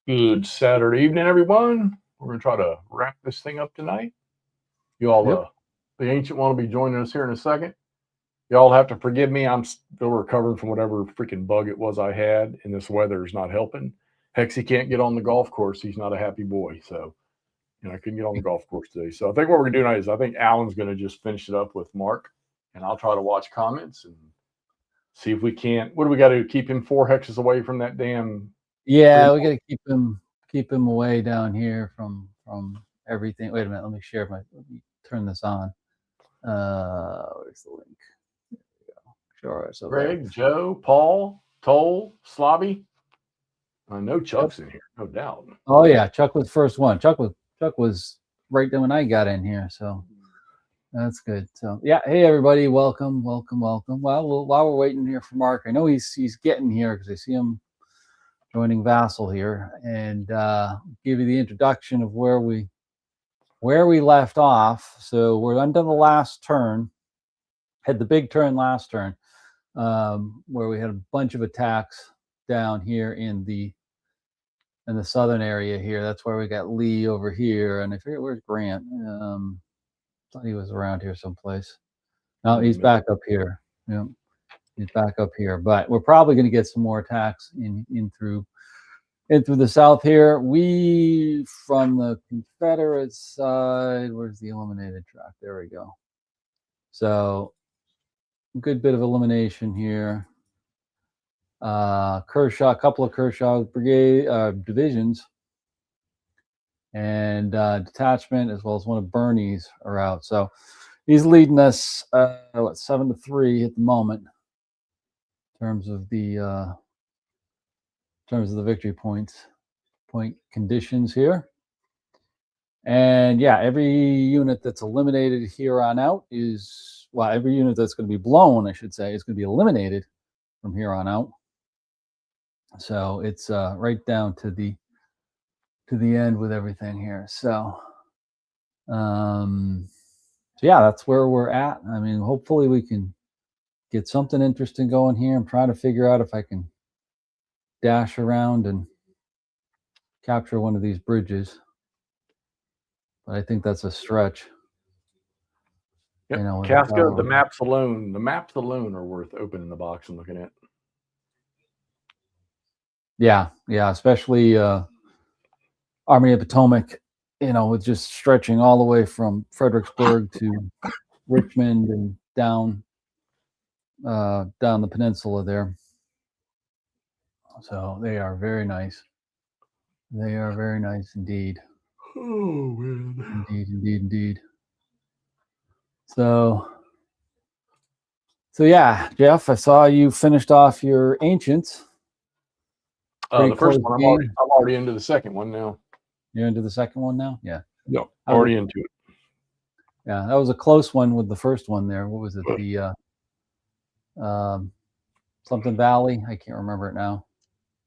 Good Saturday evening, everyone. We're going to try to wrap this thing up tonight. You all, Yep. the ancient one will be joining us here in a second. Y'all have to forgive me. I'm still recovering from whatever freaking bug it was I had, and this weather is not helping. Hexy can't get on the golf course. He's not a happy boy. So, I couldn't get on the golf course today. So I think what we're going to do tonight is I think Alan's going to just finish it up with Mark, and I'll try to watch comments and see if we can't. What do we got to do? Keep him 4 hexes away from that damn. Yeah, we got to keep him away down here from everything. Wait a minute, let me turn this on. Where's the link? There we go. Sure. So Greg, Joe, Paul, Toll, Slobby. I know Chuck's in here, no doubt. Oh yeah, Chuck was the first one. Chuck was right there when I got in here, so that's good. So yeah, hey everybody, welcome. Well, while we're waiting here for Mark, I know he's getting here because I see him joining Vassal here, and give you the introduction of where we left off. So we're under the last turn. Had the big turn last turn, where we had a bunch of attacks down here in the southern area here. That's where we got Lee over here, and I forget where's Grant. Thought he was around here someplace. No, he's back up here. Yeah, he's back up here. But we're probably going to get some more attacks in through the south here. We, from the Confederate side, where's the eliminated track? There we go. So good bit of elimination here. Kershaw, a couple of Kershaw brigade divisions and detachment, as well as one of Bernie's are out. So he's leading us 7-3 at the moment in terms of the victory point conditions here. And yeah, every unit that's eliminated here on out is, well, every unit that's going to be blown, I should say, is going to be eliminated from here on out. So it's right down to the end with everything here. So yeah, that's where we're at. I mean, hopefully we can get something interesting going here. I'm trying to figure out if I can dash around and capture one of these bridges, but I think that's a stretch. Yep. Casca, the maps alone are worth opening the box and looking at. Yeah, especially Army of Potomac, with just stretching all the way from Fredericksburg to Richmond and down the peninsula there. So they are very nice. They are very nice indeed. Oh man. Indeed. So yeah, Jeff, I saw you finished off your Ancients. The first one, I'm already into the second one now. You're into the second one now? Yeah. No, already into it. Yeah, that was a close one with the first one there. What was it? The something Valley? I can't remember it now.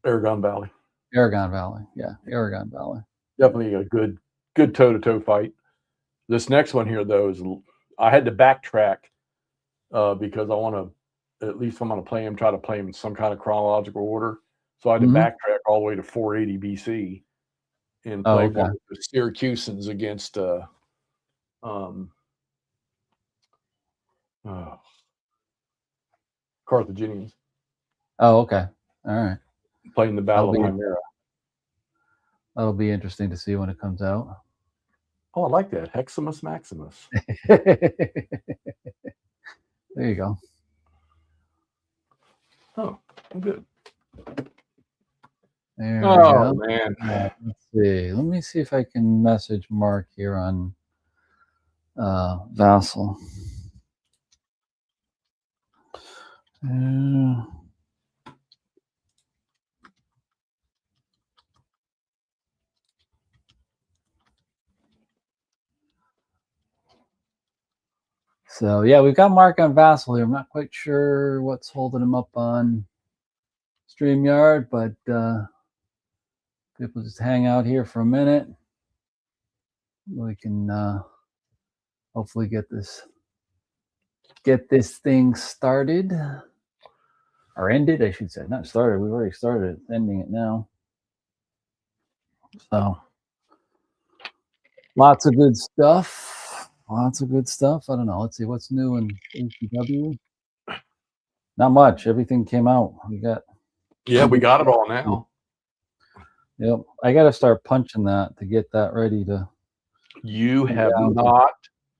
Aragon Valley. Yeah, Aragon Valley. Definitely a good toe-to-toe fight. This next one here, though, is I had to backtrack because I want to, at least I'm going to play him, try to play him in some kind of chronological order. So I had to backtrack all the way to 480 BC and play one of the Syracusans against Carthaginians. Oh, okay. All right. Playing the Battle of Himera. That'll be interesting to see when it comes out. Oh, I like that. Heximus Maximus. There you go. Oh, good. There we go. Man. Let's see. Let me see if I can message Mark here on Vassal. So yeah, we've got Mark on Vassal here. I'm not quite sure what's holding him up on StreamYard, but people just hang out here for a minute. We can hopefully get this thing started, or ended, I should say. Not started. We've already started it. Ending it now. So lots of good stuff. Lots of good stuff. I don't know. Let's see what's new in ACW. Not much. Everything came out. We got it all now. Yep. I got to start punching that to get that ready to. You have not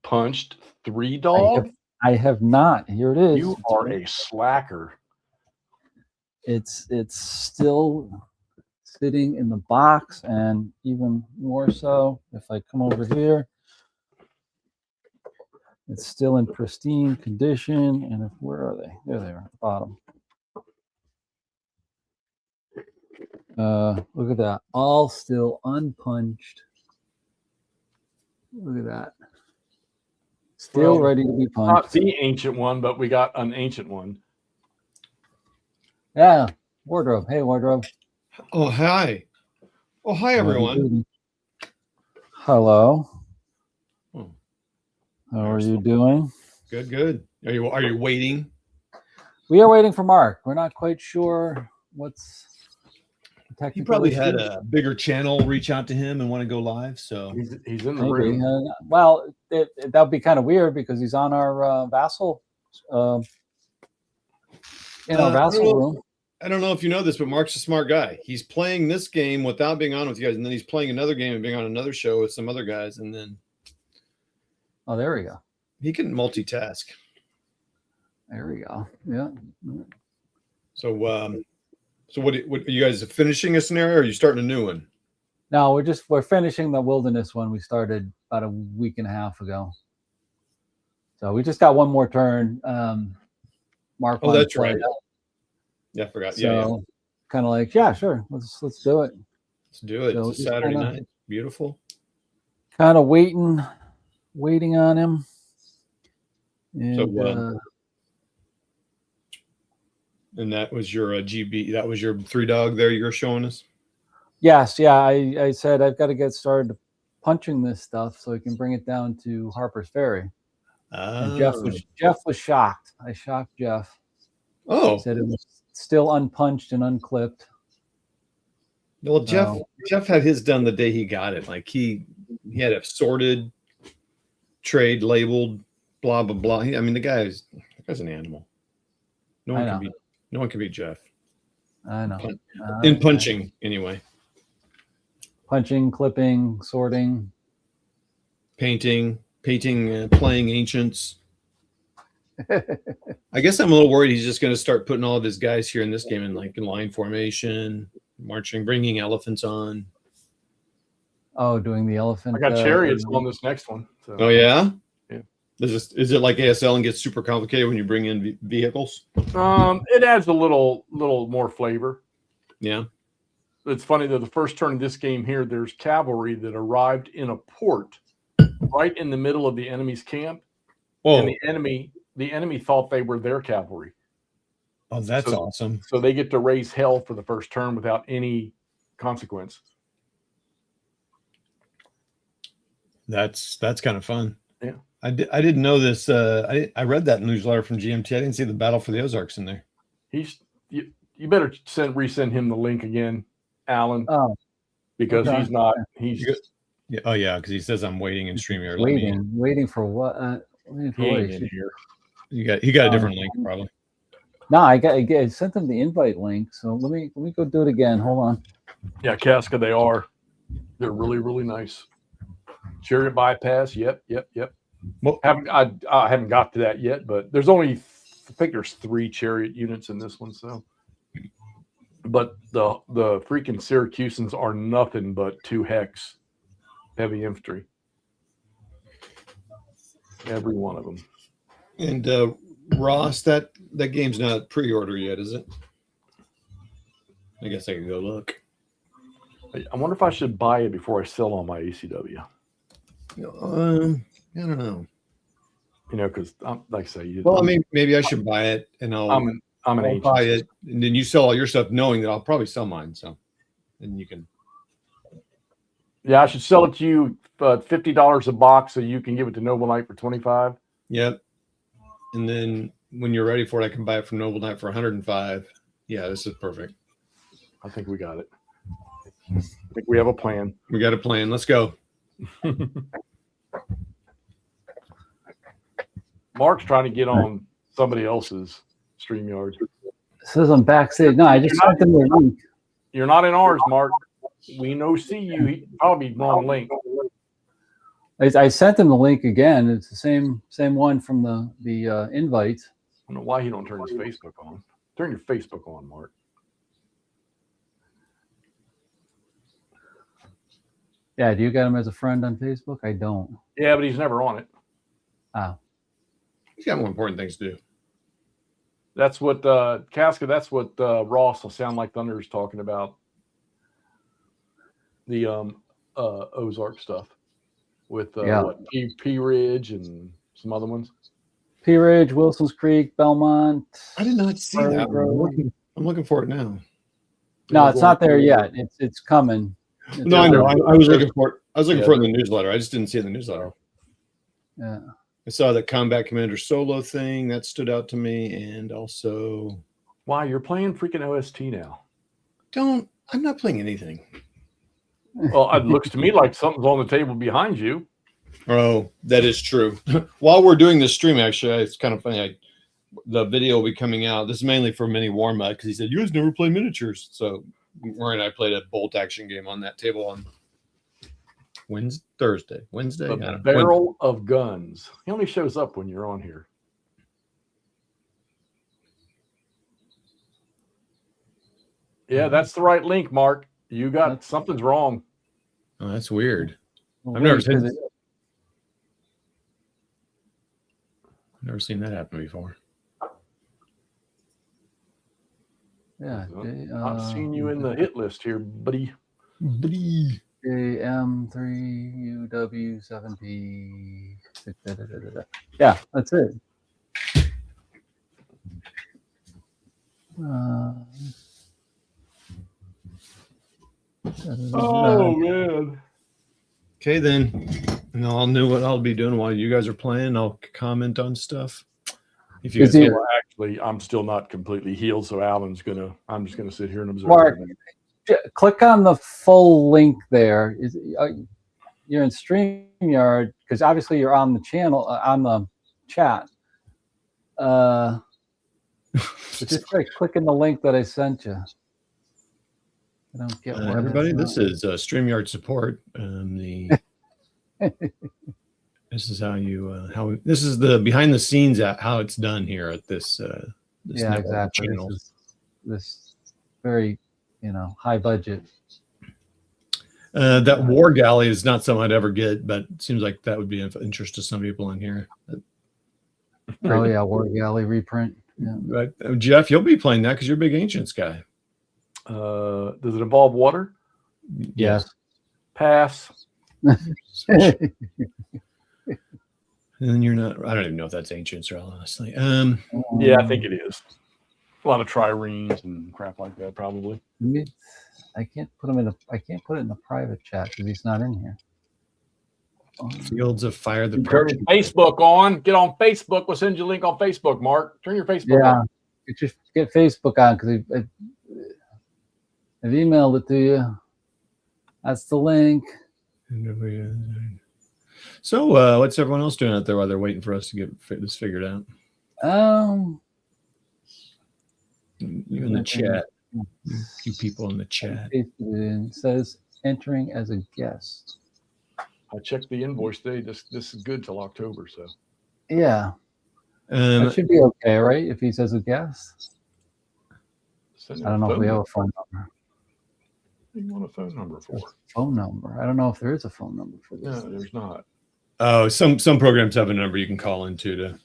punched 3 Dog? I have not. Here it is. You are a slacker. It's still sitting in the box, and even more so if I come over here. It's still in pristine condition. And where are they? There they are at the bottom. Look at that. All still unpunched. Look at that. Still ready to be punched. Not the ancient one, but we got an ancient one. Yeah. Wardrobe. Hey, Wardrobe. Oh, hi. Oh, hi, everyone. Hello. Oh. How are you doing? Good, good. Are you waiting? We are waiting for Mark. We're not quite sure what's the technical He probably issue. had a bigger channel reach out to him and want to go live. So he's in the room. Well, that would be kind of weird because he's on our Vassal, Vassal room. I don't know if you know this, but Mark's a smart guy. He's playing this game without being on with you guys, and then he's playing another game and being on another show with some other guys, and then. Oh, there we go. He can multitask. There we go. Yeah. So, what are you guys finishing a scenario, or are you starting a new one? No, we're finishing the wilderness one we started about a week and a half ago. So we just got one more turn. Mark. Oh, that's right. Yeah, I forgot. So kind of like, yeah, sure. Let's do it. Let's do it. So it's a Saturday night. Beautiful. Kind of waiting on him. And, and that was your GB. That was your 3 Dog there you were showing us? Yes. Yeah. I said I've got to get started punching this stuff so we can bring it down to Harper's Ferry. And Jeff was shocked. I shocked Jeff. Oh. He said it was still unpunched and unclipped. Well, Jeff had his done the day he got it. Like he had it sorted, trade labeled, blah blah blah. The guy's an animal. No one can beat Jeff. I know. In punching, anyway. Punching, clipping, sorting, painting, playing ancients. I guess I'm a little worried he's just going to start putting all of his guys here in this game in line formation, marching, bringing elephants on. Oh, doing the elephant. I got chariots on this next one. So. Oh yeah. Yeah. Is it like ASL and gets super complicated when you bring in vehicles? It adds a little more flavor. Yeah. It's funny that the first turn of this game here, there's cavalry that arrived in a port right in the middle of the enemy's camp. Oh. And the enemy thought they were their cavalry. Oh, that's awesome. So they get to raise hell for the first turn without any consequence. That's kind of fun. Yeah. I didn't know this. I read that newsletter from GMT. I didn't see the Battle for the Ozarks in there. You better resend him the link again, Alan. Oh, because okay. he's yeah. Oh yeah, because he says I'm waiting in StreamYard. Waiting for what? Waiting for what? Here. He got a different link probably. No, I sent them the invite link. So let me go do it again. Hold on. Yeah, Casca, they're really, really nice. Chariot bypass. Yep. Well, I haven't got to that yet, but there's only, I think there's 3 chariot units in this one. So, but the freaking Syracusans are nothing but 2 hex heavy infantry. Every one of them. And Ross, that game's not pre-order yet, is it? I guess I can go look. I wonder if I should buy it before I sell on my ACW. I don't know. Because like I say, maybe I should buy it, and I'm an agent. Buy it, and then you sell all your stuff, knowing that I'll probably sell mine. So, and you can. Yeah, I should sell it to you $50 a box, so you can give it to Noble Knight for $25. Yep. And then when you're ready for it, I can buy it from Noble Knight for $105. Yeah, this is perfect. I think we got it. I think we have a plan. We got a plan. Let's go. Mark's trying to get on somebody else's StreamYard. It says I'm backstage. No, I just sent them the link. You're not in ours, Mark. We no see you. He probably wrong link. I sent him the link again. It's the same one from the invite. I don't know why he don't turn his Facebook on. Turn your Facebook on, Mark. Yeah, do you got him as a friend on Facebook? I don't. Yeah, but he's never on it. Oh. He's got more important things to do. That's what Casca. That's what Ross will sound like Thunder is talking about. The Ozark stuff with P Ridge and some other ones. P Ridge, Wilson's Creek, Belmont. I did not see that. I'm looking for it now. No, it's not there yet. It's coming. No, I know. I was looking for it. I was looking for it in the newsletter. I just didn't see it in the newsletter. Yeah. I saw the Combat Commander solo thing that stood out to me, and also why you're playing freaking OST now. I'm not playing anything. Well, it looks to me like something's on the table behind you. Oh, that is true. While we're doing this stream, actually, it's kind of funny. The video will be coming out. This is mainly for Mini Warmud because he said, you guys never play miniatures. So Murray and I played a bolt action game on that table on Thursday. The Barrel of Guns. He only shows up when you're on here. Yeah, that's the right link, Mark. You got something's wrong. Oh, that's weird. Well, I've never seen that happen before. Yeah. I've seen you in the hit list here, buddy. AM3UW7P. Yeah, that's it. Oh man. Okay, then. And I'll know what I'll be doing while you guys are playing. I'll comment on stuff. If you guys well, actually, I'm still not completely healed, so I'm just gonna sit here and observe. Mark, click on the full link there. You're in StreamYard because obviously you're on the channel on the chat. So just click in the link that I sent you. I don't get everybody. This is StreamYard support. This is how you this is the behind the scenes at how it's done here at this exactly channel. This very high budget. That War Galley is not something I'd ever get, but it seems like that would be of interest to some people in here. Oh yeah, War Galley reprint. Yeah. Right. Jeff, you'll be playing that because you're a big Ancients guy. Does it involve water? Yes. Pass. And you're not. I don't even know if that's Ancients, honestly. Yeah, I think it is. A lot of triremes and crap like that, probably. I can't put him in I can't put it in the private chat because he's not in here. Fields of Fire. The turn Facebook on. Get on Facebook. We'll send you a link on Facebook, Mark. Turn your Facebook on. Just get Facebook on because I've emailed it to you. That's the link. So, what's everyone else doing out there while they're waiting for us to get this figured out? You in the chat. A few people in the chat. It says entering as a guest. I checked the invoice today. This is good till October, so. Yeah. That should be okay, right? If he says a guest. I don't know if we have a phone number. What do you want a phone number for? Phone number. I don't know if there is a phone number for this. No, there's not. Oh, some programs have a number you can call into to.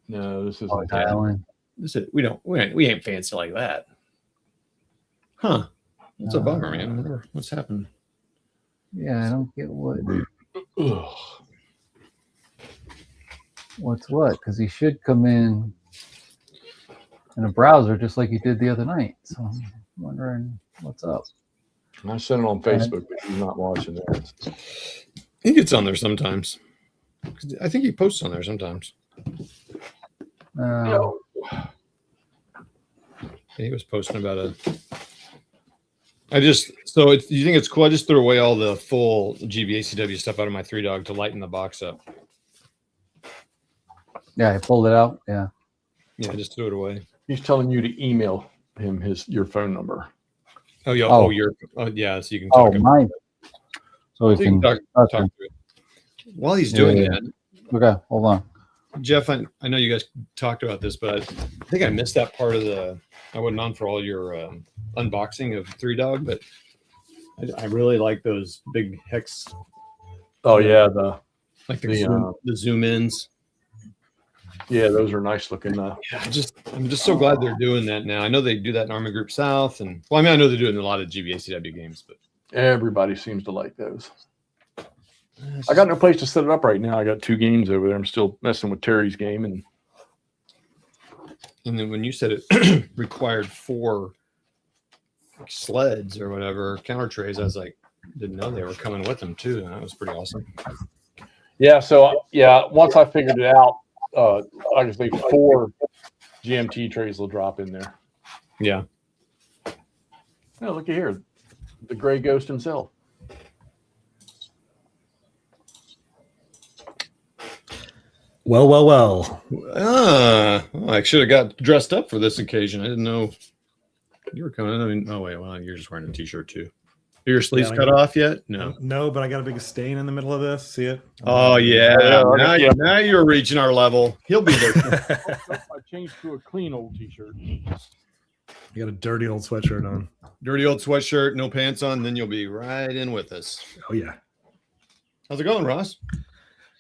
No, this isn't. Dialing. We ain't fancy like that. Huh. That's a bummer, man. I wonder what's happened. Yeah, I don't get what's what, because he should come in a browser just like he did the other night. So I'm wondering what's up. I sent it on Facebook, but he's not watching that. He gets on there sometimes. I think he posts on there sometimes. He was posting about So you think it's cool? I just threw away all the full ACW stuff out of my 3-dog to lighten the box up. Yeah, I pulled it out. Yeah. Yeah, I just threw it away. He's telling you to email him your phone number. Oh, yeah. Oh. Yeah. So you can talk. Mine. So we can talk to it. While he's doing that. Okay, hold on. Jeff, I know you guys talked about this, but I think I missed that part of I wasn't on for all your unboxing of 3-dog, but I really like those big hex. Oh yeah, the zoom ins. Yeah, those are nice looking. Yeah, I'm just so glad they're doing that now. I know they do that in Army Group South, and I know they're doing a lot of ACW games, but everybody seems to like those. I got no place to set it up right now. I got 2 games over there. I'm still messing with Terry's game, and then when you said it required 4 sleds or whatever counter trays, I was like, didn't know they were coming with them too. And that was pretty awesome. Yeah. So once I figured it out, I just think 4 GMT trays will drop in there. Yeah. Oh, look at here, the Gray Ghost himself. Well. I should have got dressed up for this occasion. I didn't know you were coming. I mean, oh wait, well, you're just wearing a t-shirt too. Are your sleeves cut off yet? No, but I got a big stain in the middle of this. See it? Oh yeah. Now you're reaching our level. He'll be there. I changed to a clean old t-shirt. You got a dirty old sweatshirt on. Dirty old sweatshirt, no pants on, then you'll be right in with us. Oh yeah. How's it going, Ross?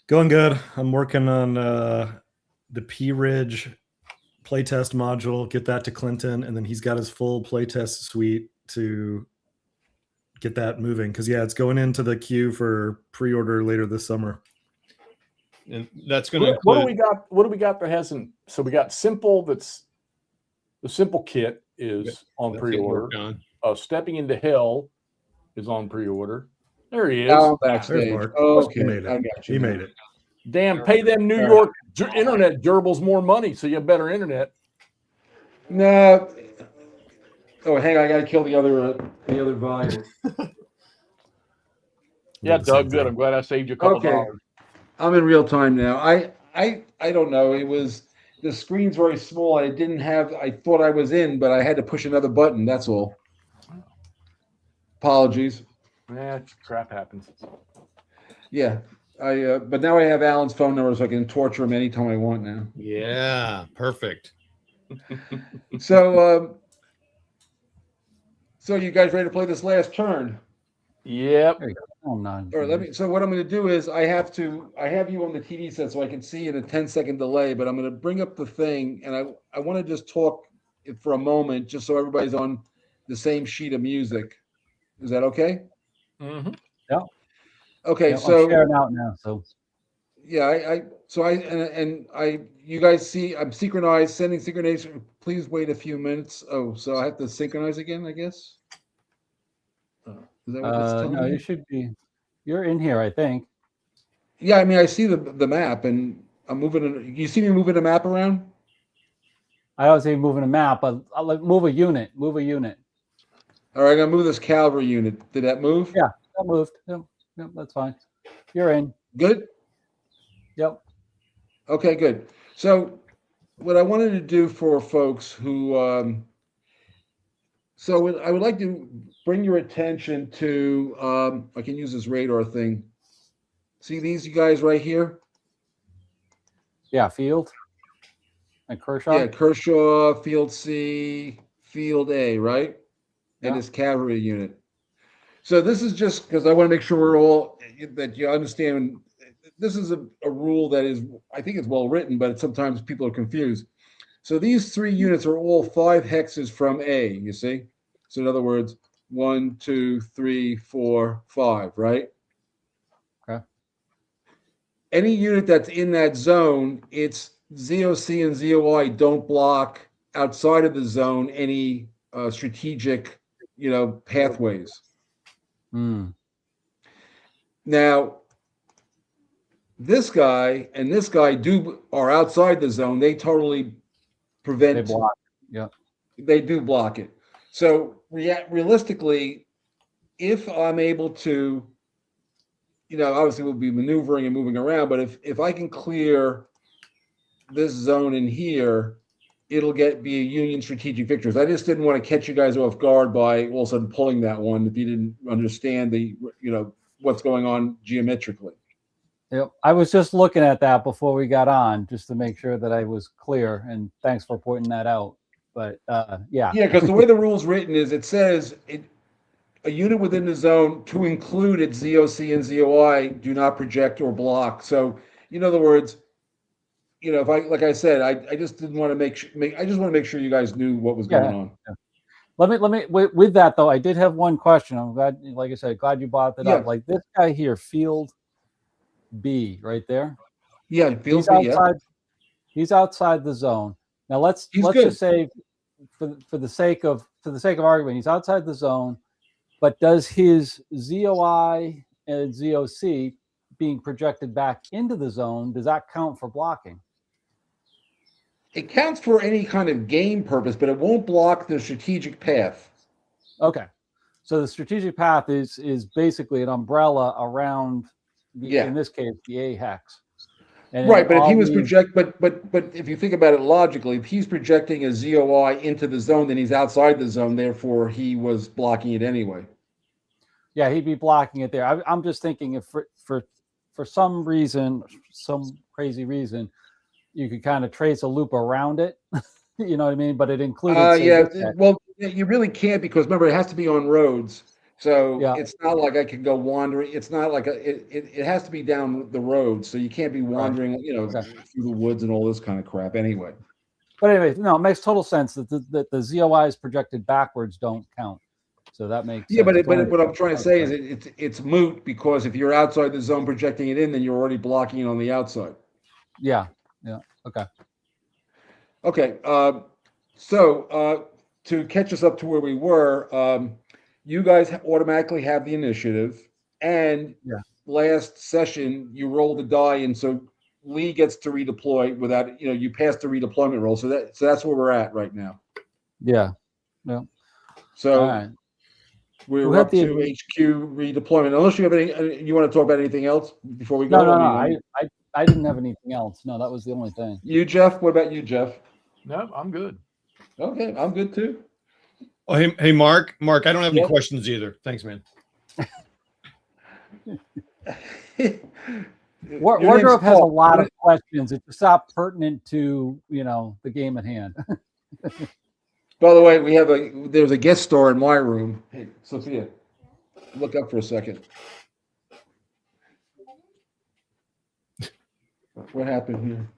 Going good. I'm working on the P Ridge playtest module, get that to Clinton, and then he's got his full playtest suite to get that moving. Because it's going into the queue for pre-order later this summer. And that's going to include... What do we got that hasn't? So we got Simple. That's the Simple kit is on pre-order. Stepping into Hell is on pre-order. There he is. Oh, backstage. Okay, he made it. I got you. He made it. Damn, pay them New York internet gerbils more money so you have better internet. No. Oh, hang on. I got to kill the other volume. Yeah, Doug, good. I'm glad I saved you a couple dollars. I'm in real time now. I don't know. It was the screen's very small. I thought I was in, but I had to push another button. That's all. Apologies. Yeah, crap happens. Yeah. But now I have Alan's phone number, so I can torture him anytime I want now. Yeah, perfect. So you guys ready to play this last turn? Yep. Or so what I'm going to do is I have you on the TV set so I can see in a 10-second delay, but I'm going to bring up the thing, and I want to just talk for a moment, just so everybody's on the same sheet of music. Is that okay? Mm-hmm. Yeah. Okay, yeah, so I'm sharing out now. So yeah, you guys see I'm synchronized, sending synchronization. Please wait a few minutes. Oh, so I have to synchronize again, I guess. Is that what it's telling no, me? you should be. You're in here, I think. Yeah, I mean, I see the map, and I'm moving. You see me moving the map around? I don't say moving a map, but I'll move a unit. Move a unit. All right, I'm gonna move this cavalry unit. Did that move? Yeah, that moved. Yep, that's fine. You're in. Good. Yep. Okay, good. So, what I wanted to do for folks who, I would like to bring your attention to. I can use this radar thing. See these you guys right here? Yeah, Field. And Kershaw. Yeah, Kershaw, Field C, Field A, right? And his cavalry unit. So this is just because I want to make sure that you understand. This is a rule that is, I think it's well written, but sometimes people are confused. So these 3 units are all 5 hexes from A, you see? So in other words, 1, 2, 3, 4, 5, right? Okay. Any unit that's in that zone, it's ZOC and ZOI don't block outside of the zone any strategic, pathways. Now, this guy and this guy are outside the zone. They totally prevent. They block. Yeah. They do block it. So realistically, if I'm able to, obviously we'll be maneuvering and moving around, but if I can clear this zone in here, it'll be a Union strategic victory. I just didn't want to catch you guys off guard by all of a sudden pulling that one if you didn't understand what's going on geometrically. Yep. I was just looking at that before we got on, just to make sure that I was clear. And thanks for pointing that out. But yeah. Yeah, because the way the rule's written is it says a unit within the zone to include its ZOC and ZOI do not project or block. So, in other words, if like I said, I just didn't want to I just want to make sure you guys knew what was going on. Yeah. Let me with that though, I did have one question. I'm glad, like I said, glad you brought that up. Like this guy here, Field B, right there. Yeah, Field B. Yeah. He's outside the zone. Now let's just say, for the sake of argument, he's outside the zone. But does his ZOI and ZOC being projected back into the zone, does that count for blocking? It counts for any kind of game purpose, but it won't block the strategic path. Okay. So the strategic path is basically an umbrella around, in this case, the A hex. And right, but if he was but if you think about it logically, if he's projecting a ZOI into the zone, then he's outside the zone. Therefore, he was blocking it anyway. Yeah, he'd be blocking it there. I'm just thinking if for some reason, some crazy reason, you could kind of trace a loop around it. You know what I mean? But it included. Well, you really can't, because remember, it has to be on roads. So it's not like I could go wandering. It's not like it has to be down the road. So you can't be wandering, through the woods and all this kind of crap anyway. But anyway, no, it makes total sense that the ZOIs projected backwards don't count. So that makes sense. But what I'm trying to say is it's moot, because if you're outside the zone projecting it in, then you're already blocking it on the outside. Yeah. Okay. Okay. So to catch us up to where we were, you guys automatically have the initiative, and last session you rolled a die, and so Lee gets to redeploy without, you passed the redeployment roll. So that's where we're at right now. Yeah. So we're up to HQ redeployment. Unless you have you want to talk about anything else before we go? No. I didn't have anything else. No, that was the only thing. You, Jeff? What about you, Jeff? No, I'm good. Okay, I'm good too. Oh, hey, Mark, I don't have any questions either. Thanks, man. Wardrobe has a lot of questions. It's just not pertinent to the game at hand. By the way, there's a guest star in my room. Hey, Sophia, look up for a second. What happened here?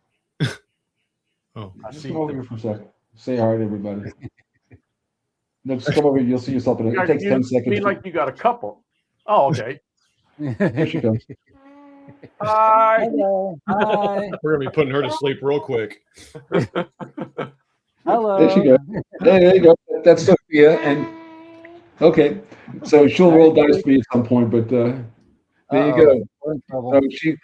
Oh, just come over here for a second. Say hi to everybody. No, just come over here. You'll see yourself in it. Takes 10 seconds. Mean like you got a couple. Oh, okay. Here she comes. Hi. Hello. Hi. We're gonna be putting her to sleep real quick. Hello. There she goes. There you go. That's Sophia. And okay, so she'll roll dice for me at some point. But there you go. So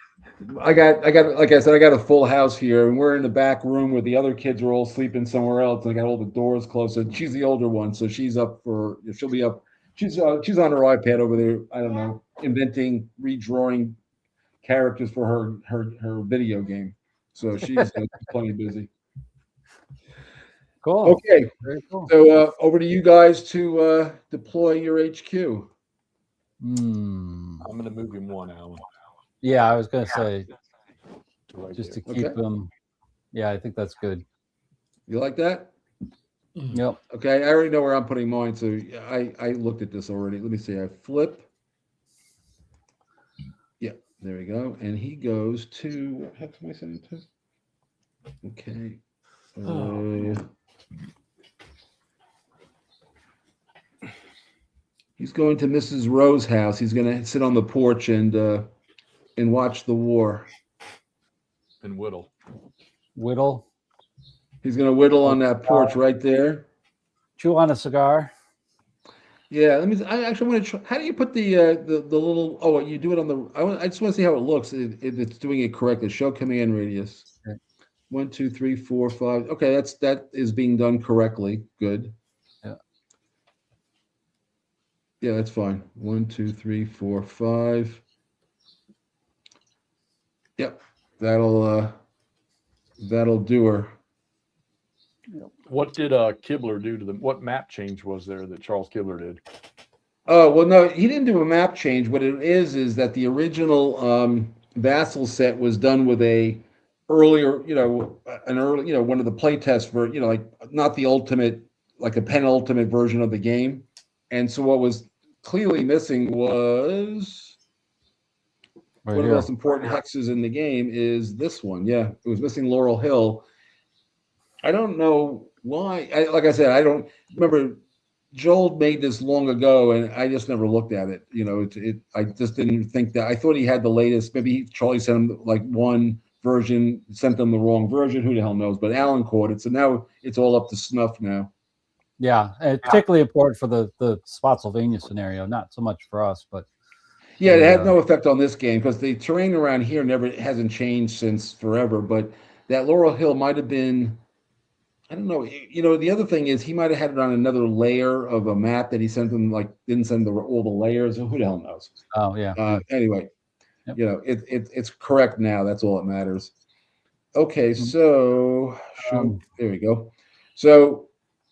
I got, like I said, I got a full house here, and we're in the back room where the other kids are all sleeping somewhere else. And I got all the doors closed. So she's the older one, so she'll be up. She's on her iPad over there. I don't know, inventing, redrawing characters for her video game. So she's plenty busy. Cool. Okay. Very cool. So over to you guys to deploy your HQ. I'm going to move him one, Alan. Yeah, I was going to say, just to keep them. Yeah, I think that's good. You like that? Yep. Okay, I already know where I'm putting mine, so I looked at this already. Let me see. I flip. Yeah, there we go. And he goes to. How can I send it to? Okay. He's going to Mrs. Rowe's house. He's going to sit on the porch and watch the war. And whittle. Whittle. He's going to whittle on that porch right there. Chew on a cigar. Yeah, I actually want to try. How do you put the little? Oh, you do it on the. I just want to see how it looks. If it's doing it correctly. Show command radius. Okay. 1, 2, 3, 4, 5. Okay, that is being done correctly. Good. Yeah. Yeah, that's fine. 1, 2, 3, 4, 5. Yep, that'll do her. What did Kibler do to them? What map change was there that Charles Kibler did? Oh, well, no, he didn't do a map change. What it is that the original Vassal set was done with a earlier, one of the play tests for, like not the ultimate, like a penultimate version of the game. And so what was clearly missing was Right one of the here. most important hexes in the game is this one. Yeah, it was missing Laurel Hill. I don't know why. Like I said, I don't remember. Joel made this long ago, and I just never looked at it. I just didn't think that. I thought he had the latest. Maybe Charlie sent him like one version, sent them the wrong version. Who the hell knows? But Alan caught it, so now it's all up to snuff now. Yeah, and particularly important for the Spotsylvania scenario. Not so much for us, but Yeah, it had no effect on this game because the terrain around here hasn't changed since forever. But that Laurel Hill might have been. I don't know. The other thing is he might have had it on another layer of a map that he sent them, like didn't send all the layers. Who the hell knows? Oh yeah. Anyway, Yep. It's correct now. That's all that matters. Okay, so there we go. So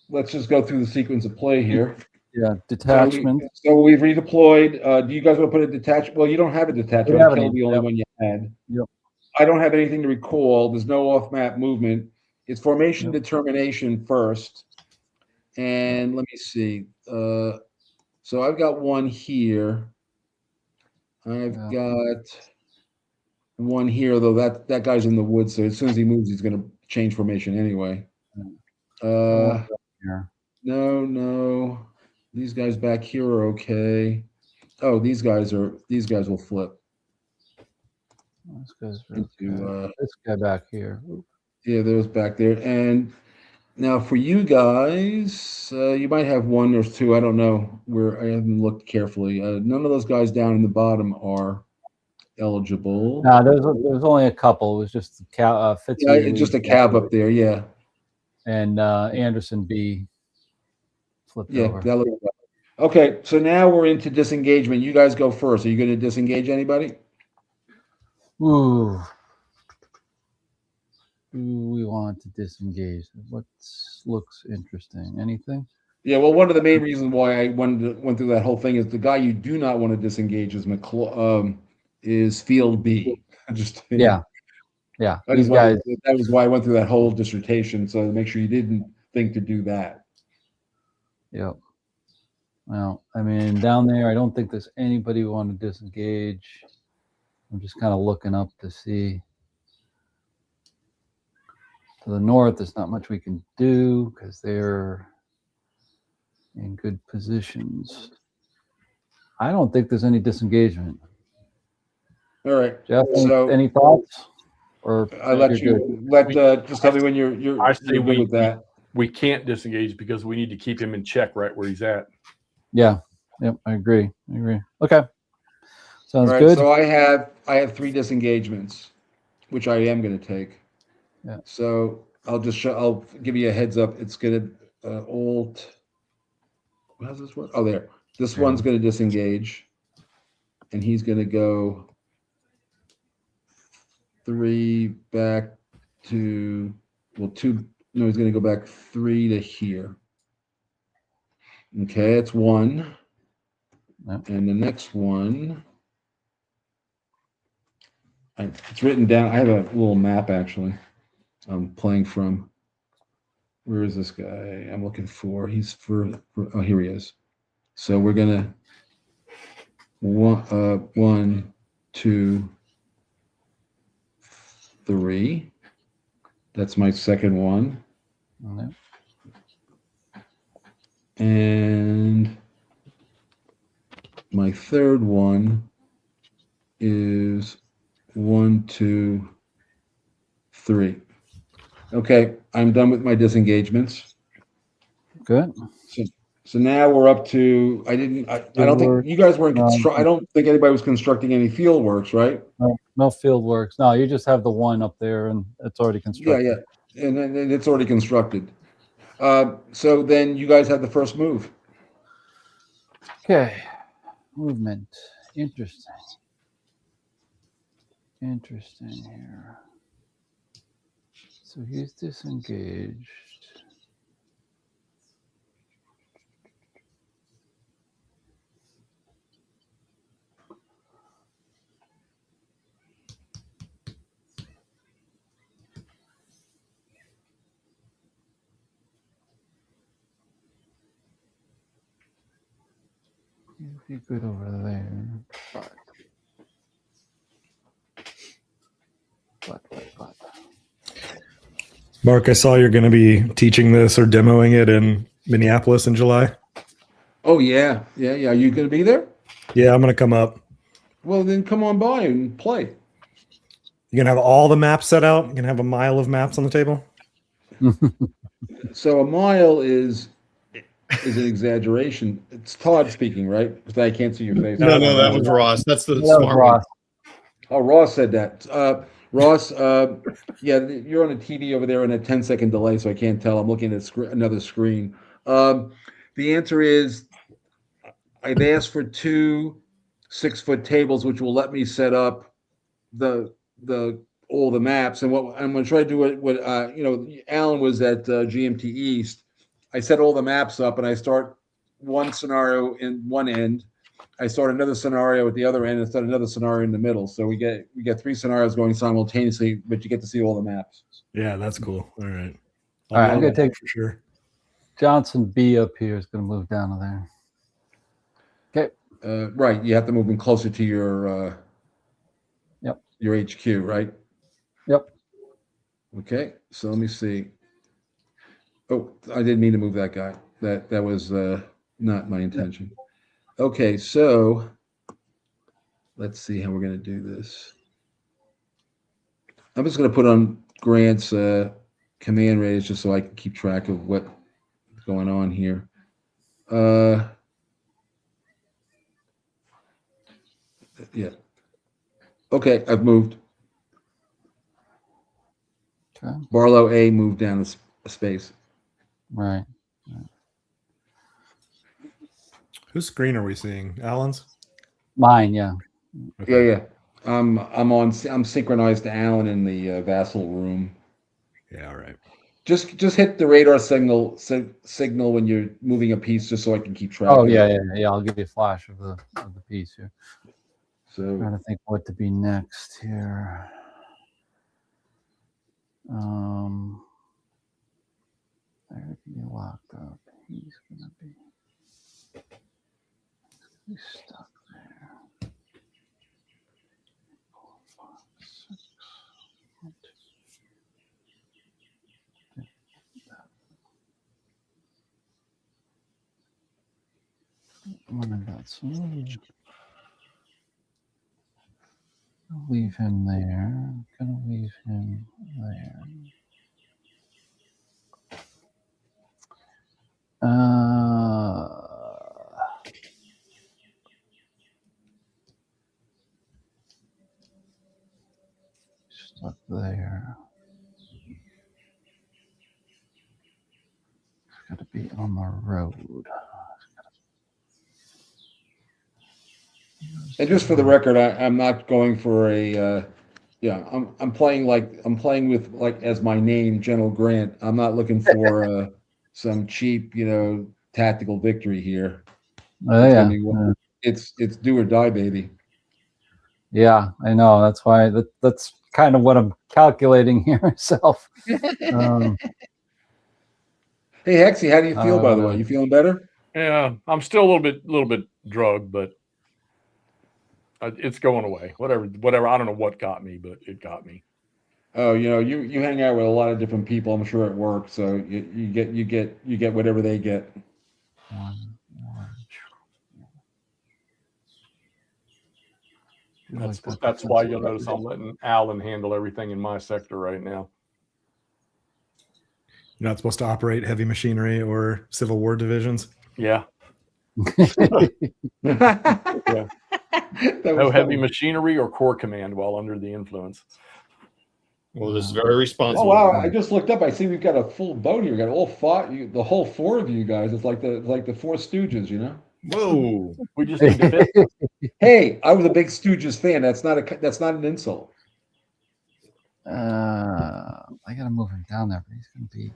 let's just go through the sequence of play here. Yeah, detachment. So we've redeployed. Do you guys want to put a detachment? Well, you don't have a detachment. I killed the only one you had. Yep. I don't have anything to recall. There's no off-map movement. It's formation determination first. And let me see. So I've got one here. I've got one here, though that guy's in the woods, so as soon as he moves, he's going to change formation anyway. No. These guys back here are okay. Oh, these guys will flip. This guy back here. Yeah, those back there. And now for you guys, you might have one or two. I don't know. I haven't looked carefully. None of those guys down in the bottom are eligible. No, there's only a couple. It was just Fitzy. Yeah, just a cab up there. Yeah. And Anderson B. Flipped over. That looks right. Okay, so now we're into disengagement. You guys go first. Are you going to disengage anybody? Ooh. We want to disengage. What looks interesting? Anything? Yeah, well, one of the main reasons why I went through that whole thing is the guy you do not want to disengage is Field B. Yeah. These guys. That was why I went through that whole dissertation, so to make sure you didn't think to do that. Yep. Well, I mean, down there, I don't think there's anybody who want to disengage. I'm just kind of looking up to see. To the north, there's not much we can do because they're in good positions. I don't think there's any disengagement. All right. Jeff, any thoughts? Or I just tell me when you're I say good with that. We can't disengage because we need to keep him in check right where he's at. Yeah. Yep. I agree. Okay. Sounds right, good. So I have 3 disengagements, which I am going to take. Yeah. So I'll give you a heads up. It's going to Alt. How's this work? Oh, there. This one's going to disengage, and he's going to go 3 back to 2. No, he's going to go back 3 to here. Okay, that's 1. Yep. And the next one, it's written down. I have a little map actually. I'm playing from. Where is this guy? I'm looking for. He's for oh, here he is. So we're gonna 1, 2, 3. That's my second one. Okay. And my third one is 1, 2, 3. Okay, I'm done with my disengagements. Good. So now we're up to. I don't think you guys weren't. I don't think anybody was constructing any field works, right? No field works. No, you just have the one up there, and it's already constructed. Yeah, and it's already constructed. So then you guys have the first move. Okay. Movement. Interesting. Interesting here. So he's disengaged. He'd be good over there. But. Mark, I saw you're going to be teaching this or demoing it in Minneapolis in July. Oh yeah. Are you going to be there? Yeah, I'm going to come up. Well, then come on by and play. You're going to have all the maps set out? You're going to have a mile of maps on the table? So a mile is an exaggeration. It's Todd speaking, right? Because I can't see your face. No, that was Ross. That's the That was smart Ross. Oh, Ross said that. Ross, yeah, you're on a TV over there in a 10-second delay, so I can't tell. I'm looking at another screen. The answer is I've asked for 2 6-foot tables, which will let me set up all the maps. And what I'm going to try to do what Alan was at GMT East. I set all the maps up, and I start one scenario in one end. I start another scenario at the other end, and start another scenario in the middle. So we get 3 scenarios going simultaneously, but you get to see all the maps. Yeah, that's cool. All right. All right, I'm going to take for sure. Johnson B up here is going to move down to there. Okay. Right, you have to move him closer to your your HQ, right? Yep. Okay, so let me see. Oh, I didn't mean to move that guy. That was not my intention. Okay, so let's see how we're going to do this. I'm just going to put on Grant's command raise just so I can keep track of what's going on here. Yeah. Okay, I've moved. Okay. Barlow A moved down a space. Right. Whose screen are we seeing? Alan's? Mine, yeah. Okay. Yeah. I'm synchronized to Alan in the Vassal room. Yeah, all right. Just hit the radar signal when you're moving a piece, just so I can keep track. Oh of yeah, it. yeah. I'll give you a flash of the piece here. So Trying to think what to be next here. There can be locked up. He's gonna be stuck there. 4, 5, 6. 1, 2. One of that. So I'll leave him there. Gonna leave him there. Stuck there. It's got to be on the road. and just for the record, I'm not going for a. I'm playing with as my name, General Grant. I'm not looking for some cheap, tactical victory here. Oh, It's yeah. gonna be, it's do or die, baby. Yeah, I know. That's why that's kind of what I'm calculating here myself. Hey Hexy, how do you feel, by the way? You feeling better? Yeah, I'm still a little bit drugged, but it's going away. Whatever. I don't know what got me, but it got me. Oh, you hang out with a lot of different people, I'm sure, at work, so you get whatever they get. That's why you'll notice I'm letting Alan handle everything in my sector right now. You're not supposed to operate heavy machinery or Civil War divisions? Yeah. Yeah. No heavy machinery or Corps Command while under the influence. Well, this is very responsible. Oh wow! I just looked up. I see we've got a full boat here. We got all 5, the whole 4 of you guys. It's like the 4 Stooges, Whoa. We just need to fit. Hey, I was a big Stooges fan. That's not an insult. I gotta move him down there, but he's gonna be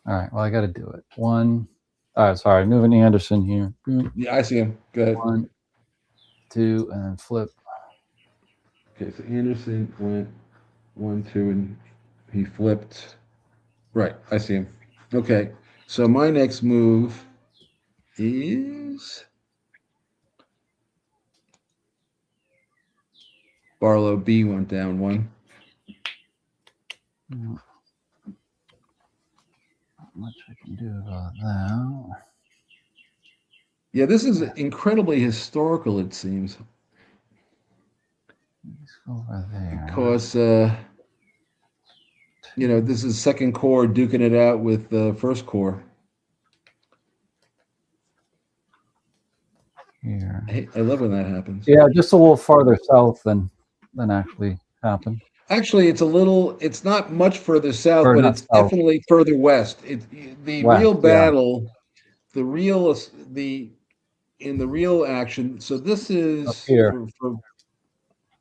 All right, well I gotta do it. One. All right, sorry, moving Anderson here. Boom. Yeah, I see him. Go ahead. 1, 2, and then flip. Okay, so Anderson went 1, 2, and he flipped. Right, I see him. Okay, so my next move is Barlow B went down 1. Not much I can do about that. Yeah, this is incredibly historical, it seems, Let's go over there. because this is second core duking it out with the first core. Here. I love when that happens. Yeah, just a little farther south than actually happened. Actually, it's not much further south, Or but not it's south. definitely further west. The West, real yeah. battle, in the real action. So this is Up here.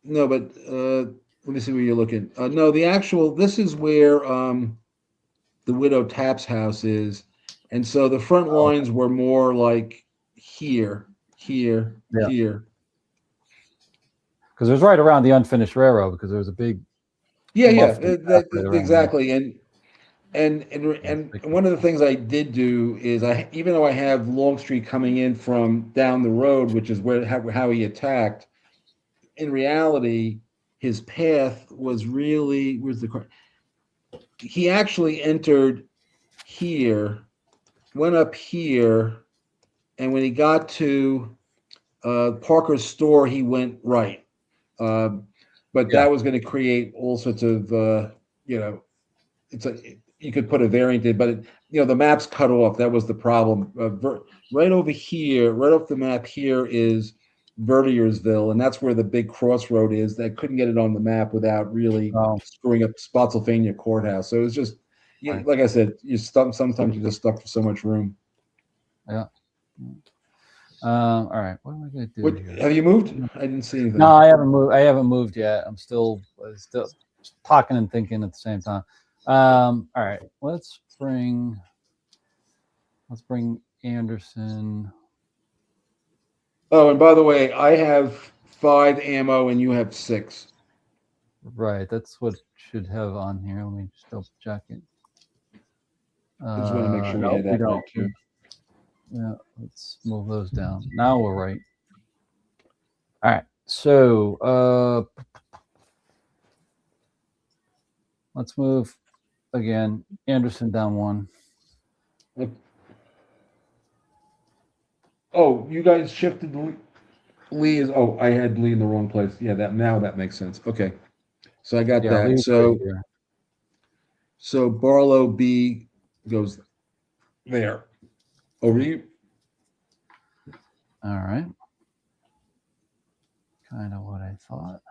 No, but let me see where you're looking. No, this is where the Widow Tapp's house is, and so the front lines were more like here, Yeah. here. Because it was right around the unfinished railroad, because there was a big Yeah, Lofty path right around exactly. And one of the things I did do is even though I have Longstreet coming in from down the road, which is how he attacked, in reality, his path was really he actually entered here, went up here, and when he got to Parker's store, he went right. But that was going to create all sorts of you could put a variant in, but the map's cut off. That was the problem. Right over here, right off the map here is Vertiersville, and that's where the big crossroad is. They couldn't get it on the map without really screwing up Spotsylvania Courthouse. So it was just, like I said, sometimes you're just stuck for so much room. Yeah. All right. What am I going to do here? Have you moved? I didn't see anything. No, I haven't moved. I haven't moved yet. I'm still talking and thinking at the same time. All right. Let's bring Anderson. Oh, and by the way, I have 5 ammo and you have 6. Right. That's what should have on here. Let me just double check it. I just want to make sure we had that right too. Yeah, let's move those down. Now we're right. All right. So let's move again. Anderson down 1. Oh, you guys shifted Lee is I had Lee in the wrong place. Yeah, now that makes sense. Okay. So I got that. Lee's right here. So Barlow B goes there. Over to you. All right. Kind of what I thought.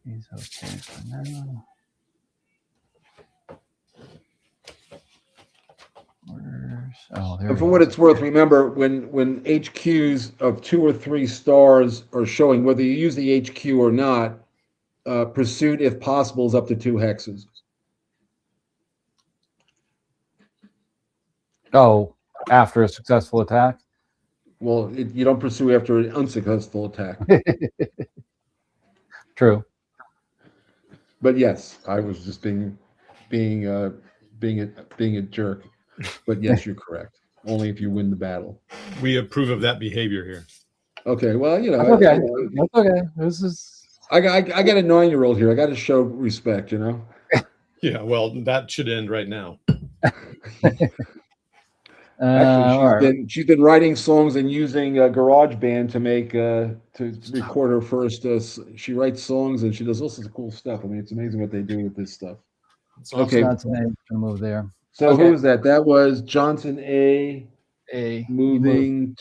He's okay for now. And for what it's worth, remember when HQs of 2 or 3 stars are showing, whether you use the HQ or not, pursuit, if possible, is up to 2 hexes. Oh, after a successful attack? Well, you don't pursue after an unsuccessful attack. True. But yes, I was just being a jerk. But yes, you're correct. Only if you win the battle. We approve of that behavior here. Okay, well, That's okay. That's okay. This is. I got a 9-year-old here. I got to show respect, Yeah, well, that should end right now. Actually, she's been writing songs and using GarageBand to make to record her first. She writes songs and she does all sorts of cool stuff. I mean, it's amazing what they do with this stuff. Okay, Johnson A. Gonna move there. so who was that? That was Johnson A. A moving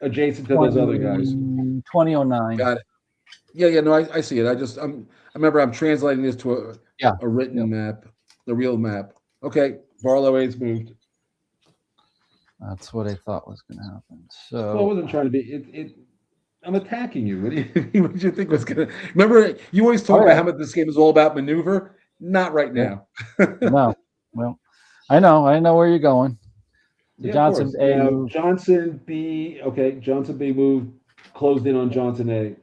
adjacent to those other guys. 2009. Got it. Yeah. No, I see it. I remember I'm translating this to a written map, the real map. Okay, Barlow A's moved. That's what I thought was going to happen. Well, I So wasn't trying to be. I'm attacking you. What did you think was gonna? Remember, you always talk about how much this game is all about maneuver. Not right now. no, well, I know where you're going. So Yeah, Johnson of course. A Now move. Johnson B. Okay, Johnson B moved, closed in on Johnson A.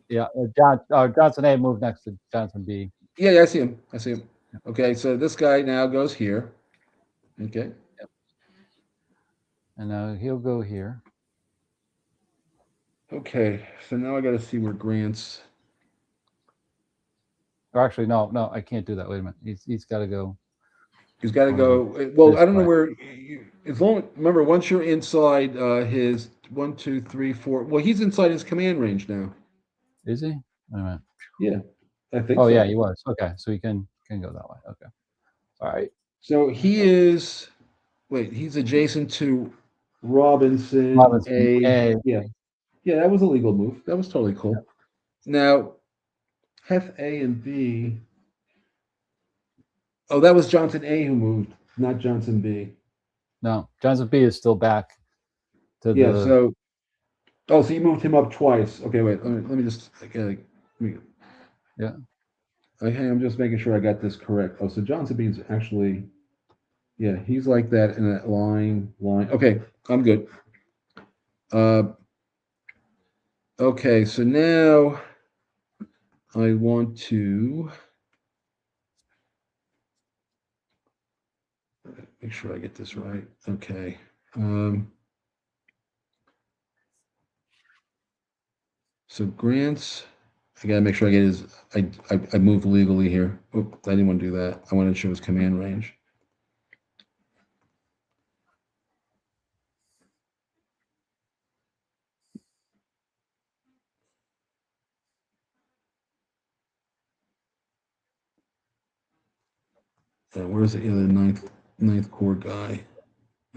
Yeah, Johnson A moved next to Johnson B. Yeah, I see him. I see him. Okay, so this guy now goes here. Okay. And he'll go here. Okay, so now I got to see where Grant's. Or actually, no, I can't do that. Wait a minute. He's got to go. He's got to go. Well, I don't know way. where. As long remember, once you're inside his 1, 2, 3, 4. Well, he's inside his command range now. Is he? Wait a minute. Yeah, I think. Oh so. yeah, he was. Okay, so he can go that way. Okay. All right. So he is. Wait, he's adjacent to Robinson, A. Yeah, that was a legal move. That was totally cool. Now, Hef A and B. Oh, that was Johnson A who moved, not Johnson B. No, Johnson B is still back to Yeah. the. So, so you moved him up twice. Okay, wait. Let me just. Okay, Yeah. Okay, I'm just making sure I got this correct. Oh, so Johnson B is actually. Yeah, he's like that in that line. Okay, I'm good. Okay, so now I want to make sure I get this right. Okay. So Grant's, I gotta make sure I get his. I moved legally here. Oop, I didn't want to do that. I wanted to show his command range. Where's the other ninth corps guy?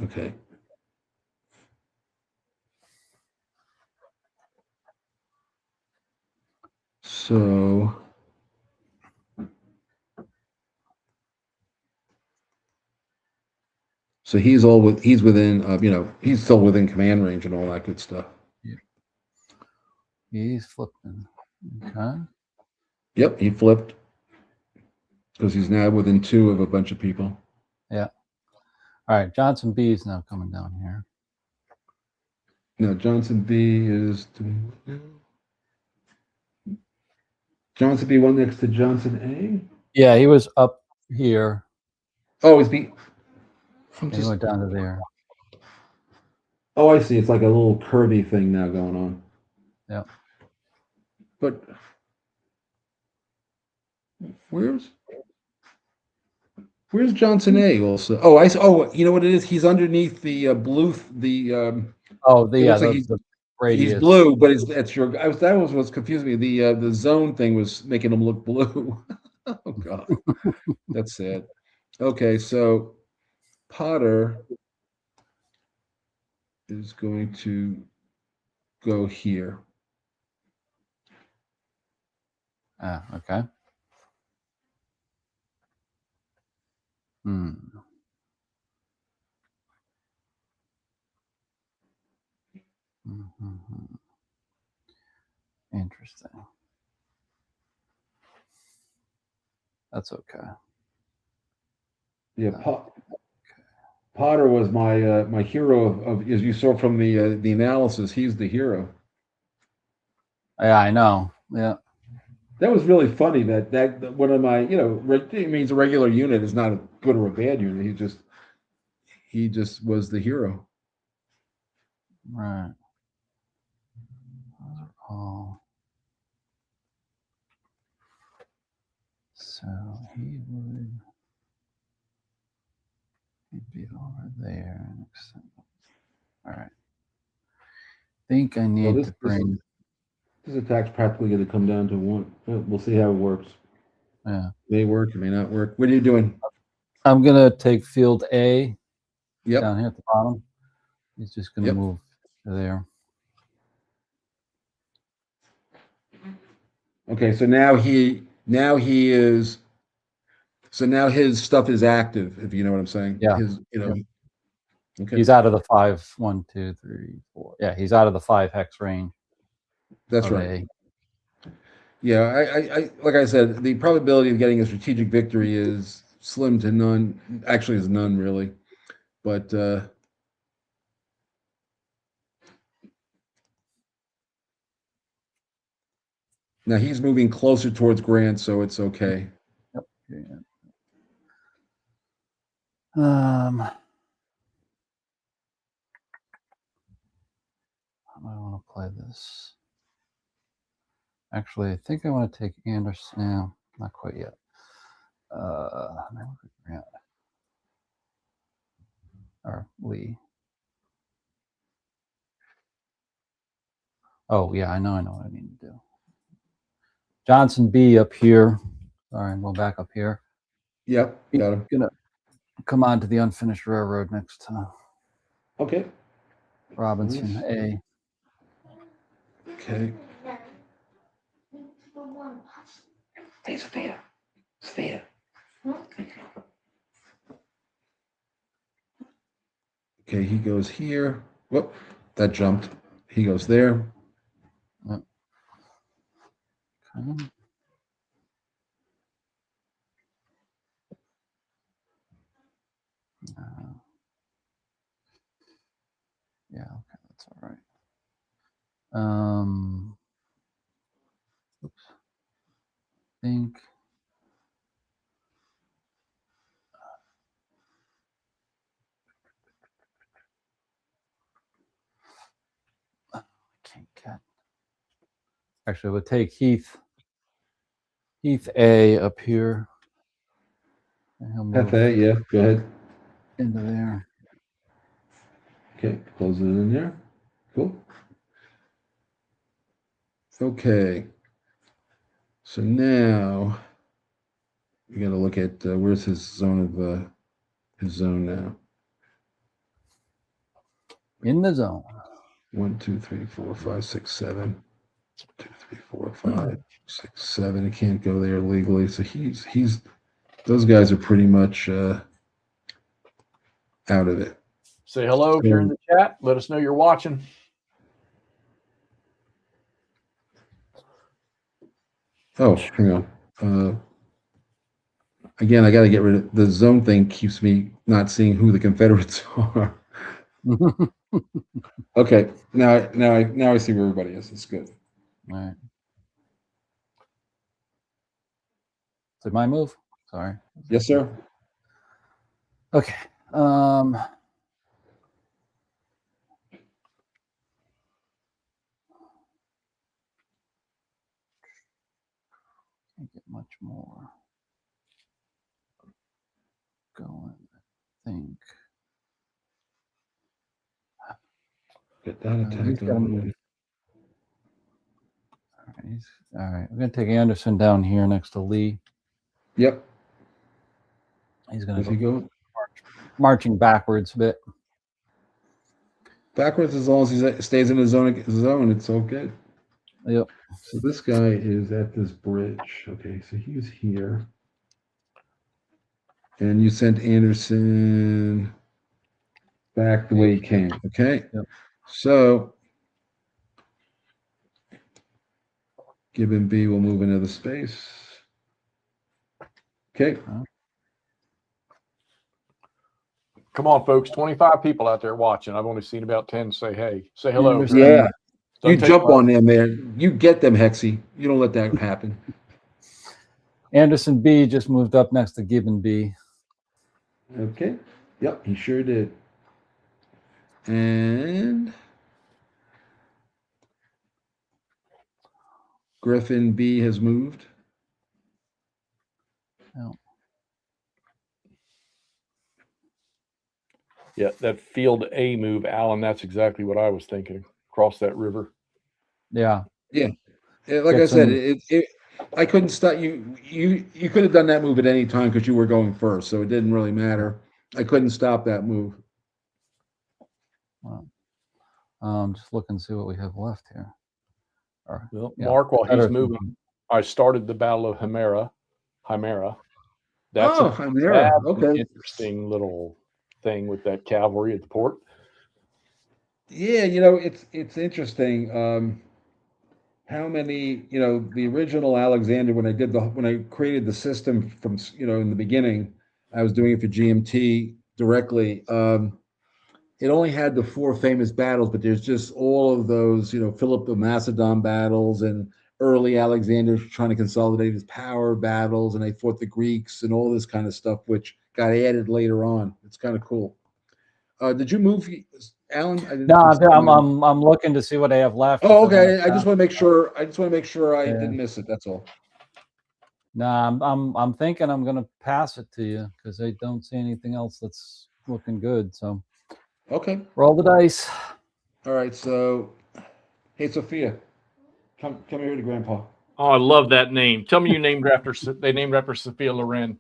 Okay. So he's within he's still within command range and all that good stuff. Yeah. He's flipping. Okay. Yep, he flipped because he's now within 2 of a bunch of people. Yeah. All right, Johnson B is now coming down here. No, Johnson B is Johnson B one next to Johnson A. Yeah, he was up here. Oh, he's B. He went down to there. Oh, I see. It's like a little curvy thing now going on. Yeah. But where's Johnson A also? Oh, I see. Oh, you know what it is? He's underneath the blue. The radius. he's blue, but it's your. That was what's confusing me. The zone thing was making him look blue. Oh God, that's sad. Okay, so Potter is going to go here. Okay. Interesting. That's okay. Yeah, Potter was my my hero of, as you saw from the analysis. He's the hero. Yeah, I know. Yeah. That was really funny. That one of my it means a regular unit is not a good or a bad unit. He just was the hero. Right. Oh. So he'd be over there. All right. I think I need to bring. This attack's practically going to come down to 1. We'll see how it works. Yeah. It may work. It may not work. What are you doing? I'm gonna take field A. Yep. Down here at the bottom. He's just gonna move to there. Okay, so now he is. So now his stuff is active, if you know what I'm saying. Yeah. Okay. He's out of the 5, 1, 2, 3, 4. Yeah, he's out of the 5 hex range. That's of right. A. Yeah, I like I said, the probability of getting a strategic victory is slim to none. Actually, is none really. But now he's moving closer towards Grant, so it's okay. Yep. Yeah. How do I want to play this? Actually, I think I want to take Anderson. No, not quite yet. Grant or Lee. Oh yeah, I know what I need to do. Johnson B up here. Sorry, I'm going back up here. Yep, got him. Gonna come on to the unfinished railroad next time. Okay. Robinson Nice. A. Okay. Hey, Sophia. Sophia. Okay, he goes here. Whoop, that jumped. He goes there. Yep. Okay. Yeah, okay, that's all right. Oops. Think. I can't get. Actually, we'll take Heath A up here. And he'll move Hefe, yeah, go ahead. into there. Okay, close it in there. Cool. Okay. So now we got to look at where's his zone now. In the zone. 1, 2, 3, 4, 5, 6, 7. 2, 3, 4, 5, 6, 7. It can't go there legally. So he's those guys are pretty much out of it. Say hello if you're in the chat. Let us know you're watching. Oh, hang on. Again, I got to get rid of the zone thing. Keeps me not seeing who the Confederates are. Okay, now I see where everybody is. It's good. All right. Is it my move? Sorry. Yes, sir. Okay. Can't get much more going, I think. Get that attack He's got to move. on. All right. I'm going to take Anderson down here next to Lee. Yep. He's going Where's to he go going? marching backwards a bit. Backwards as long as he stays in his zone, it's all good. Yep. So this guy is at this bridge. Okay, so he's here. And you sent Anderson back the way he came. Okay. Yep. So Gibbon B will move into the space. Okay. Come on, folks. 25 people out there watching. I've only seen about 10 say hey. Say hello. Anderson. Yeah. Don't You take jump long. on them there. You get them, Hexy. You don't let that happen. Anderson B just moved up next to Gibbon B. Okay. Yep, he sure did. And Griffin B has moved. Oh. Yeah, that field A move, Alan, that's exactly what I was thinking. Cross that river. Yeah. Yeah. Like I said, I couldn't stop you. You could have done that move at any time because you were going first, so it didn't really matter. I couldn't stop that move. Well, just look and see what we have left here. Well, yeah, Mark, while he's moving, I started the Battle of Himera. That's Himera. Okay. Interesting little thing with that cavalry at the port. Yeah, it's interesting. How many, the original Alexander, when I created the system from, in the beginning, I was doing it for GMT directly. It only had the 4 famous battles, but there's just all of those, Philip of Macedon battles and early Alexander trying to consolidate his power battles, and they fought the Greeks and all this kind of stuff, which got added later on. It's kind of cool. Did you move, Alan? No, I'm looking to see what I have left. Oh, okay. I just want to make sure. I didn't miss it. That's all. No, I'm thinking I'm gonna pass it to you because I don't see anything else that's looking good. So Okay. roll the dice. All right. So, hey, Sophia, come here to Grandpa. Oh, I love that name. Tell me you named her after they named her after Sophia Loren.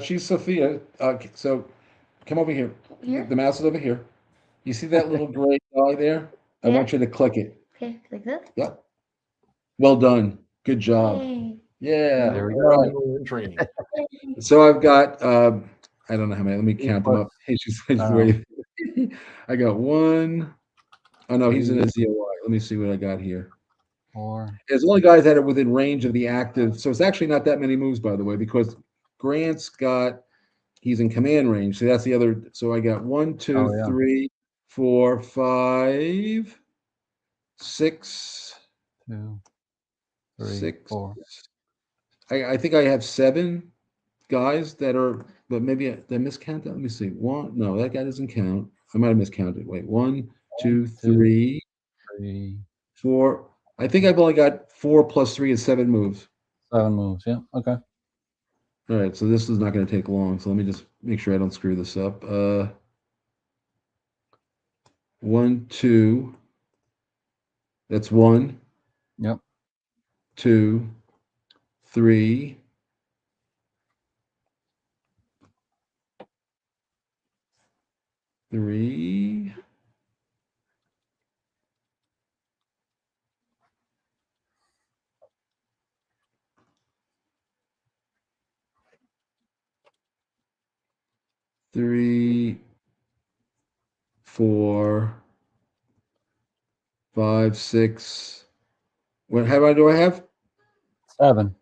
She's Sophia. So, come over here. Here? The mouse is over here. You see that little gray dog there? I Yeah. want you to click it. Okay, like this. Yep. Well done. Good job. Yay. Yeah. There we all go. right. Training. So I've got I don't know how many. Let me count them up. Hey, she's waiting. I got 1. Oh no, he's in a ZOI. Let me see what I got here. 4. There's only guys that are within range of the active. So it's actually not that many moves, by the way, because Grant's he's in command range. So that's the other. So I got 1, 2, Oh, yeah. 3, 4, 5, 6, 2, 3, 6. 4. I think I have 7 guys that are, but maybe did I miscount that? Let me see. 1. No, that guy doesn't count. I might have miscounted. Wait, 1, 2, 3, 3, 4. I think I've only got 4 plus 3 is 7 moves. 7 moves. Yeah. Okay. All right, so this is not going to take long. So let me just make sure I don't screw this up. 1, 2. That's 1. Yep. 2, 3. 3. 3, 4, 5, 6. How many do I have? 7.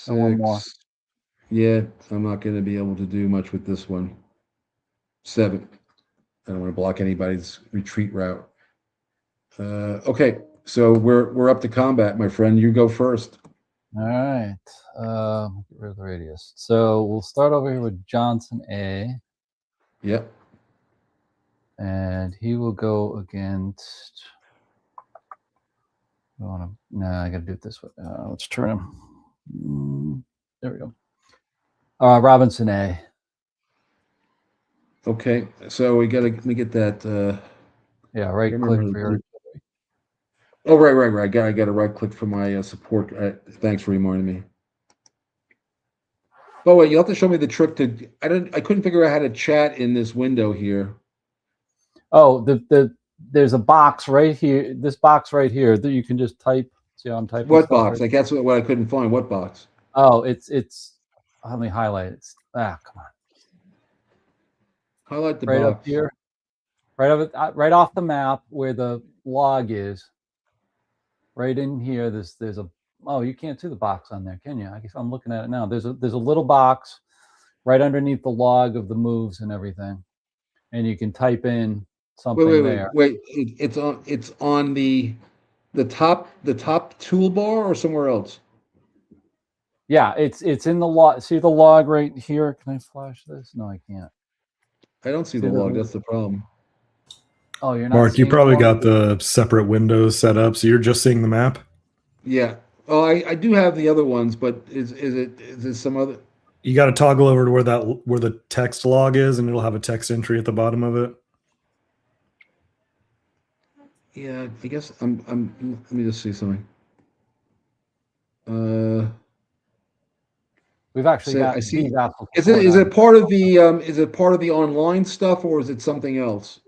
And 1 more. 6. Yeah, I'm not going to be able to do much with this one. 7. I don't want to block anybody's retreat route. Okay, so we're up to combat, my friend. You go first. All right. Get rid of the radius. So we'll start over here with Johnson A. Yep. And he will go against. I got to do it this way. Let's turn him. There we go. Robinson A. Okay, so let me get that. Yeah, right click for your. Oh, right. I got a right click for my support. Thanks for reminding me. Oh wait, you'll have to show me the trick to. I couldn't figure out how to chat in this window here. Oh, there's a box right here. This box right here that you can just type. See how I'm typing? What box? Like that's what I couldn't find. What box? Oh, it's. Let me highlight it. Come on. Highlight the right box. Up here. Right off the map where the log is. Right in here, there's a. Oh, you can't see the box on there, can you? I guess I'm looking at it now. There's a little box right underneath the log of the moves and everything, and you can type in something there. Wait. It's on the top toolbar or somewhere else. Yeah, it's in the log. See the log right here? Can I flash this? No, I can't. I don't see the log. That's the problem. Oh, you're not. Mark, you probably got the separate windows set up, so you're just seeing the map. Yeah. Oh, I do have the other ones, but is it some other? You got to toggle over to where the text log is, and it'll have a text entry at the bottom of it. Yeah, I guess I'm. Let me just see something. We've actually got. I see. Is it part of the is it part of the online stuff or is it something else?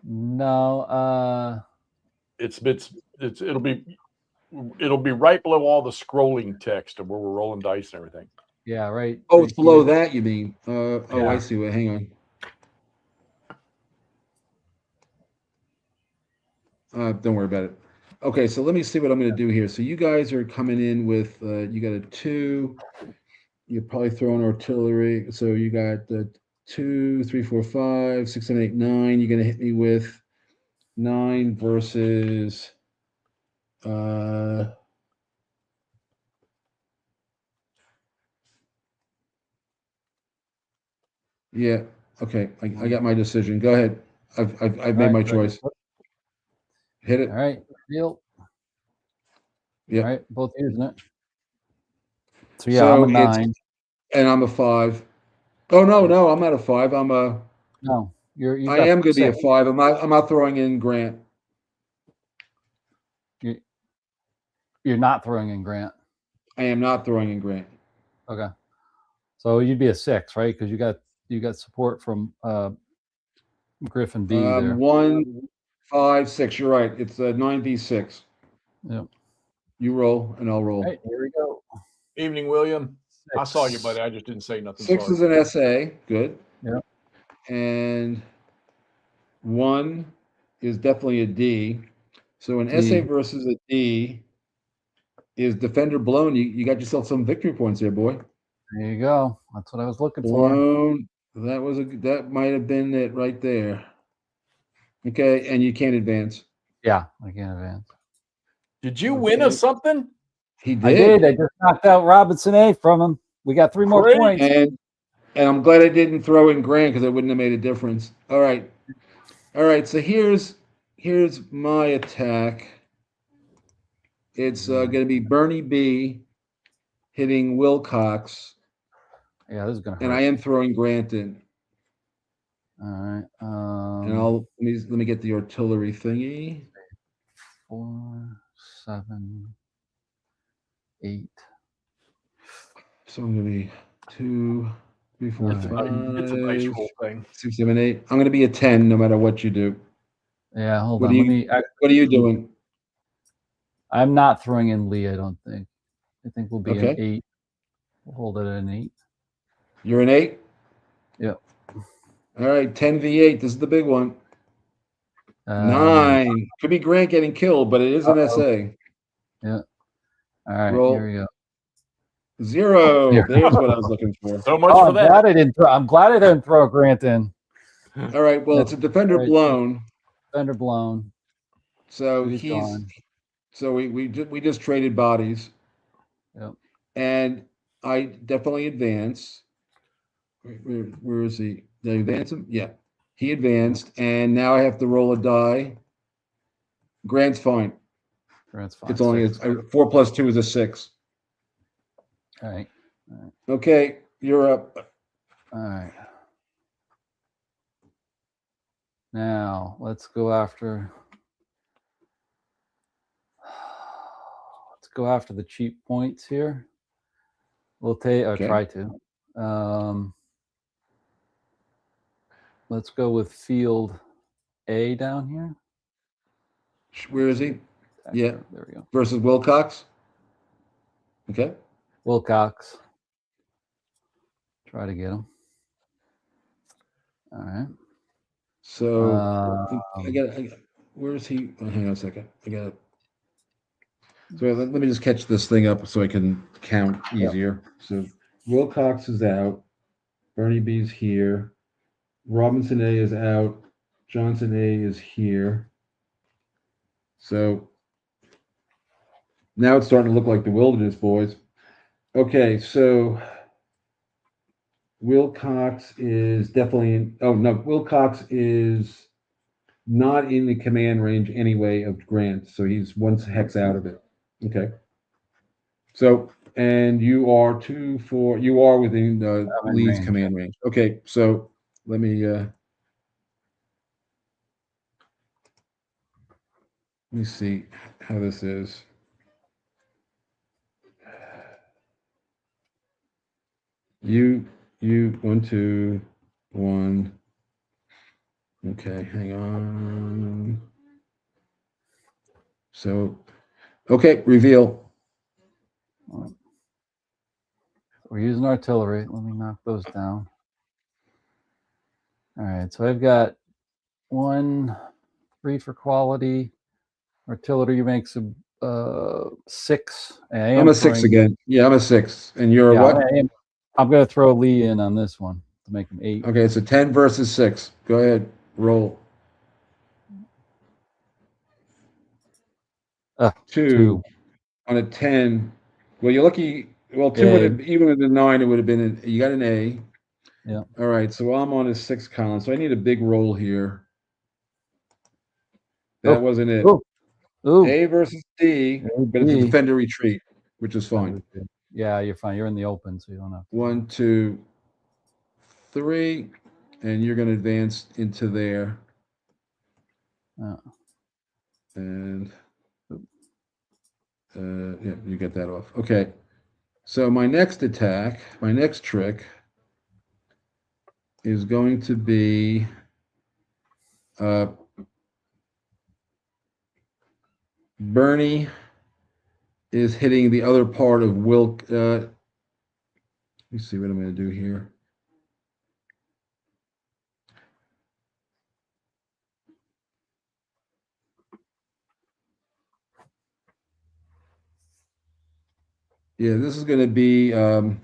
No. It'll be right below all the scrolling text of where we're rolling dice and everything. Yeah, right. Oh, right it's below here. that, you mean? Oh, I Yeah. see. Wait, hang on. Don't worry about it. Okay, so let me see what I'm going to do here. So you guys are coming in with you got a 2. You're probably throwing artillery. So you got 2, 3, 4, 5, 6, 7, 8, 9. You're going to hit me with 9 versus yeah. Okay, I got my decision. Go ahead. I've made All my right, choice. Hit it. All right. Field. Yep. All right. Both using it. So yeah, So I'm a 9. and I'm a 5. Oh no, I'm not a 5. No, you I got am going to be a 6. 5. I'm not throwing in Grant. You're not throwing in Grant. I am not throwing in Grant. Okay. So you'd be a 6, right? Because you got support from Griffin B there. 1, 5, 6. You're right. It's a 9v6. Yep. You roll and I'll roll. All right, here we go. Evening, William. I saw you, 6. buddy. I just didn't say nothing. 6 Sorry. is an SA. Good. Yep. And 1 is definitely a D. So an D. SA versus a D is defender blown. You got yourself some victory points there, boy. There you go. That's what I was looking for. Blown. That might have been it right there. Okay, and you can't advance. Yeah, I can't advance. Did you win us something? He did. I did. I just knocked out Robinson A from him. We got 3 more Great. points. And I'm glad I didn't throw in Grant because it wouldn't have made a difference. All right. So here's my attack. It's going to be Bernie B hitting Wilcox, Yeah, this is gonna hurt. and I am throwing Grant in. All right. And let me get the artillery thingy. 4, 7, 8. So I'm going to be 2, 3, 4, It's a 5, It's a dice roll thing. 6, 7, 8. I'm going to be a 10 no matter what you do. Yeah, hold What on. are you- What are you doing? I'm not throwing in Lee, I don't think. I think we'll be an Okay. 8. We'll hold it at an 8. You're an 8? Yep. All right, 10v8. This is the big one. 9. Could be Grant getting killed, but it is an SA. Yeah. All right, Roll. here we go. 0. Here. There's what I was looking for. So much Oh, for that. I'm glad I didn't throw Grant in. All right, well, it's a defender Right. blown. Defender blown. So He's gone. so we just traded bodies. Yep. And I definitely advance. Where is he? Did I advance him? Yeah. He advanced, and now I have to roll a die. Grant's fine. Grant's fine. It's only 6. 4 plus 2 is a 6. All right. Okay, you're up. All right. Now let's go after. Let's go after the cheap points here. We'll take. Or Okay. try to. Let's go with field A down here. Where is he? Yeah. There we go. Versus Wilcox. Okay. Wilcox. Try to get him. All right. So I got. Where is he? Oh, hang on a second. I got it. So let me just catch this thing up so I can count easier. So Wilcox is out. Bernie B's here. Robinson A is out. Johnson A is here. So now it's starting to look like the wilderness, boys. Okay, so Wilcox is definitely in. Oh no, Wilcox is not in the command range anyway of Grant, so he's 1 hex out of it. Okay. So, and you are you are within Lee's range. command range. Okay, so let me see how this is. You 1, 2, 1. Okay, hang on. So, okay, reveal. So we're using artillery. Let me knock those down. All right, so I've got 1, 3 for quality. Artillery makes a 6. I'm a 6 again. Yeah, I'm a 6. And you're a what? I'm going to throw Lee in on this one to make him 8. Okay, so 10 versus 6. Go ahead, roll. 2 on a 10. Well, you're lucky. Well, 2 would have, even with the 9, it would have been. You got an A. Yeah. All right, so I'm on a 6 column. So I need a big roll here. That wasn't it. Ooh. A versus D, but it's a defender retreat, which is fine. Yeah, you're fine. You're in the open, so you don't have to. 1, 2, 3, and you're going to advance into there. And yeah, you get that off. Okay. So my next attack, my next trick is going to be Bernie is hitting the other part of Wilk. Let me see what I'm going to do here. Yeah, this is going to be I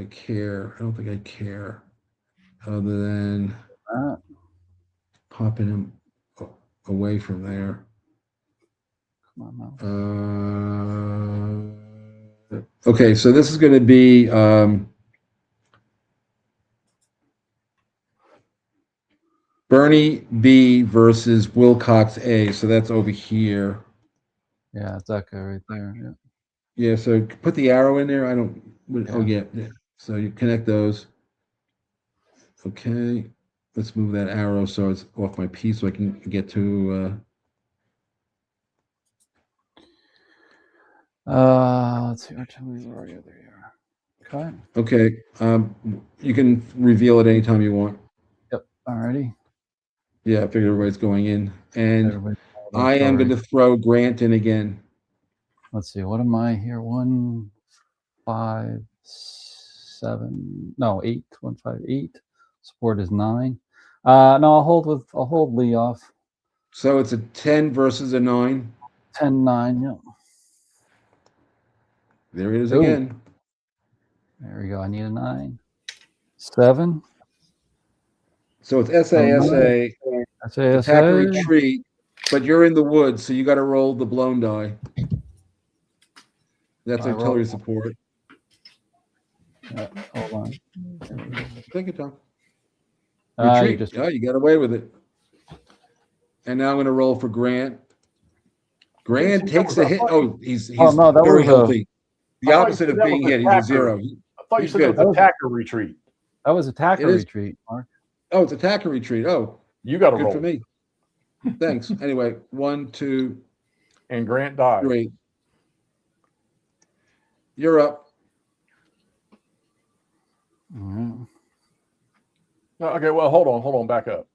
care. I don't think I care, other than popping him away from there. Come on, okay, so this is going to be Bernie B versus Wilcox A. So that's over here. Yeah, it's that guy right there. Yeah. Yeah. So put the arrow in there. I don't. Oh yeah. So you connect those. Okay. Let's move that arrow so it's off my piece so I can get to. Let's see. Where are you? There you are. Okay. Okay. You can reveal it anytime you want. Yep. Alrighty. Yeah, I figured everybody's going in, and I am going to throw Grant in again. Let's see. What am I here? 1, 5, 7. No, 8. 1, 5, 8. Support is 9. No, I'll hold Lee off. So it's a 10 versus a 9. 10, 9. Yeah. There it is again. There we go. I need a 9. 7. So it's SASA. Attack or retreat, but you're in the woods, so you got to roll the blown die. That's artillery support. Hold on. Take your time. Retreat. You got away with it. And now I'm going to roll for Grant. Grant takes a hit. Oh, he's very healthy. The opposite of being hit. He's a 0. I thought you said it was attacker retreat. That was attacker retreat, Mark. Oh, it's attacker retreat. Oh, you got to roll. Good for me. Thanks. Anyway, 1, 2, and Grant died. 3. You're up. Okay, well, hold on, back up.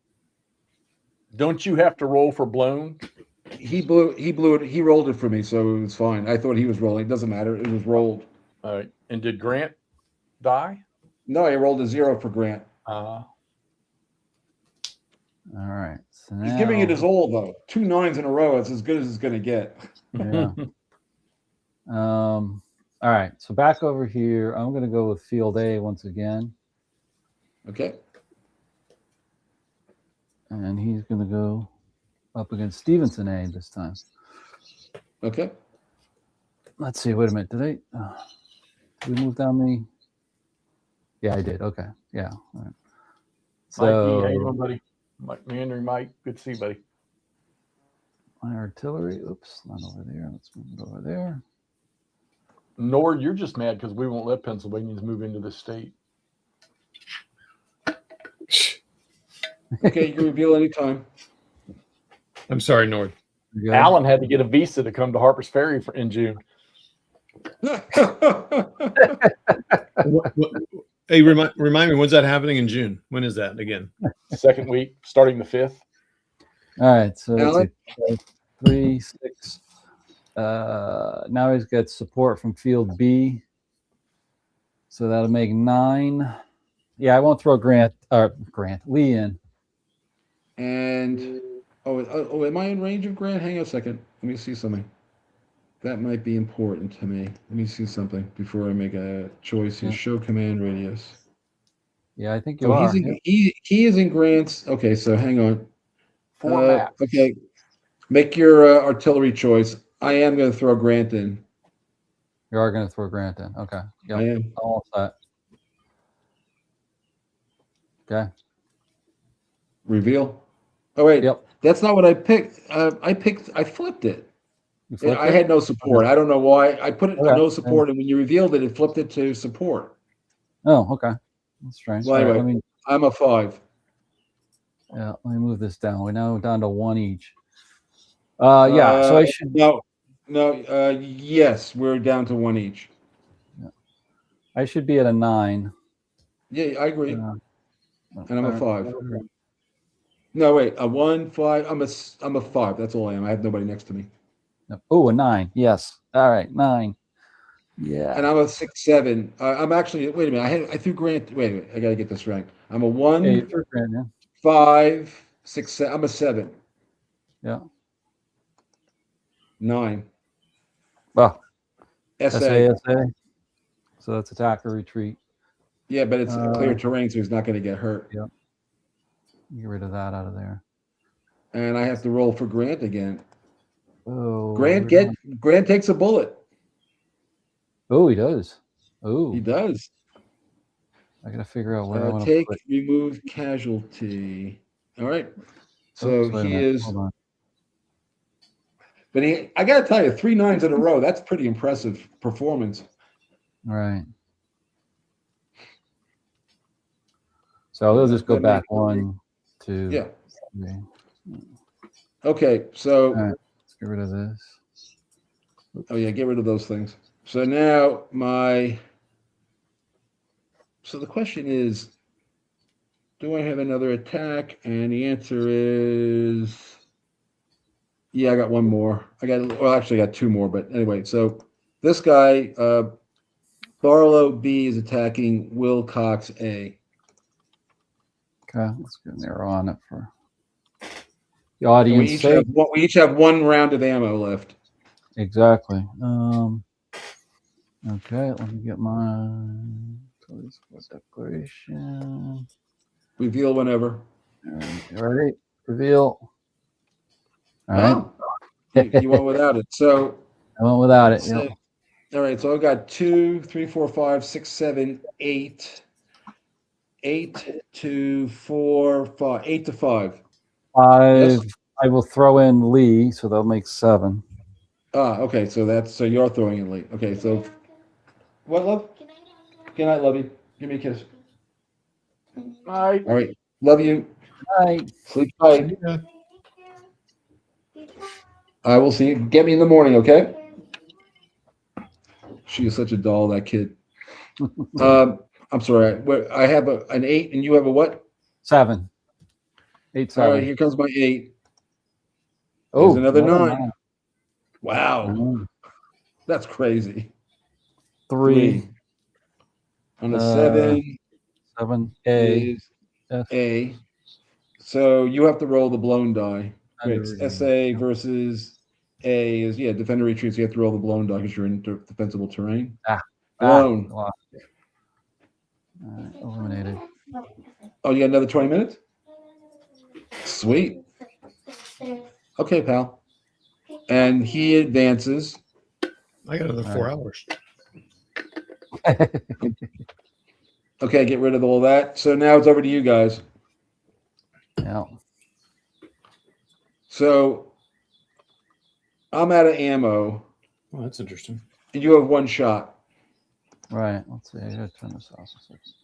Don't you have to roll for blown? He blew it. He rolled it for me, so it was fine. I thought he was rolling. It doesn't matter. It was rolled. All right. And did Grant die? No, I rolled a 0 for Grant. All right. So now, he's giving it his all, though. 2 9s in a row. It's as good as it's going to get. Yeah. All right. So back over here, I'm going to go with field A once again. Okay. And he's going to go up against Stevenson A this time. Okay. Let's see. Wait a minute. Did we move down the? Yeah, I did. Okay. Yeah. All right. So, Mikey, hey, buddy. Meandering Mike. Good to see you, buddy. My artillery. Oops, not over there. Let's move it over there. Nord, you're just mad because we won't let Pennsylvanians move into this state. Okay, you can reveal anytime. I'm sorry, Nord. Alan had to get a visa to come to Harper's Ferry in June. Hey, remind me, when's that happening in June? When is that again? Second week, starting the 5th. All right, so 3, 6, Now he's got support from field B. So that'll make 9. Yeah, I won't throw Lee in. And am I in range of Grant? Hang on a second. Let me see something. That might be important to me. Let me see something before I make a choice here. Yeah. Show command radius. Yeah, I think you Oh, are. he is in Grant's. Okay, so hang on. 4 max. Okay, make your artillery choice. I am going to throw Grant in. You are going to throw Grant in. Okay. Yep. I am. All set. Okay. Reveal. Oh wait, Yep. that's not what I picked. I flipped it. You flipped I it? had no support. I don't know why. I put it Okay. no support, and when you revealed it, it flipped it to support. Oh, okay. That's strange. Well, All right, anyway, I'm a 5. let me move this down. We're now down to 1 each. Yeah, so I should. No. Yes, we're down to 1 each. I should be at a 9. Yeah, I agree. And I'm a 5. All right. No, wait, a 1, 5. I'm a 5. That's all I am. I have nobody next to me. Oh, a 9. Yes. All right, 9. Yeah. And I'm a 6, 7. I'm actually. Wait a minute. I threw Grant. Wait a minute. I got to get this right. I'm a 1, Yeah, you threw Grant in. 5, 6, 7. I'm a 7. Yeah. 9. Well, SA. SA. So that's attack or retreat. Yeah, but it's clear terrain, so he's not going to get hurt. Yep. Get rid of that out of there. And I have to roll for Grant again. Oh. Grant takes a bullet. Oh, he does. Oh. He does. I got to figure out where I want to Take, put. remove casualty. All right. So Oops, wait a he minute. is. Hold on. But I got to tell you, 3 9s in a row. That's pretty impressive performance. All right. So they'll just go back 1, 2, Yeah. 3. Okay. So. All right. Let's get rid of this. Oops. Oh yeah, get rid of those things. So now So the question is, do I have another attack? And the answer is, yeah, I got 1 more. Actually, I got 2 more. But anyway, so this guy, Barlow B is attacking Wilcox A. Okay, let's get an arrow on it for the And audience. we each have 1 round of ammo left. Exactly. Okay, let me get my declaration. Reveal whenever. All right, reveal. All right. Oh, you went without it. So I went without it. so- Yep. all right, so I've got 2, 3, 4, 5, 6, 7, 8. 8 to 4, 5. 8 to 5. 5. Yes? I will throw in Lee, so that'll make 7. Okay. So you're throwing in late. Okay, so what, love? Good night, love you. Give me a kiss. Night. All right, love you. All right. Sleep tight. Yeah. I will see you. Get me in the morning, okay? She is such a doll, that kid. I'm sorry. I have an 8, and you have a what? 7. 8, 7. All right, here comes my 8. Oh, There's another 9. 9. Wow, that's crazy. 3. On a 7. 7. A. Is F. A. So you have to roll the blown die. Wait, Defender SA versus A is, defender retreats. You have to roll the blown die because you're in defensible terrain. Blown. All right, eliminated. Oh, you got another 20 minutes? Sweet. Okay, pal. And he advances. I got another 4 hours. Okay, get rid of all that. So now it's over to you guys. Yeah. So I'm out of ammo, Oh, that's interesting. and you have 1 shot. Right. Let's see. I gotta turn this off a second.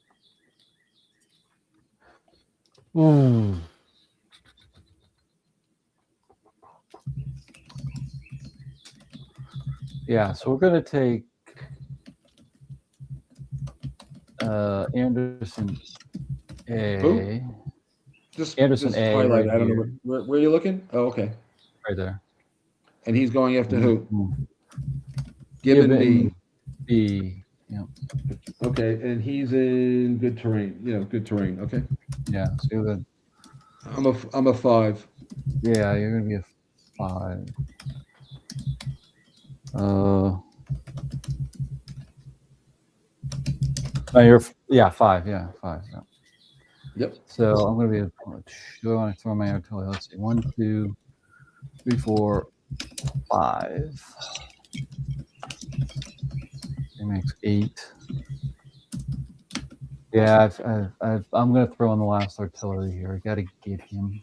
Hmm. Yeah, so we're gonna take Anderson A. Who? Just Anderson just A highlight. right I don't here. know where are you looking? Oh, okay. Right there. And he's going after who? Mhm. Gibbon B. B. Yeah. Okay, and he's in good terrain. Good terrain. Okay. Yeah. So you're good. I'm a 5. Yeah, you're gonna be a 5. No, you're 5. Yeah, 5. Yeah. Yep. So I'm gonna be a. Do I want to throw my artillery? Let's see. 1, 2, 3, 4, 5. It makes 8. Yeah, I'm gonna throw in the last artillery here. I gotta get him.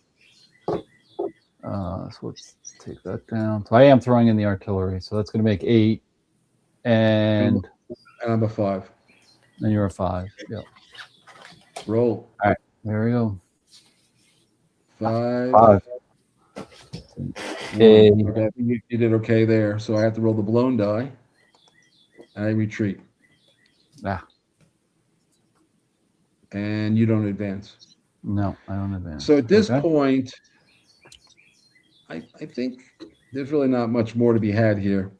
So let's take that down. So I am throwing in the artillery, so that's gonna make 8, and And I'm a 5. then you're a 5. Yep. Roll. All right, there we go. 5. 5. Okay, I think you did okay there. So I have to roll the blown die. I retreat. Ah, And you don't advance. no, I don't advance. So at this Okay. point, I think there's really not much more to be had here.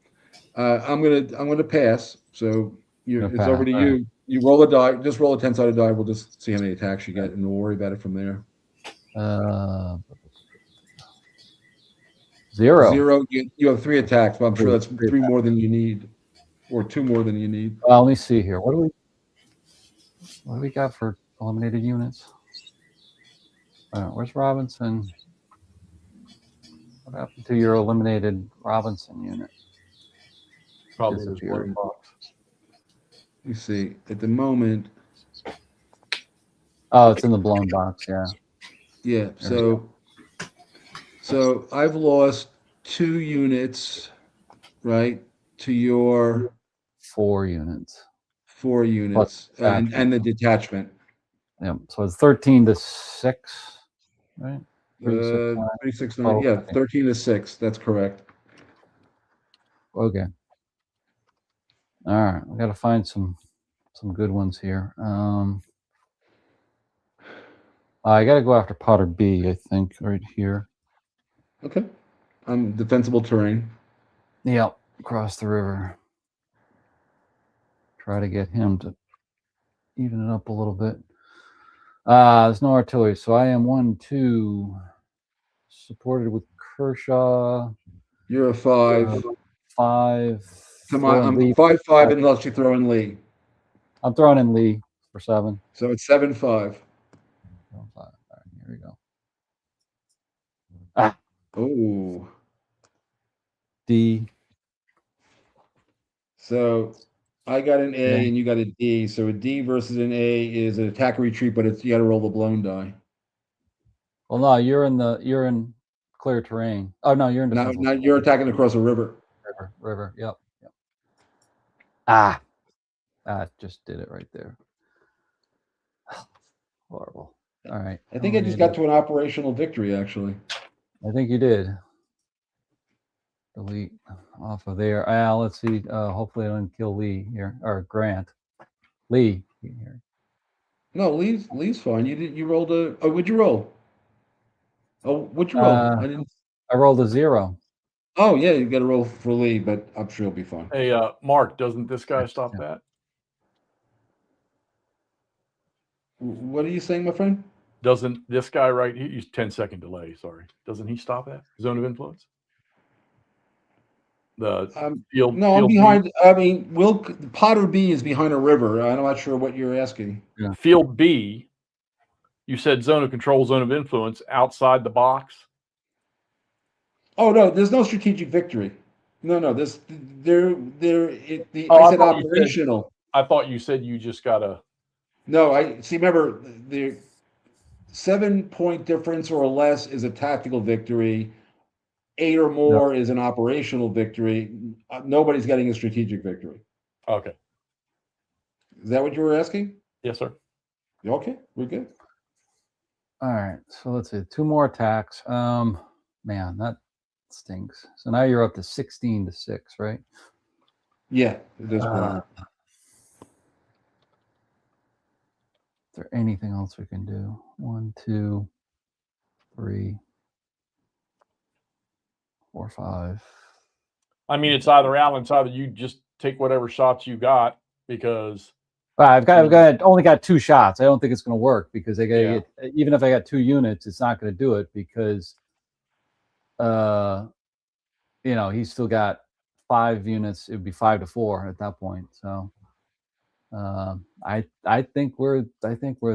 I'm gonna pass. So it's over to you. You roll a die. Just roll a 10-sided die. We'll just see how many attacks you get, and we'll worry about it from there. 0. 0. You have 3 attacks, but I'm sure that's 3 more than you need, or 2 more than you need. Well, let me see here. What do we got for eliminated units? Where's Robinson? What happened to your eliminated Robinson unit? Probably this Disappeared. blown box. You see, at the moment, Oh, it's in the blown box. Yeah. yeah. So I've lost 2 units, right, to your 4 units. 4 units, and the detachment. Yeah. So it's 13 to 6, right? 36, 9. Yeah, 13 to 6. That's correct. Okay. All right. We got to find some good ones here. I got to go after Potter B, I think, right here. Okay. Defensible terrain. Yep. Across the river. Try to get him to even it up a little bit. There's no artillery, so I am 1, 2, supported with Kershaw. You're a 5. 5. Come on, I'm 5 unless you throw in Lee. I'm throwing in Lee for 7. So it's 7-5. All right, here we go. Oh. D. So I got an A and you got a D. So a D versus an A is an attack or retreat, but you got to roll the blown die. Well, no, you're in clear terrain. Oh no, you're in defensive. Now you're attacking across a river. River. Yep. That just did it right there. Horrible. All right. I think I just got to an operational victory, actually. I think you did. Delete off of there. Let's see. Hopefully I don't kill Lee here or Grant. Lee here. No, Lee's fine. You rolled a. Oh, what'd you roll? Oh, what'd you roll? I didn't. I rolled a 0. Oh yeah, you got to roll for Lee, but I'm sure he'll be fine. Hey, Mark, doesn't this guy stop that? What are you saying, my friend? Doesn't this guy right here? He's 10-second delay. Sorry, doesn't he stop that zone of influence? The field. No, field I'm B? behind. I mean, Potter B is behind a river. I'm not sure what you're asking. Yeah. Field B. You said zone of control, zone of influence outside the box. Oh no, there's no strategic victory. No, I said operational. I thought you said you just got a. No, I see. Remember, the 7-point difference or less is a tactical victory. 8 or more is an operational victory. Nobody's getting a strategic victory. Okay. Is that what you were asking? Yes, sir. Okay, we're good. All right. So let's see. 2 more attacks. Man, that stinks. So now you're up to 16 to 6, right? Yeah, at this point. Is there anything else we can do? 1, 2, 3, 4, 5. I mean, it's either Alan, it's either you just take whatever shots you got because I've only got 2 shots. I don't think it's going to work because I got to get, even if I got 2 units, it's not going to do it because, he's still got 5 units. It would be 5 to 4 at that point. So, I think we're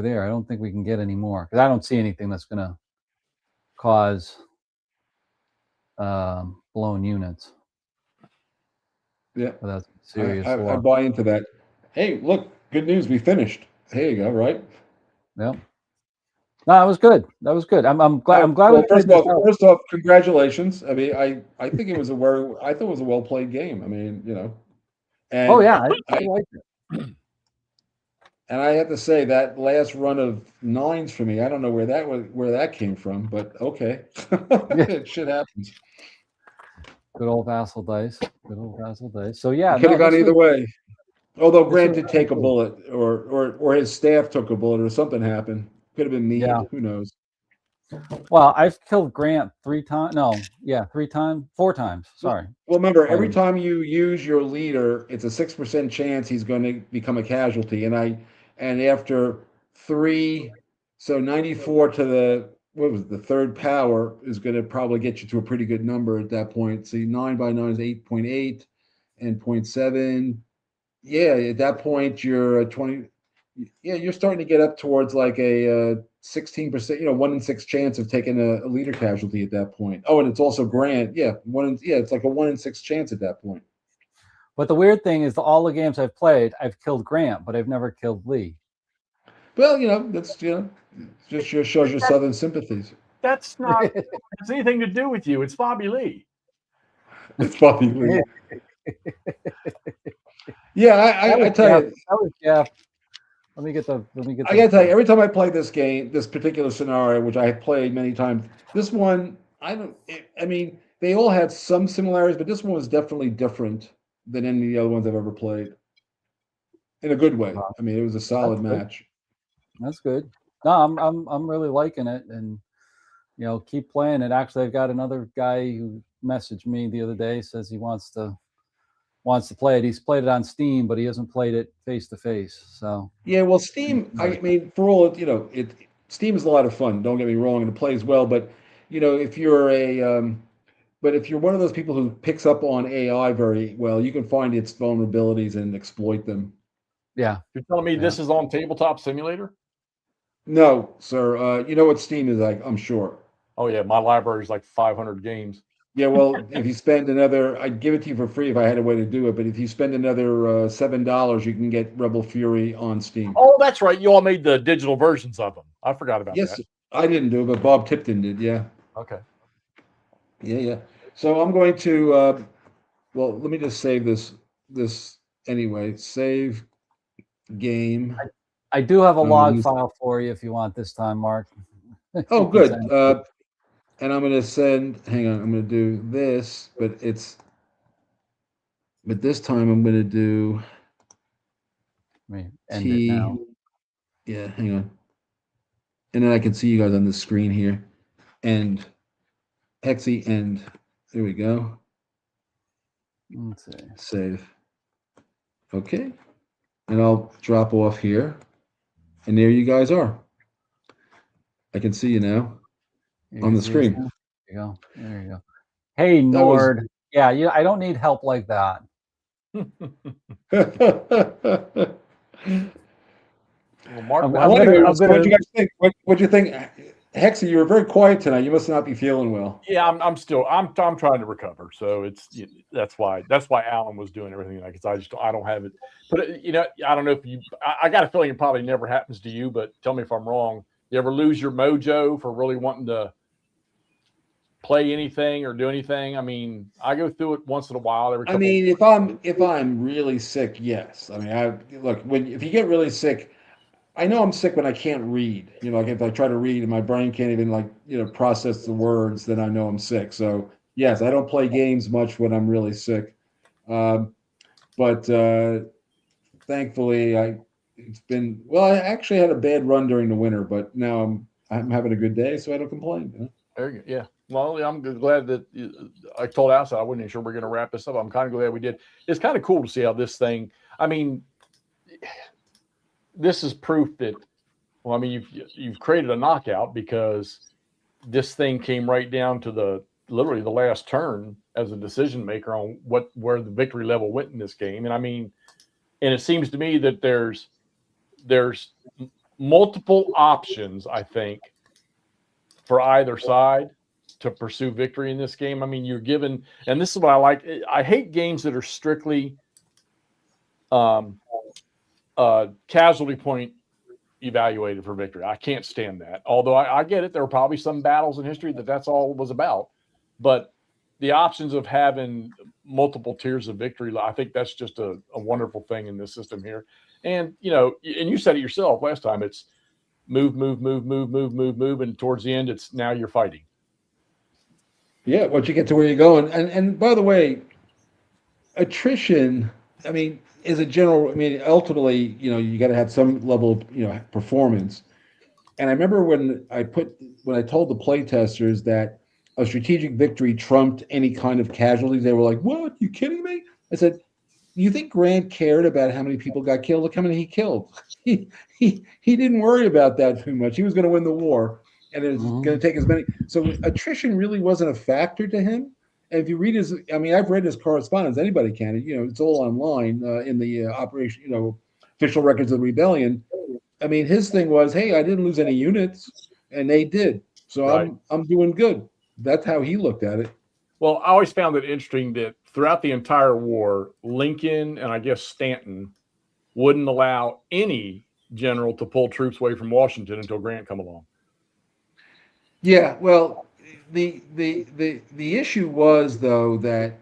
there. I don't think we can get any more because I don't see anything that's going to cause blown units. Yeah, but that's serious. I buy into that. Hey, look, good news. We finished. There you go. Right. Yep. No, that was good. That was good. I'm glad. I'm glad. Well, first off, congratulations. I mean, I think it was I thought it was a well played game. I mean, and oh yeah, I liked it. And I have to say that last run of 9s for me, I don't know where that came from, but okay, shit happens. Good old Vassal dice. Good old Vassal dice. So yeah, could have gone either way. Although Grant did take a bullet, or his staff took a bullet, or something happened. Could have been me. Yeah. Who knows? Well, I've killed Grant 3 times. No, yeah, 3 times, 4 times. Sorry. Well, remember, every time you use your leader, it's a 6% chance he's going to become a casualty. And after 3, so 94 to the third power is going to probably get you to a pretty good number at that point. See, 9 by 9 is 8.8 and 0.7. Yeah, at that point you're 20. Yeah, you're starting to get up towards like a 16%, 1 in 6 chance of taking a leader casualty at that point. Oh, and it's also Grant. Yeah, it's like a 1 in 6 chance at that point. But the weird thing is, all the games I've played, I've killed Grant, but I've never killed Lee. Well, that's just shows your Southern sympathies. That's not has anything to do with you. It's Bobby Lee. It's Bobby Lee. Yeah, I tell you. That was Jeff. Let me get. I gotta tell you, every time I play this game, this particular scenario, which I have played many times, this one, I mean, they all had some similarities, but this one was definitely different than any of the other ones I've ever played. In a good way. I mean, it was a solid match. That's good. No, I'm really liking it, and keep playing it. Actually, I've got another guy who messaged me the other day, says he wants to play it. He's played it on Steam, but he hasn't played it face to face. So yeah, well, Steam. I mean, for all Steam is a lot of fun. Don't get me wrong, and it plays well. But if you're if you're one of those people who picks up on AI very well, you can find its vulnerabilities and exploit them. Yeah, you're telling me this is on Tabletop Simulator? No, sir. You know what Steam is like, I'm sure. Oh yeah, my library is like 500 games. Yeah, well, if you spend another, I'd give it to you for free if I had a way to do it. But if you spend another $7, you can get Rebel Fury on Steam. Oh, that's right. You all made the digital versions of them. I forgot about that. Yes, I didn't do it, but Bob Tipton did. Yeah. Okay. Yeah. So I'm going to. Well, let me just save this anyway. Save game. I do have a log file for you if you want this time, Mark. Oh, good. And I'm going to send. Hang on. I'm going to do this, but this time I'm going to do. End it now. Yeah, hang on. And then I can see you guys on the screen here, and Hexy, and there we go. Let's see. Save. Okay, and I'll drop off here, and there you guys are. I can see you now on the screen. There you go. There you go. Hey, Nord. Yeah, I don't need help like that. Well, Mark, what did you guys think? What do you think? Hexy, you were very quiet tonight. You must not be feeling well. Yeah, I'm trying to recover. So that's why Alan was doing everything because I don't have it. But I don't know if I got a feeling it probably never happens to you. But tell me if I'm wrong. You ever lose your mojo for really wanting to play anything or do anything? I mean, I go through it once in a while. If I'm really sick, yes. I mean, if you get really sick. I know I'm sick when I can't read. Like if I try to read and my brain can't even process the words, then I know I'm sick. So yes, I don't play games much when I'm really sick. But thankfully, I actually had a bad run during the winter, but now I'm having a good day, so I don't complain. There you go. Yeah. Well, I'm glad that I told Asa I wasn't even sure we're going to wrap this up. I'm kind of glad we did. It's kind of cool to see how this thing. I mean, this is proof that. Well, I mean, you've created a knockout because this thing came right down to literally the last turn as a decision maker on where the victory level went in this game. And I mean, and it seems to me that there's multiple options, I think, for either side to pursue victory in this game. I mean, you're given, and this is what I like. I hate games that are strictly casualty point evaluated for victory. I can't stand that. Although I get it. There were probably some battles in history that's all it was about. But the options of having multiple tiers of victory, I think that's just a wonderful thing in this system here. And, and you said it yourself last time, it's move, and towards the end, it's now you're fighting. Yeah, once you get to where you're going. And by the way, attrition, I mean, is a general, I mean, ultimately, you got to have some level of, performance. And I remember when I told the play testers that a strategic victory trumped any kind of casualties, they were like, "What? You kidding me?" I said, "You think Grant cared about how many people got killed? Look how many he killed. He didn't worry about that too much. He was going to win the war, and it was going to take as many. So attrition really wasn't a factor to him. And if you read I've read his correspondence. Anybody can. It's all online in the operation, official records of the rebellion. I mean, his thing was, hey, I didn't lose any units, and they did. So right. I'm doing good. That's how he looked at it. Well, I always found it interesting that throughout the entire war, Lincoln and I guess Stanton wouldn't allow any general to pull troops away from Washington until Grant come along. Yeah, well, the issue was though that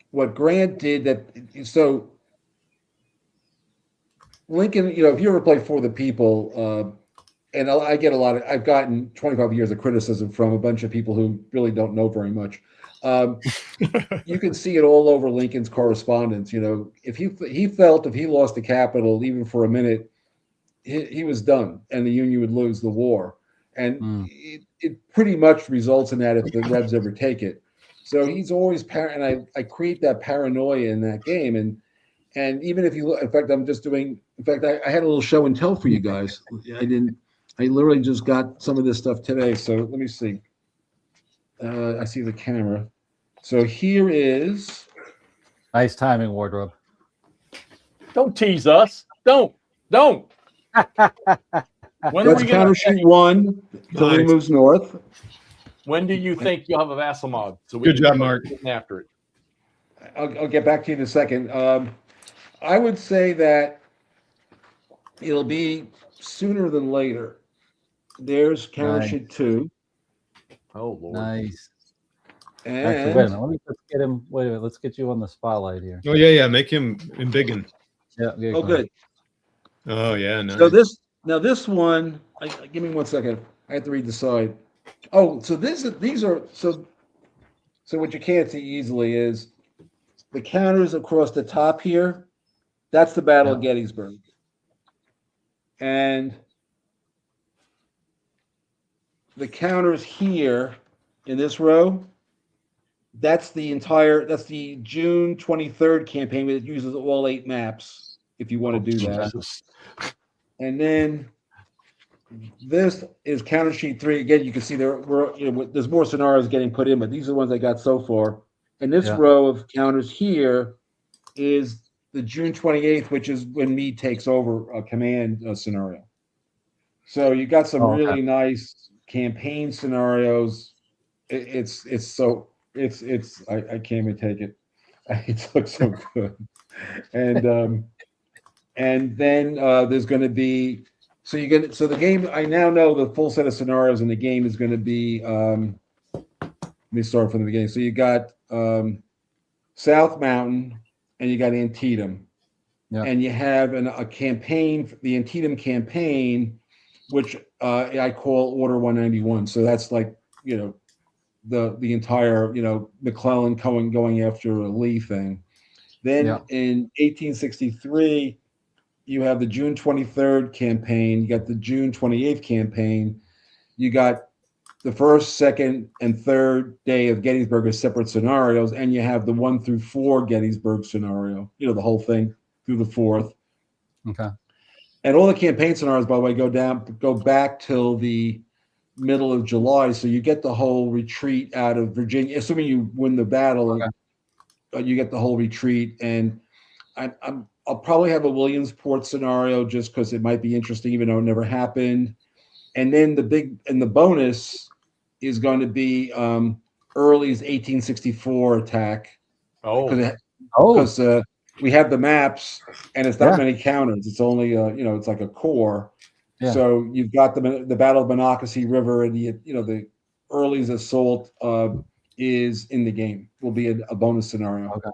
what Grant did so Lincoln, if you ever play For the People, and I've gotten 25 years of criticism from a bunch of people who really don't know very much. You can see it all over Lincoln's correspondence. If he felt if he lost the capital even for a minute, he was done, and the Union would lose the war. And it pretty much results in that if the Rebs ever take it. So he's always and I create that paranoia in that game. And even if you look, in fact, I had a little show and tell for you guys. I literally just got some of this stuff today. So let me see. I see the camera. So here is. Nice timing, Wardrobe. Don't tease us. Don't. When That's counter sheet 1. Tilly moves north. When do you think you'll have a vassal mod? So good job, Mark. Getting after it. I'll get back to you in a second. I would say that it'll be sooner than later. There's counter sheet 2. Oh Lord. Nice. And actually, wait a minute. Let's get him. Wait a minute. Let's get you on the spotlight here. Oh yeah. Make him embiggen. Yeah. Oh, good. Oh yeah. Nice. So this one. Give me 1 second. I have to read the side. Oh, so these are so what you can't see easily is the counters across the top here. That's the Battle of Gettysburg. And the counters here in this row, that's the June 23rd campaign that uses all 8 maps, if you want to do that. And then this is counter sheet 3. Again, you can see there's more scenarios getting put in, but these are the ones I got so far. And this row of counters here is the June 28th, which is when Meade takes over a command scenario. So you got some really nice campaign scenarios. I can't even take it. It looks so good. And then there's going to be so the game. I now know the full set of scenarios in the game is going to be. Let me start from the beginning. So you got South Mountain and you got Antietam, and you have a campaign, the Antietam campaign, which I call Order 191. So that's like the entire McClellan going after a Lee thing. Then in 1863, you have the June 23rd campaign. You got the June 28th campaign. You got the first, second, and third day of Gettysburg are separate scenarios, and you have the 1 through 4 Gettysburg scenario. The whole thing through the 4th. Okay. And all the campaign scenarios, by the way, go back till the middle of July, so you get the whole retreat out of Virginia. Assuming you win the battle, you get the whole retreat. And I'll probably have a Williamsport scenario just because it might be interesting, even though it never happened. And then the bonus is going to be Early's 1864 attack. Because we have the maps, and it's not many counters. It's only it's like a core. Yeah. So you've got the Battle of Monocacy River, and the Early's assault is in the game. Will be a bonus scenario. Okay.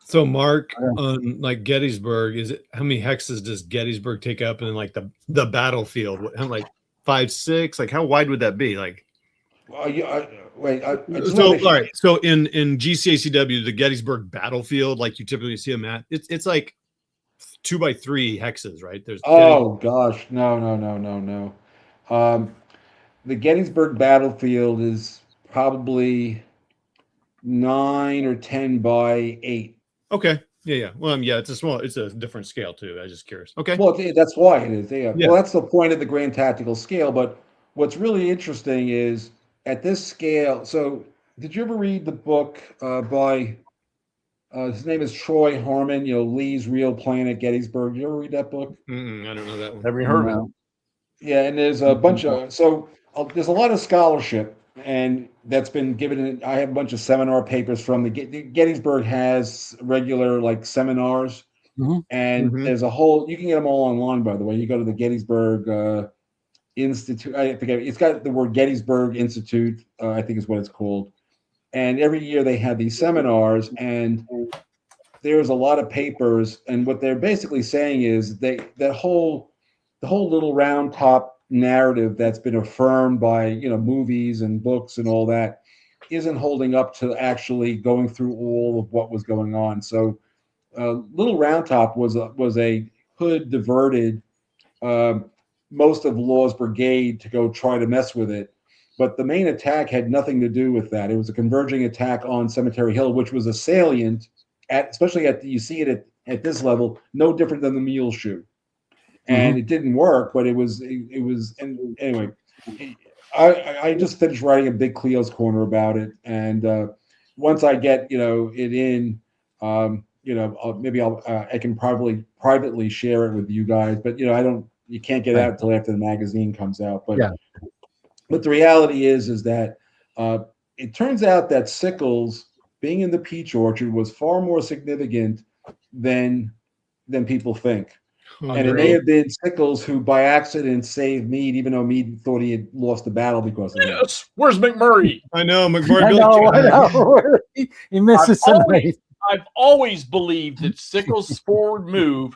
So Mark, on like Gettysburg, how many hexes does Gettysburg take up, and then like the battlefield? Like 5, 6? Like how wide would that be? Like, all right. So in GCACW, the Gettysburg battlefield, like you typically see them at, it's like 2 by 3 hexes, right? There's gosh, no. The Gettysburg battlefield is probably 9 or 10 by 8. Okay. Yeah. Well, it's a different scale too. I was just curious. Okay. Well, that's why it is. Yeah. Well, that's the point of the grand tactical scale. But what's really interesting is at this scale. So, did you ever read the book by his name is Troy Harmon? Lee's Real Plan at Gettysburg. Did you ever read that book? I don't know that one. Never heard of it. Yeah, and there's a bunch of there's a lot of scholarship, and that's been given. I have a bunch of seminar papers from the Gettysburg has regular like seminars, and there's a whole. You can get them all online, by the way. You go to the Gettysburg Institute. I forget. It's got the word Gettysburg Institute. I think is what it's called. And every year they have these seminars, and there's a lot of papers. And what they're basically saying is the whole little round top narrative that's been affirmed by movies and books and all that isn't holding up to actually going through all of what was going on. So Little Round Top was a hood diverted most of Law's brigade to go try to mess with it. But the main attack had nothing to do with that. It was a converging attack on Cemetery Hill, which was a salient, especially you see it at this level, no different than the Mule Shoe. And it didn't work, but it was. And anyway, I just finished writing a big Cleo's Corner about it, and once I get it in, maybe I can probably privately share it with you guys. But you can't get it out until after the magazine comes out. But but the reality is that it turns out that Sickles being in the peach orchard was far more significant than people think. And it may have been Sickles who, by accident, saved Meade, even though Meade thought he had lost the battle because of it. Yes. Where's McMurray? I know McMurray. I know. He misses tonight. I've always believed that Sickles' forward move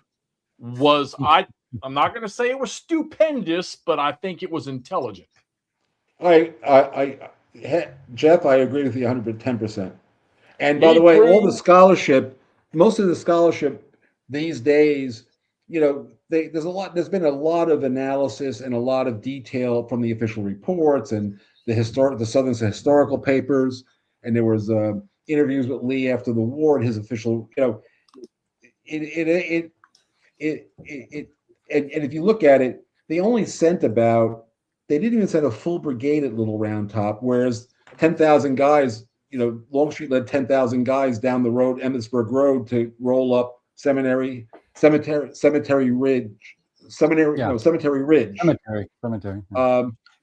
was I'm not going to say it was stupendous, but I think it was intelligent. Jeff, I agree with you 110%. And by the way, all the scholarship, most of the scholarship these days, there's been a lot of analysis and a lot of detail from the official reports and the Southern Historical papers, and there was interviews with Lee after the war and his official, and if you look at it, they didn't even send a full brigade at Little Round Top, whereas 10,000 guys, Longstreet led 10,000 guys down the road, Emmitsburg Road, to roll up Cemetery Ridge.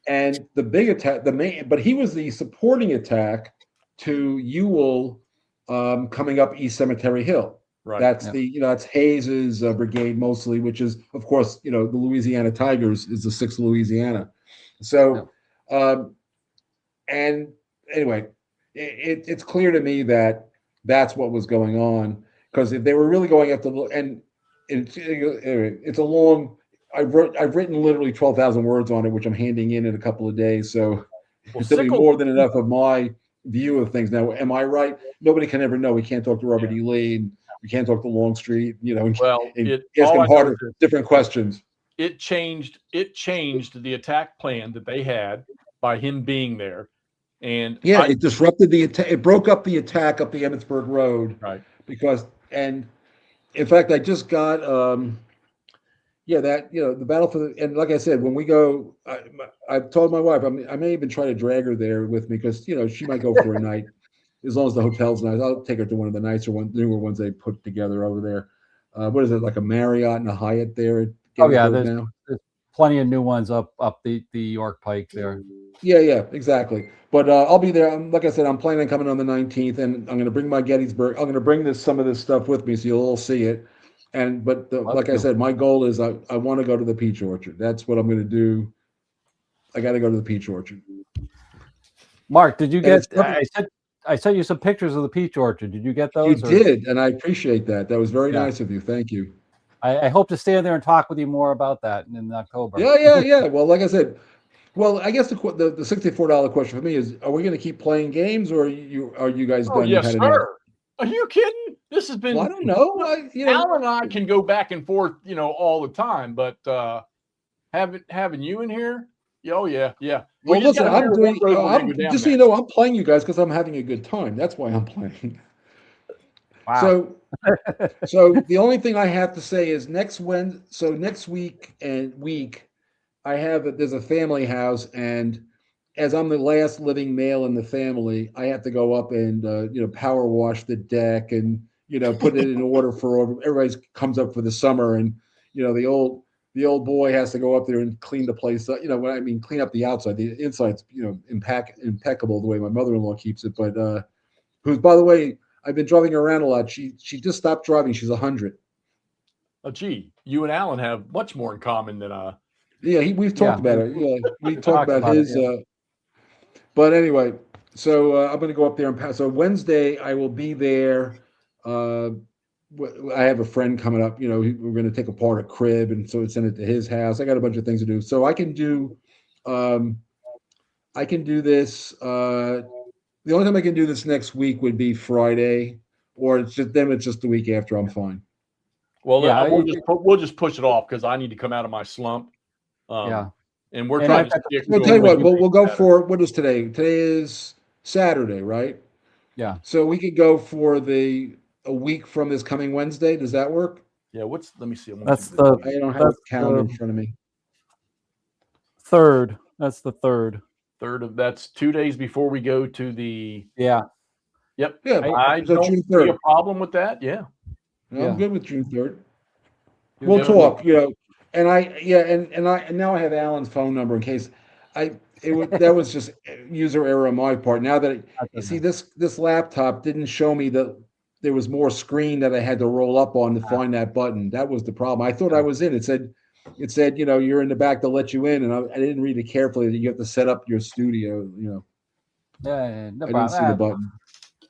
And the big attack, but he was the supporting attack to Ewell coming up East Cemetery Hill. Right. That's that's Hayes's brigade mostly, which is, of course, the Louisiana Tigers is the 6th Louisiana. So, and anyway, it's clear to me that that's what was going on, because if they were really going after, and it's a long. I've written literally 12,000 words on it, which I'm handing in a couple of days. So there'll be more than enough of my view of things. Now, am I right? Nobody can ever know. We can't talk to Robert E. Lee, and we can't talk to Longstreet. And ask them different questions. It changed the attack plan that they had by him being there. And Yeah, it disrupted the attack. It broke up the attack up the Emmitsburg Road. Right. And in fact, I just got, the battle for and like I said, when we go, I've told my wife, I may even try to drag her there with me because, she might go for a night as long as the hotel's nice. I'll take her to one of the nicer newer ones they put together over there. What is it, like a Marriott and a Hyatt there at Gettysburg now? There's plenty of new ones up the York Pike there. Yeah, exactly. But I'll be there. Like I said, I'm planning on coming on the 19th, and I'm going to bring my Gettysburg. I'm going to bring some of this stuff with me, so you'll all see it. Like I said, my goal is I want to go to the peach orchard. That's what I'm going to do. I got to go to the peach orchard. Mark, did you get? I sent you some pictures of the peach orchard. Did you get those? You did, and I appreciate that. That was very nice of you. Thank you. I hope to stand there and talk with you more about that in October. Yeah. Well, like I said, I guess the $64 question for me is: are we going to keep playing games, or are you guys done? Yes, sir. Are you kidding? This has been. Well, I don't know. Alan and I can go back and forth, all the time, but having you in here, oh yeah. Well, listen, I'm doing. Just so you know, I'm playing you guys because I'm having a good time. That's why I'm playing. Wow. So the only thing I have to say is next week, there's a family house, and as I'm the last living male in the family, I have to go up and power wash the deck and put it in order for everybody comes up for the summer, and the old boy has to go up there and clean the place up. Clean up the outside. The inside's impeccable the way my mother-in-law keeps it. But who's, by the way, I've been driving her around a lot. She just stopped driving. She's 100. Oh, gee, you and Alan have much more in common than Yeah, we've talked about it. Yeah, we talked about his. But anyway, so I'm going to go up there and pass. So Wednesday I will be there. I have a friend coming up. We're going to take apart a crib and send it to his house. I got a bunch of things to do, so I can do this. The only time I can do this next week would be Friday, or it's just the week after. I'm fine. Well, we'll just push it off because I need to come out of my slump. And we're trying to. I'll tell you what. We'll go for what is today? Today is Saturday, right? Yeah. So we could go for a week from this coming Wednesday. Does that work? Yeah. Let me see. I don't have a calendar in front of me. Third. That's the third. That's 2 days before we go to the. Yeah. Yep. Yeah. I don't see a problem with that. Yeah. I'm good with June 3rd. We'll talk. And now I have Alan's phone number in case that was just user error on my part. Now that you see this laptop didn't show me that there was more screen that I had to roll up on to find that button. That was the problem. I thought I was in. It said you're in the back to let you in, and I didn't read it carefully that you have to set up your studio. Yeah, no I didn't see the button.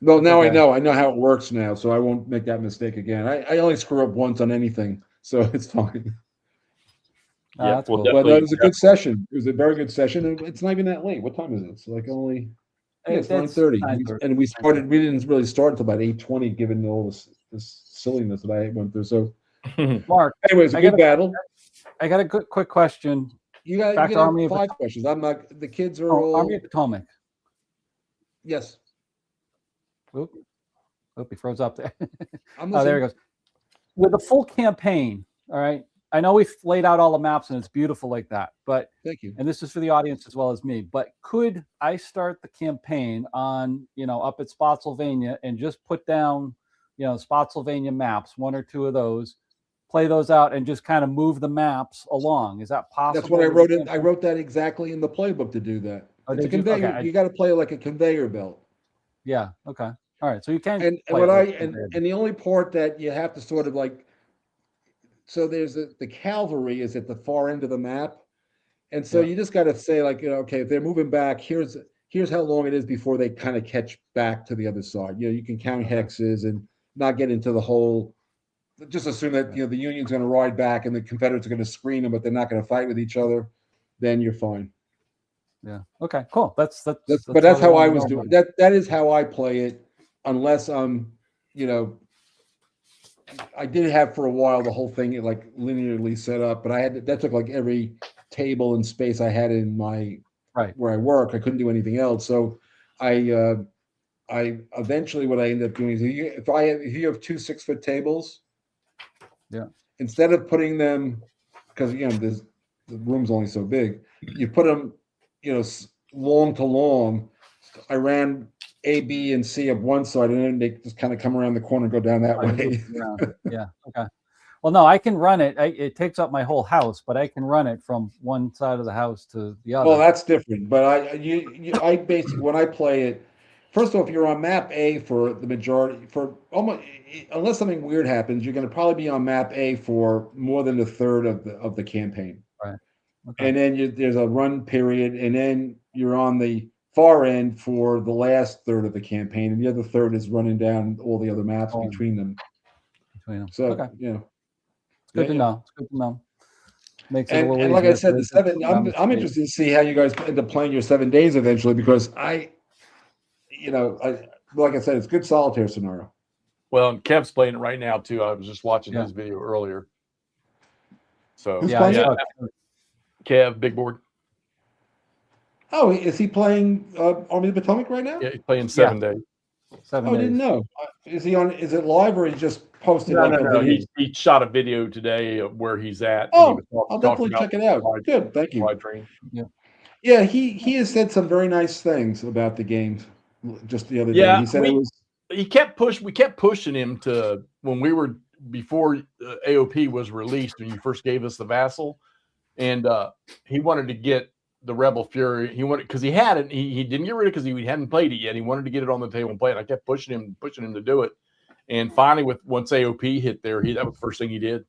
Well, now I know how it works now, so I won't make that mistake again. I only screw up once on anything, so it's fine. Yeah, cool. But it was a good session. It was a very good session, and it's not even that late. What time is it? It's like only it's 9:30, and we didn't really start until about 8:20, given all this silliness that I went through. So, Mark, anyways, a good battle. I got a quick question. You got 5 questions. I'm not. The kids are all Army of Potomac. Yes. Oop, he froze up there. Oh, there he goes. With a full campaign, all right. I know we've laid out all the maps and it's beautiful like that, but thank you. And this is for the audience as well as me. But could I start the campaign on, up at Spotsylvania and just put down, Spotsylvania maps, 1 or 2 of those, play those out, and just kind of move the maps along? Is that possible? That's what I wrote. I wrote that exactly in the playbook to do that. It's a conveyor. Okay. You got to play like a conveyor belt. Yeah. Okay. All right. So you can. And the only part that you have to sort of like. So there's the cavalry is at the far end of the map, and so you just got to say like, okay, if they're moving back, here's how long it is before they kind of catch back to the other side. You can count hexes and not get into the whole. Just assume that the Union's going to ride back and the Confederates are going to screen them, but they're not going to fight with each other. Then you're fine. Yeah. Okay. Cool. That's but that's how I was doing. That is how I play it, unless I'm, I did have for a while the whole thing like linearly set up, but that took like every table and space I had in my Right. where I work. I couldn't do anything else. So I eventually what I ended up doing is if you have 2 6-foot tables, Yeah. instead of putting them, because the room's only so big, you put them, long to long. I ran A, B, and C up one side, and then they just kind of come around the corner and go down that way. Yeah. Okay. Well, no, I can run it. It takes up my whole house, but I can run it from one side of the house to the other. Well, that's different. But I basically, when I play it, first of all, if you're on map A for the majority, for almost, unless something weird happens, you're going to probably be on map A for more than a third of the campaign. Right. Okay. And then there's a run period, and then you're on the far end for the last third of the campaign, and the other third is running down all the other maps between them. So, okay. It's good to know. It's good to know. Makes it a and little like I easier said, for the 7. I'm interested to see how you guys end up playing your 7 days eventually, because like I said, it's good solitaire scenario. Well, and Kev's playing it right now too. I was just watching Yeah. his video earlier. So Who's Yeah, playing I it? saw- Kev, big board. Oh, is he playing Army of the Potomac right now? Yeah, he's playing 7 days. 7 Oh, I days. didn't know. Is he on? Is it live, or he just posted No, like no, a no. video? He shot a video today of where he's at. Oh, and he was I'll talking definitely about check it out. wide- Good, thank you. wide train. Yeah, he has said some very nice things about the games just the other day. Yeah, He said it was. we kept pushing him to when we were before AOP was released when you first gave us the Vassal, and he wanted to get the Rebel Fury. He wanted because he had it. He didn't get rid of it because he hadn't played it yet. He wanted to get it on the table and play it. I kept pushing him to do it, and finally, once AOP hit there, that was the first thing he did.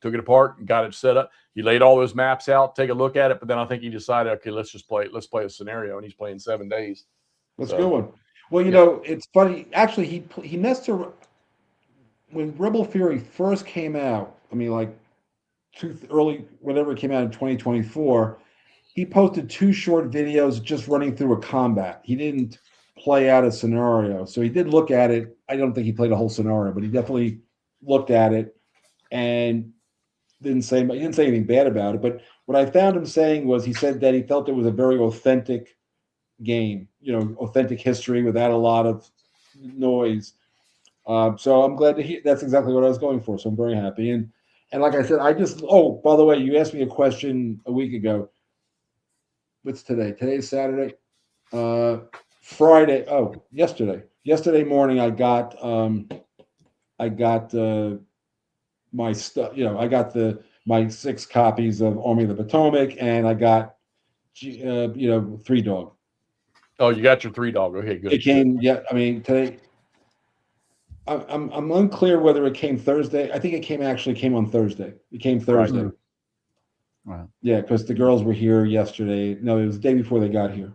Took it apart and got it set up. He laid all those maps out, take a look at it, but then I think he decided, okay, let's play a scenario, and he's playing 7 days. That's a good one. Well, it's funny. Actually, he messed around when Rebel Fury first came out. I mean, like early, whenever it came out in 2024, he posted 2 short videos just running through a combat. He didn't play out a scenario, so he did look at it. I don't think he played a whole scenario, but he definitely looked at it and didn't say anything bad about it. But what I found him saying was he said that he felt it was a very authentic game, authentic history without a lot of noise. So I'm glad to hear that's exactly what I was going for. So I'm very happy. And like I said, by the way, you asked me a question a week ago. What's today? Today's Saturday. Friday. Oh, yesterday. Yesterday morning, I got my stuff. I got my 6 copies of Army of the Potomac, and I got 3 Dog. Oh, you got your 3 Dog. Okay, good. It came. Yeah, I mean today. I'm unclear whether it came Thursday. I think it came on Thursday. It came Thursday. Right. Wow. Yeah, because the girls were here yesterday. No, it was the day before they got here.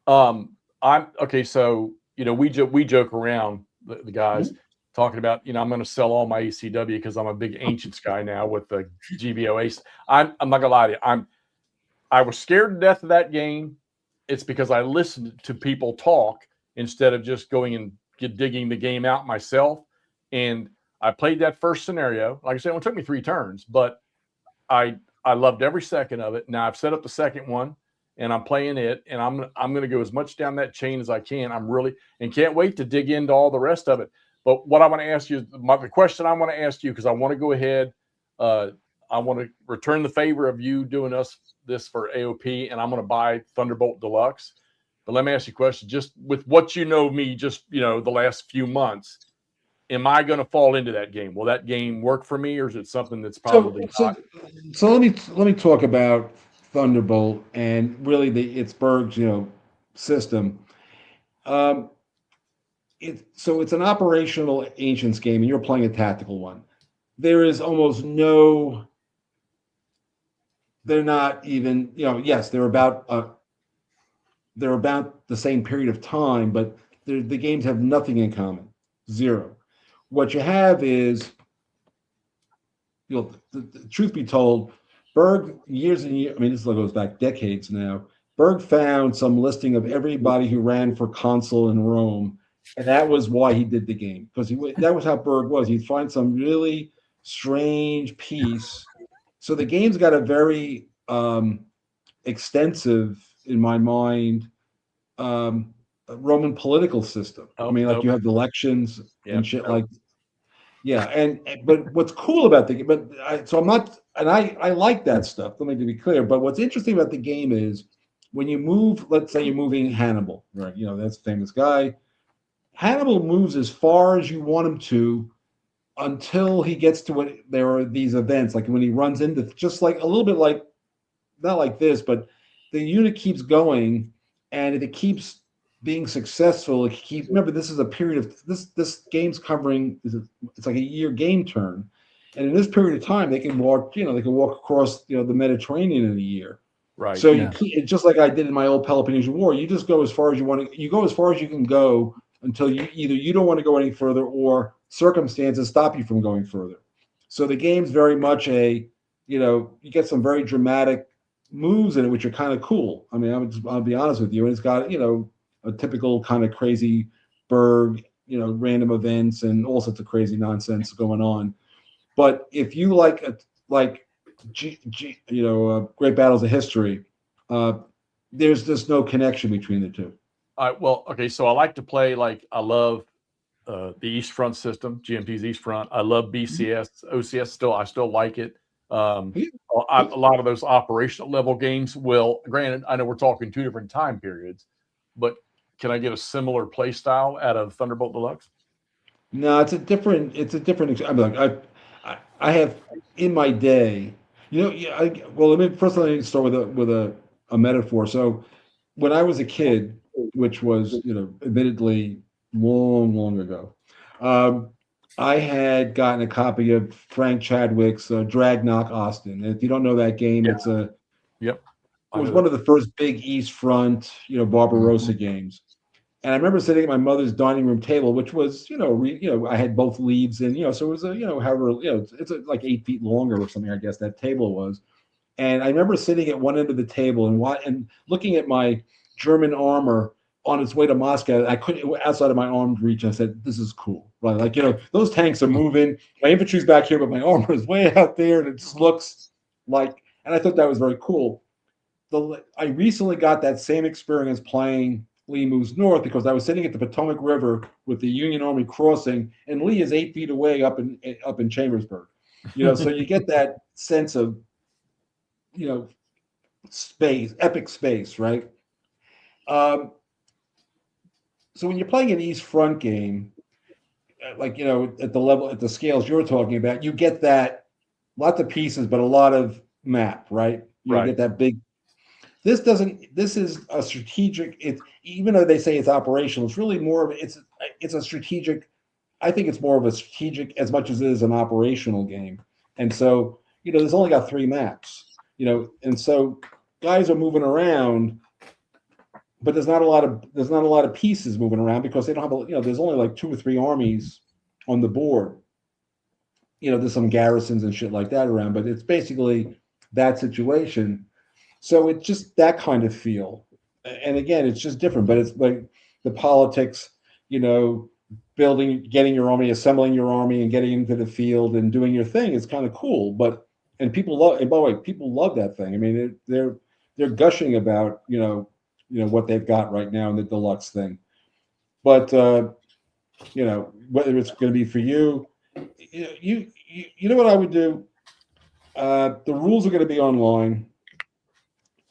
I'm okay. So we joke around the guys talking about I'm going to sell all my ACW because I'm a big Ancients guy now with the GBO Ace. I'm not gonna lie to you. I was scared to death of that game. It's because I listened to people talk instead of just going and digging the game out myself. And I played that first scenario. Like I said, it only took me 3 turns, but I loved every second of it. Now I've set up the second one and I'm playing it, and I'm going to go as much down that chain as I can. And can't wait to dig into all the rest of it. But what I want to ask you, the question I want to ask you, because I want to go ahead, I want to return the favor of you doing this for AOP, and I'm going to buy Thunderbolt Deluxe. But let me ask you a question. Just with what you know me, the last few months, am I going to fall into that game? Will that game work for me, or is it something that's probably not? So let me talk about Thunderbolt and really it's Berg's system. It's an operational Ancients game, and you're playing a tactical one. There is almost no. They're not even yes, they're about the same period of time, but the games have nothing in common. Zero. What you have is, the truth be told, Berg, years and years, I mean, this goes back decades now, Berg found some listing of everybody who ran for consul in Rome, and that was why he did the game, because that was how Berg was. He'd find some really strange piece. So the game's got a very extensive in my mind, a Roman political system. I mean, like you have elections and shit like. Yeah, but what's cool about the game, I like that stuff. Let me be clear. But what's interesting about the game is when you move. Let's say you're moving Hannibal, right? You know, that's a famous guy. Hannibal moves as far as you want him to until he gets to what there are these events, like when he runs into just like a little bit like not like this, but the unit keeps going, and if it keeps being successful, it keeps. Remember, this is a period of this game's covering. It's like a year game turn, and in this period of time, they can walk. You know, they can walk across the Mediterranean in a year. Right. So it's just like I did in my old Peloponnesian War. You just go as far as you want to. You go as far as you can go until you don't want to go any further, or circumstances stop you from going further. So the game's very much you get some very dramatic moves in it, which are kind of cool. I mean, I'll be honest with you, and it's got a typical kind of crazy Berg, random events and all sorts of crazy nonsense going on. But if you like Great Battles of History, there's just no connection between the two. Well, okay, so I like to play I love the East Front system, GMT's East Front. I love BCS, OCS. I still like it. A lot of those operational level games will. Granted, I know we're talking two different time periods, but can I get a similar play style out of Thunderbolt Deluxe? No, it's a different. I'm like I have in my day. Let me start with a metaphor. So when I was a kid, which was admittedly long ago, I had gotten a copy of Frank Chadwick's Dragnock Austin. And if you don't know that game, it's a Yep. It was one of the first big East Front, Barbarossa games. And I remember sitting at my mother's dining room table, which was, I had both leads and, so it was it's like 8 feet longer or something, I guess that table was. And I remember sitting at one end of the table and looking at my German armor on its way to Moscow. I couldn't, outside of my arm's reach. I said, this is cool, right? Like, those tanks are moving. My infantry's back here, but my armor is way out there. And it just looks like, and I thought that was very cool. I recently got that same experience playing Lee Moves North because I was sitting at the Potomac River with the Union Army crossing, and Lee is 8 feet away up in Chambersburg. So you get that sense of, space, epic space, right? So when you're playing an East Front game, at the scales you're talking about, you get that lots of pieces, but a lot of map, right? You get that big. This is a strategic. Even though they say it's operational, it's really more of it's a strategic. I think it's more of a strategic as much as it is an operational game. And so there's only got 3 maps. And so guys are moving around, but there's not a lot of pieces moving around because they don't have there's only like 2 or 3 armies on the board. There's some garrisons and shit like that around, but it's basically that situation. So it's just that kind of feel. And again, it's just different, but it's like the politics, building, getting your army, assembling your army and getting into the field and doing your thing is kind of cool. And people love, and by the way, people love that thing. I mean, they're gushing about, what they've got right now in the deluxe thing. But, whether it's going to be for you, you know what I would do? The rules are going to be online.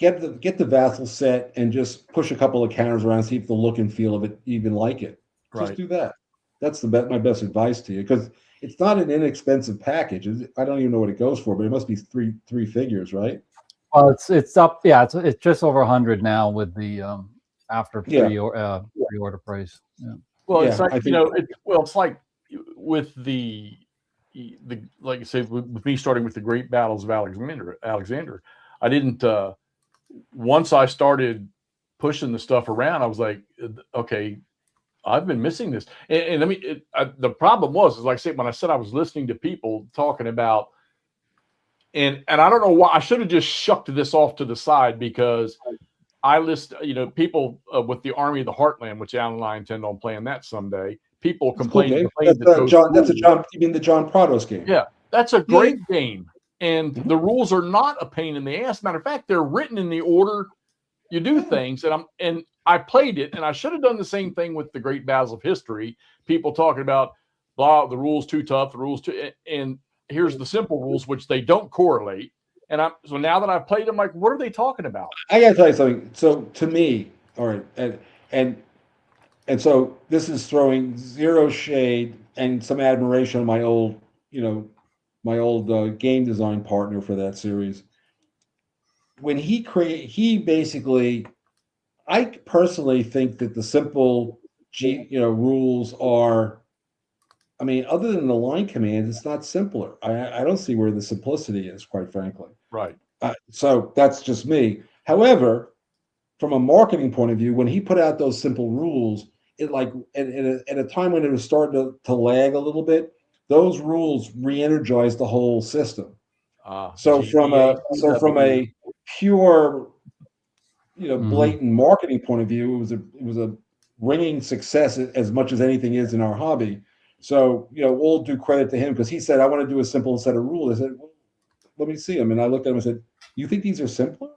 Get the vassal set and just push a couple of counters around, see if the look and feel of it even like it. Right. Just do that. That's my best advice to you, because it's not an inexpensive package. I don't even know what it goes for, but it must be three figures, right? Well, it's up. Yeah, it's just over 100 now with the after pre-order price. Yeah. Well, it's like it's like with the like you said, with me starting with the Great Battles of Alexander. I didn't. Once I started pushing the stuff around, I was like, okay, I've been missing this. And I mean, the problem was, like I said, when I said I was listening to people talking about, and I don't know why I should have just shucked this off to the side, because I list, people with the Army of the Heartland, which Alan and I intend on playing that someday. People complain. That's the John. You mean the John Prados game? Yeah, that's a great game. And the rules are not a pain in the ass. Matter of fact, they're written in the order you do things, and I played it, and I should have done the same thing with the Great Battles of History. People talking about blah, the rules too tough, the rules too, and here's the simple rules, which they don't correlate. And so now that I've played them, like, what are they talking about? I gotta tell you something. So to me, all right, and so this is throwing zero shade and some admiration on my old, game design partner for that series. When he basically, I personally think that the simple rules are, I mean, other than the line command, it's not simpler. I don't see where the simplicity is, quite frankly. Right. So that's just me. However, from a marketing point of view, when he put out those simple rules, it like at a time when it was starting to lag a little bit, those rules re-energized the whole system. So from a pure, blatant marketing point of view, it was a ringing success as much as anything is in our hobby. So all due credit to him, because he said, "I want to do a simple set of rules." I said, well, "Let me see them." And I looked at him and said, "You think these are simpler?"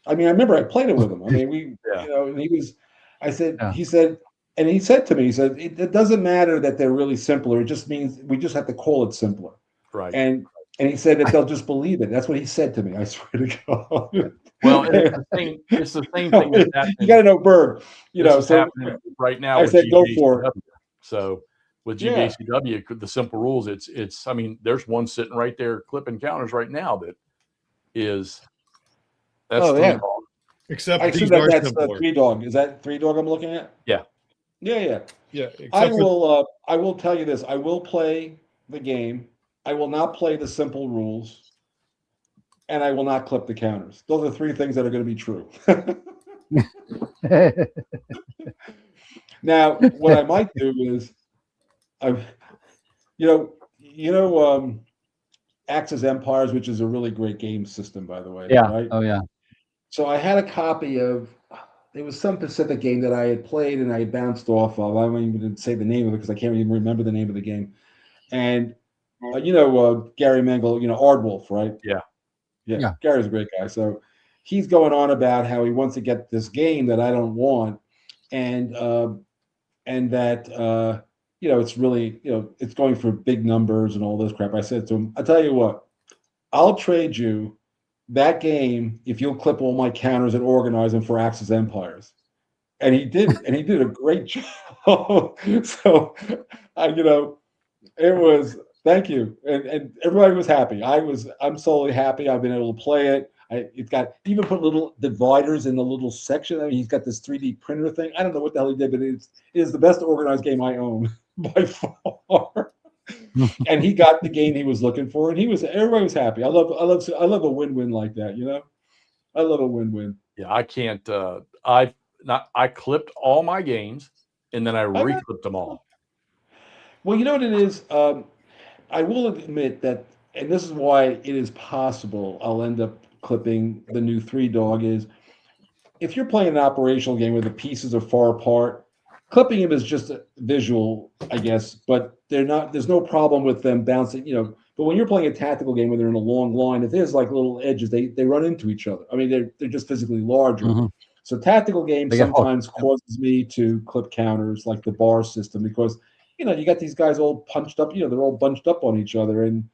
I mean, I remember I played it with him. I mean, and he was. I said, he said, and he said to me, he said, it doesn't matter that they're really simpler. It just means we just have to call it simpler. Right. And he said that they'll just believe it. That's what he said to me. I swear to God. Well, it's the same thing that's happening. You got to know Berg. So right now. I said, go for it. So with GBACW, the simple rules, it's. I mean, there's one sitting right there clipping counters right now that is. That's yeah. Except I assume that's the 3-dog. Is that 3-dog I'm looking at? Yeah. Yeah. I will tell you this. I will play the game. I will not play the simple rules, and I will not clip the counters. Those are 3 things that are going to be true. Now, what I might do is, Axis Empires, which is a really great game system, by the way. Yeah. Right? Oh yeah. So I had a copy of. There was some Pacific game that I had played and I had bounced off of. I won't even say the name of it because I can't even remember the name of the game. And Gary Mengel, Ardwolf, right? Yeah. Gary's a great guy. So he's going on about how he wants to get this game that I don't want, and that it's really it's going for big numbers and all this crap. I said to him, "I'll tell you what, I'll trade you that game if you'll clip all my counters and organize them for Axis Empires." And he did it, and he did a great job. So it was, thank you. And everybody was happy. I'm solely happy. I've been able to play it. It's got even put little dividers in the little section. I mean, he's got this 3D printer thing. I don't know what the hell he did, but it is the best organized game I own by far. And he got the game he was looking for, and everybody was happy. I love a win-win like that. I love a win-win. Yeah, I can't. I clipped all my games, and then I re-clipped them all. Well, you know what it is. I will admit that, and this is why it is possible I'll end up clipping the new 3-dog. Is if you're playing an operational game where the pieces are far apart, clipping them is just a visual, I guess, but they're not. There's no problem with them bouncing, But when you're playing a tactical game where they're in a long line, if there's like little edges, they run into each other. I mean, they're just physically larger. Mm-hmm. So tactical games sometimes causes me to clip counters like the bar system because you got these guys all punched up. They're all bunched up on each other, and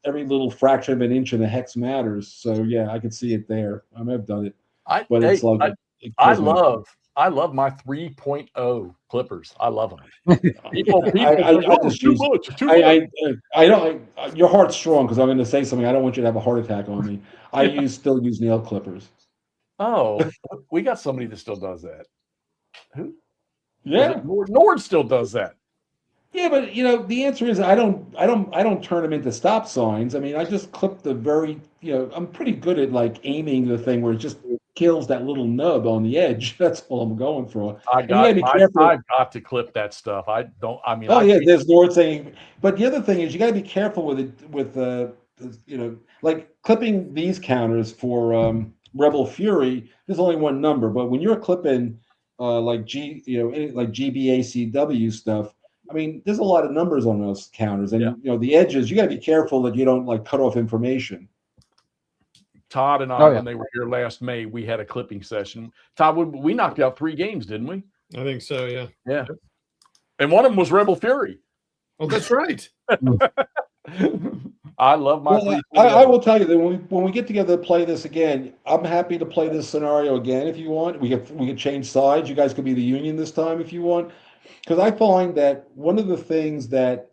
every little fraction of an inch in a hex matters. So yeah, I can see it there. I've done it, I love my 3.0 clippers. I love them. I don't. Your heart's strong because I'm going to say something. I don't want you to have a heart attack on me. I still use nail clippers. Oh, we got somebody that still does that. Who? Yeah, Nord still does that. Yeah, but the answer is I don't turn them into stop signs. I mean, I just clip the very I'm pretty good at like aiming the thing where it just kills that little nub on the edge. That's all I'm going for. I've got to clip that stuff. There's Nord saying, but the other thing is you got to be careful with it with like clipping these counters for Rebel Fury. There's only one number, but when you're clipping like GBACW stuff. I mean, there's a lot of numbers on those counters, and the edges. You got to be careful that you don't like cut off information. Todd and I, Oh, yeah. when they were here last May, we had a clipping session. Todd, we knocked out 3 games, didn't we? I think so. Yeah. Yeah. And one of them was Rebel Fury. Oh, that's right. I love my Well, I will tell you that when we get together to play this again, I'm happy to play this scenario again if you want. We could change sides. You guys could be the Union this time if you want, because I find that one of the things that,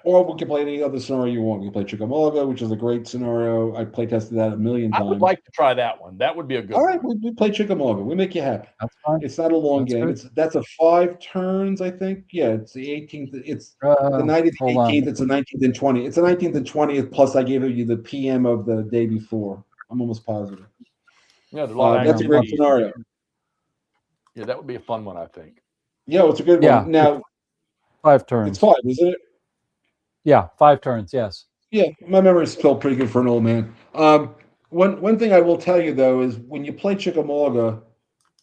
or we can play any other scenario you want. We can play Chickamauga, which is a great scenario. I play tested that a million I times. would like to try that one. That would be a good All right, one. we play Chickamauga. We make you happy. That's fine. It's not a long That's game. good. That's a 5 turns, I think. Yeah, it's the 18th. It's the night of the hold on. 18th. It's the 19th and 20th. It's the 19th and 20th. Plus, I gave you the PM of the day before. I'm almost positive. Yeah, there's a lot of That's a great activities. scenario. Yeah, that would be a fun one, I think. Yeah, it's a good Yeah. one. Now 5 turns. it's 5, isn't it? Yeah, 5 turns. Yes. Yeah, my memory is still pretty good for an old man. One thing I will tell you though is when you play Chickamauga,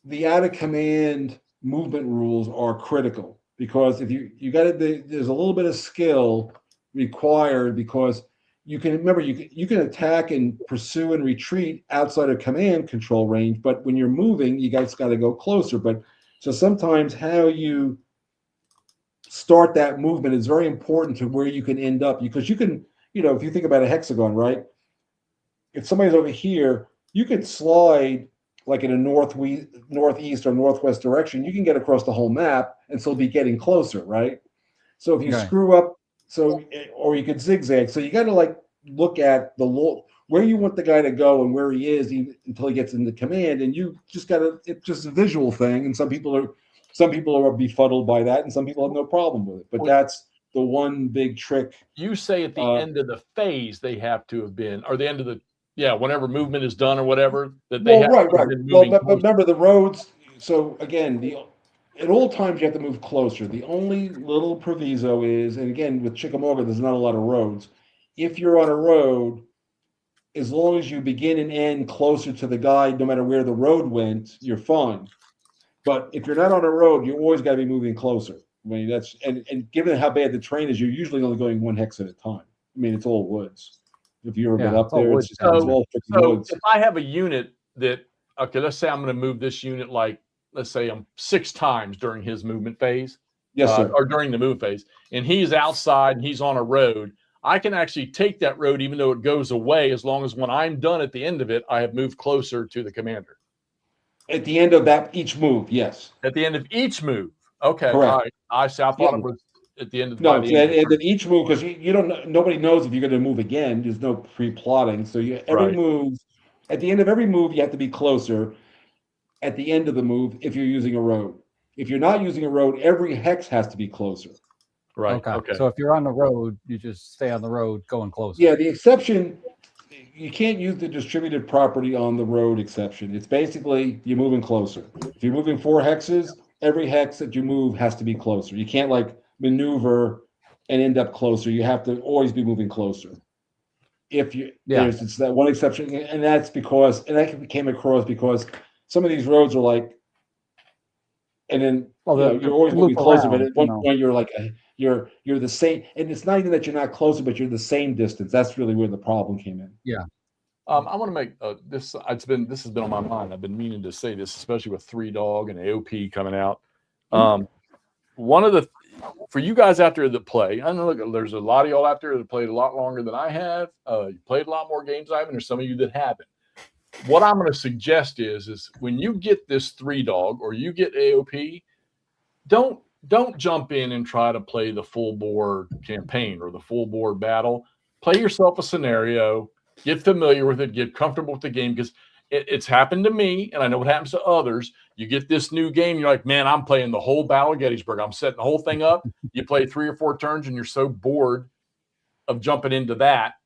the out of command movement rules are critical because if you got it, there's a little bit of skill required because you can remember you can attack and pursue and retreat outside of command control range, but when you're moving, you guys got to go closer. But so sometimes how you start that movement is very important to where you can end up because you can, if you think about a hexagon, right? If somebody's over here, you could slide like in a northeast or northwest direction. You can get across the whole map and still be getting closer, right? So if you Right. screw up, or you could zigzag. So you got to like look at where you want the guy to go and where he is until he gets into command. And you just got to. It's just a visual thing, and some people are befuddled by that, and some people have no problem with it. But that's the one big trick. You say at the end of the phase they have to have been, or the end of the whenever movement is done or whatever that they have right. to have been Well, moving. but remember the roads. So again, at all times you have to move closer. The only little proviso is, and again with Chickamauga, there's not a lot of roads. If you're on a road, as long as you begin and end closer to the guy, no matter where the road went, you're fine. But if you're not on a road, you always got to be moving closer. I mean, that's and given how bad the terrain is, you're usually only going 1 hex at a time. I mean, it's all woods. If you ever been up there, it's all freaking woods. If I have a unit that, okay, let's say I'm going to move this unit like, let's say 6 times during his movement phase, yes, sir. or during the move phase, and he's outside and he's on a road, I can actually take that road even though it goes away as long as when I'm done at the end of it, I have moved closer to the commander. At the end of each move, yes. At the end of each move. Okay. Correct. All right. I thought it was at the end of no, by the end and then each move, because you don't nobody knows if you're going to move again. There's no pre-plotting. So every move, at the end of every move, you have to be closer at the end of the move if you're using a road. If you're not using a road, every hex has to be closer. Right. Okay. So if you're on the road, you just stay on the road going closer. Yeah, the exception, you can't use the distributed property on the road exception. It's basically you're moving closer. If you're moving 4 hexes, every hex that you move has to be closer. You can't like maneuver and end up closer. You have to always be moving closer. If you it's that one exception, and that's because, and that came across because some of these roads are like, and then you're always moving closer, but at one point you're like you're the same, and it's not even that you're not closer, but you're the same distance. That's really where the problem came in. Yeah. I want to make this. This has been on my mind. I've been meaning to say this, especially with 3 Dog and AOP coming out. One of the for you guys out there that play, I know look, there's a lot of y'all out there that played a lot longer than I have. You played a lot more games I have, and there's some of you that haven't. What I'm going to suggest is when you get this 3 Dog or you get AOP, don't jump in and try to play the full board campaign or the full board battle. Play yourself a scenario. Get familiar with it, get comfortable with the game, because it's happened to me, and I know what happens to others. You get this new game, you're like, man, I'm playing the whole Battle of Gettysburg. I'm setting the whole thing up. You play 3 or 4 turns, and you're so bored of jumping into that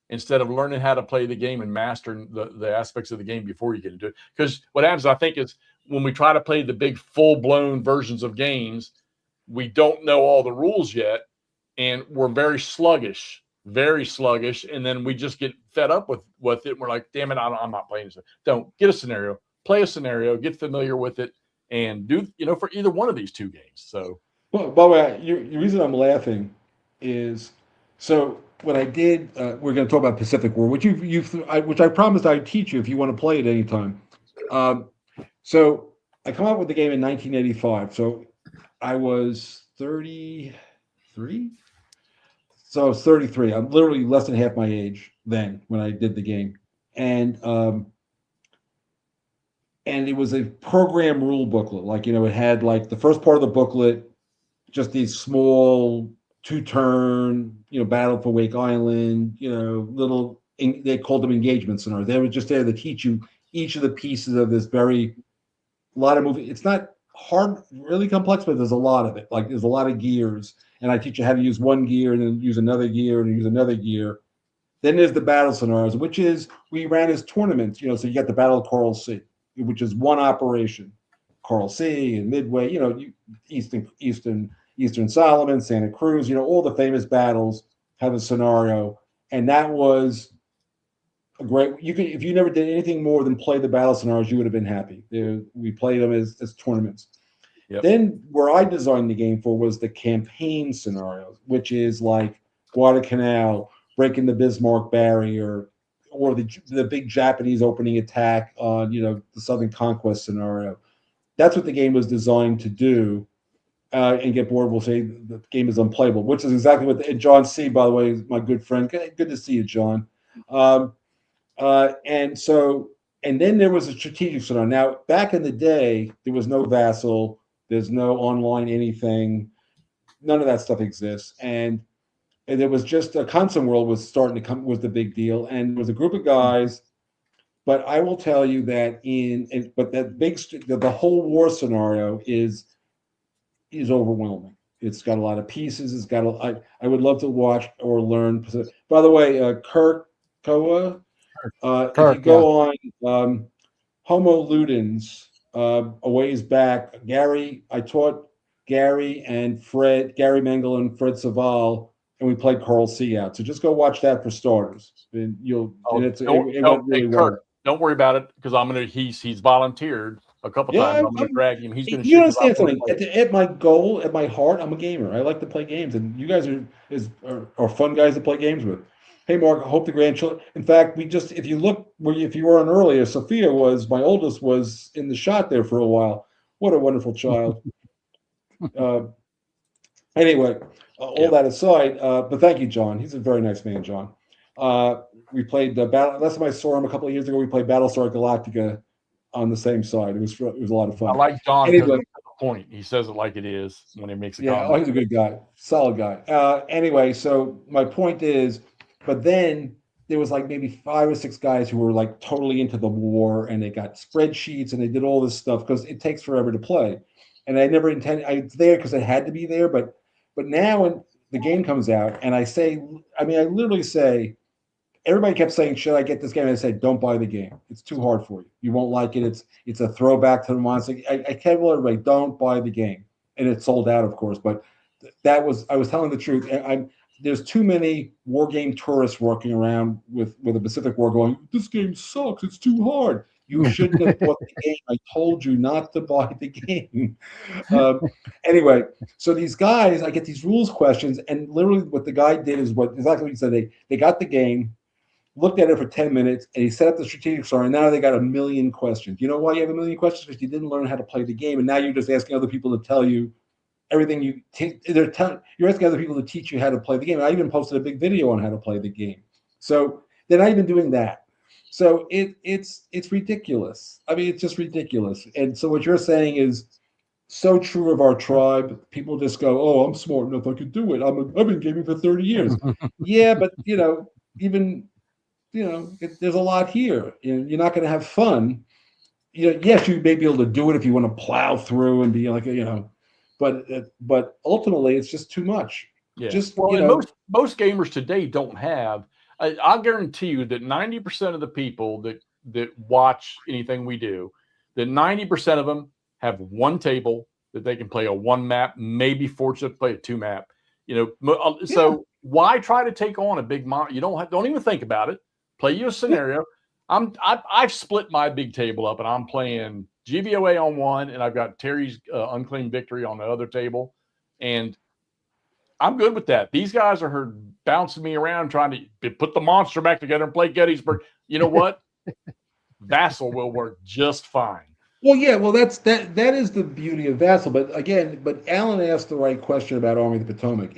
instead of learning how to play the game and mastering the aspects of the game before you get into it. Because what happens, I think, is when we try to play the big full-blown versions of games, we don't know all the rules yet, and we're very sluggish, and then we just get fed up with it. We're like, damn it, I'm not playing this. Don't get a scenario, play a scenario, get familiar with it, and do for either one of these 2 games. So, well, by the way, the reason I'm laughing is so what I did, we're going to talk about Pacific War, which which I promised I'd teach you if you want to play it anytime. So I come up with the game in 1985. So I was 33. So I was 33. I'm literally less than half my age then when I did the game, and it was a program rule booklet. Like, it had like the first part of the booklet, just these small 2-turn, battle for Wake Island, little, they called them engagement scenarios. They were just there to teach you each of the pieces of this a lot of movie. It's not hard, really complex, but there's a lot of it. Like, there's a lot of gears, and I teach you how to use one gear and then use another gear and use another gear. Then there's the battle scenarios, which is we ran as tournaments, so you got the Battle of Coral Sea, which is one operation. Coral Sea and Midway, Eastern Solomon, Santa Cruz, all the famous battles have a scenario. And that was a great, if you never did anything more than play the battle scenarios, you would have been happy. We played them as tournaments. Yep. Then where I designed the game for was the campaign scenarios, which is like Guadalcanal, breaking the Bismarck barrier, or the big Japanese opening attack on, the Southern Conquest scenario. That's what the game was designed to do. And get bored, we'll say the game is unplayable, which is exactly what John C., by the way, is my good friend. Good to see you, John. And then there was a strategic scenario. Now, back in the day, there was no Vassal, there's no online anything, none of that stuff exists. And there was just a Consum World was starting to come, was the big deal. And there was a group of guys, but I will tell you that the whole war scenario is overwhelming. It's got a lot of pieces. It's got I would love to watch or learn. By the way, Kirk Koa, if you go on Homo Ludens, a ways back, I taught Gary Mengel and Fred Saval, and we played Coral Sea out. So just go watch that for starters. And don't worry about it, because he's volunteered a couple times. I'm going to drag him. He's going to. You understand something? At my goal, at my heart, I'm a gamer. I like to play games, and you guys are fun guys to play games with. Hey, Mark, I hope the grandchildren. In fact, if you were on earlier, Sophia my oldest was in the shot there for a while. What a wonderful child. Anyway, all that aside, but thank you, John. He's a very nice man, John. We played the battle. Last time I saw him a couple of years ago, we played Battlestar Galactica on the on the side. It was a lot of fun. I like John because of the point. He says it like it is when he makes a comment. He's a good guy, solid guy. Anyway, so my point is, but then there was like maybe 5 or 6 guys who were like totally into the war, and they got spreadsheets and they did all this stuff because it takes forever to play. And I never intended. I was there because I had to be there, but now when the game comes out, and I literally say. Everybody kept saying, "Should I get this game?" And I said, "Don't buy the game. It's too hard for you. You won't like it. It's a throwback to the monster." I kept telling everybody, "Don't buy the game," and it sold out, of course. But I was telling the truth. There's too many war game tourists walking around with a Pacific War going, "This game sucks. It's too hard." You shouldn't have bought the game. I told you not to buy the game. Anyway, so these guys, I get these rules questions, and literally what the guy did is exactly what he said. They got the game. Looked at it for 10 minutes, and he set up the strategic scenario. And now they got 1 million questions. You know why you have 1 million questions? Because you didn't learn how to play the game, and now you're just asking other people to tell you everything you're asking other people to teach you how to play the game. And I even posted a big video on how to play the game. So they're not even doing that. So it's ridiculous. I mean, it's just ridiculous. And so what you're saying is so true of our tribe. People just go, "Oh, I'm smart enough. I could do it. I've been gaming for 30 years." Yeah, but there's a lot here. You're not going to have fun. Yes, you may be able to do it if you want to plow through and be like, but ultimately it's just too much. Yeah. Most gamers today don't have. I'll guarantee you that 90% of the people that watch anything we do, that 90% of them have one table that they can play a 1 map, maybe fortunate to play a 2 map. So why try to take on a big monster? You don't even think about it. Play you a scenario. I've split my big table up, and I'm playing GVOA on one, and I've got Terry's Unclaimed Victory on the other table. And I'm good with that. These guys are bouncing me around trying to put the monster back together and play Gettysburg. You know what? Vassal will work just fine. Well, yeah, well, that is the beauty of Vassal. But again, Alan asked the right question about Army of the Potomac.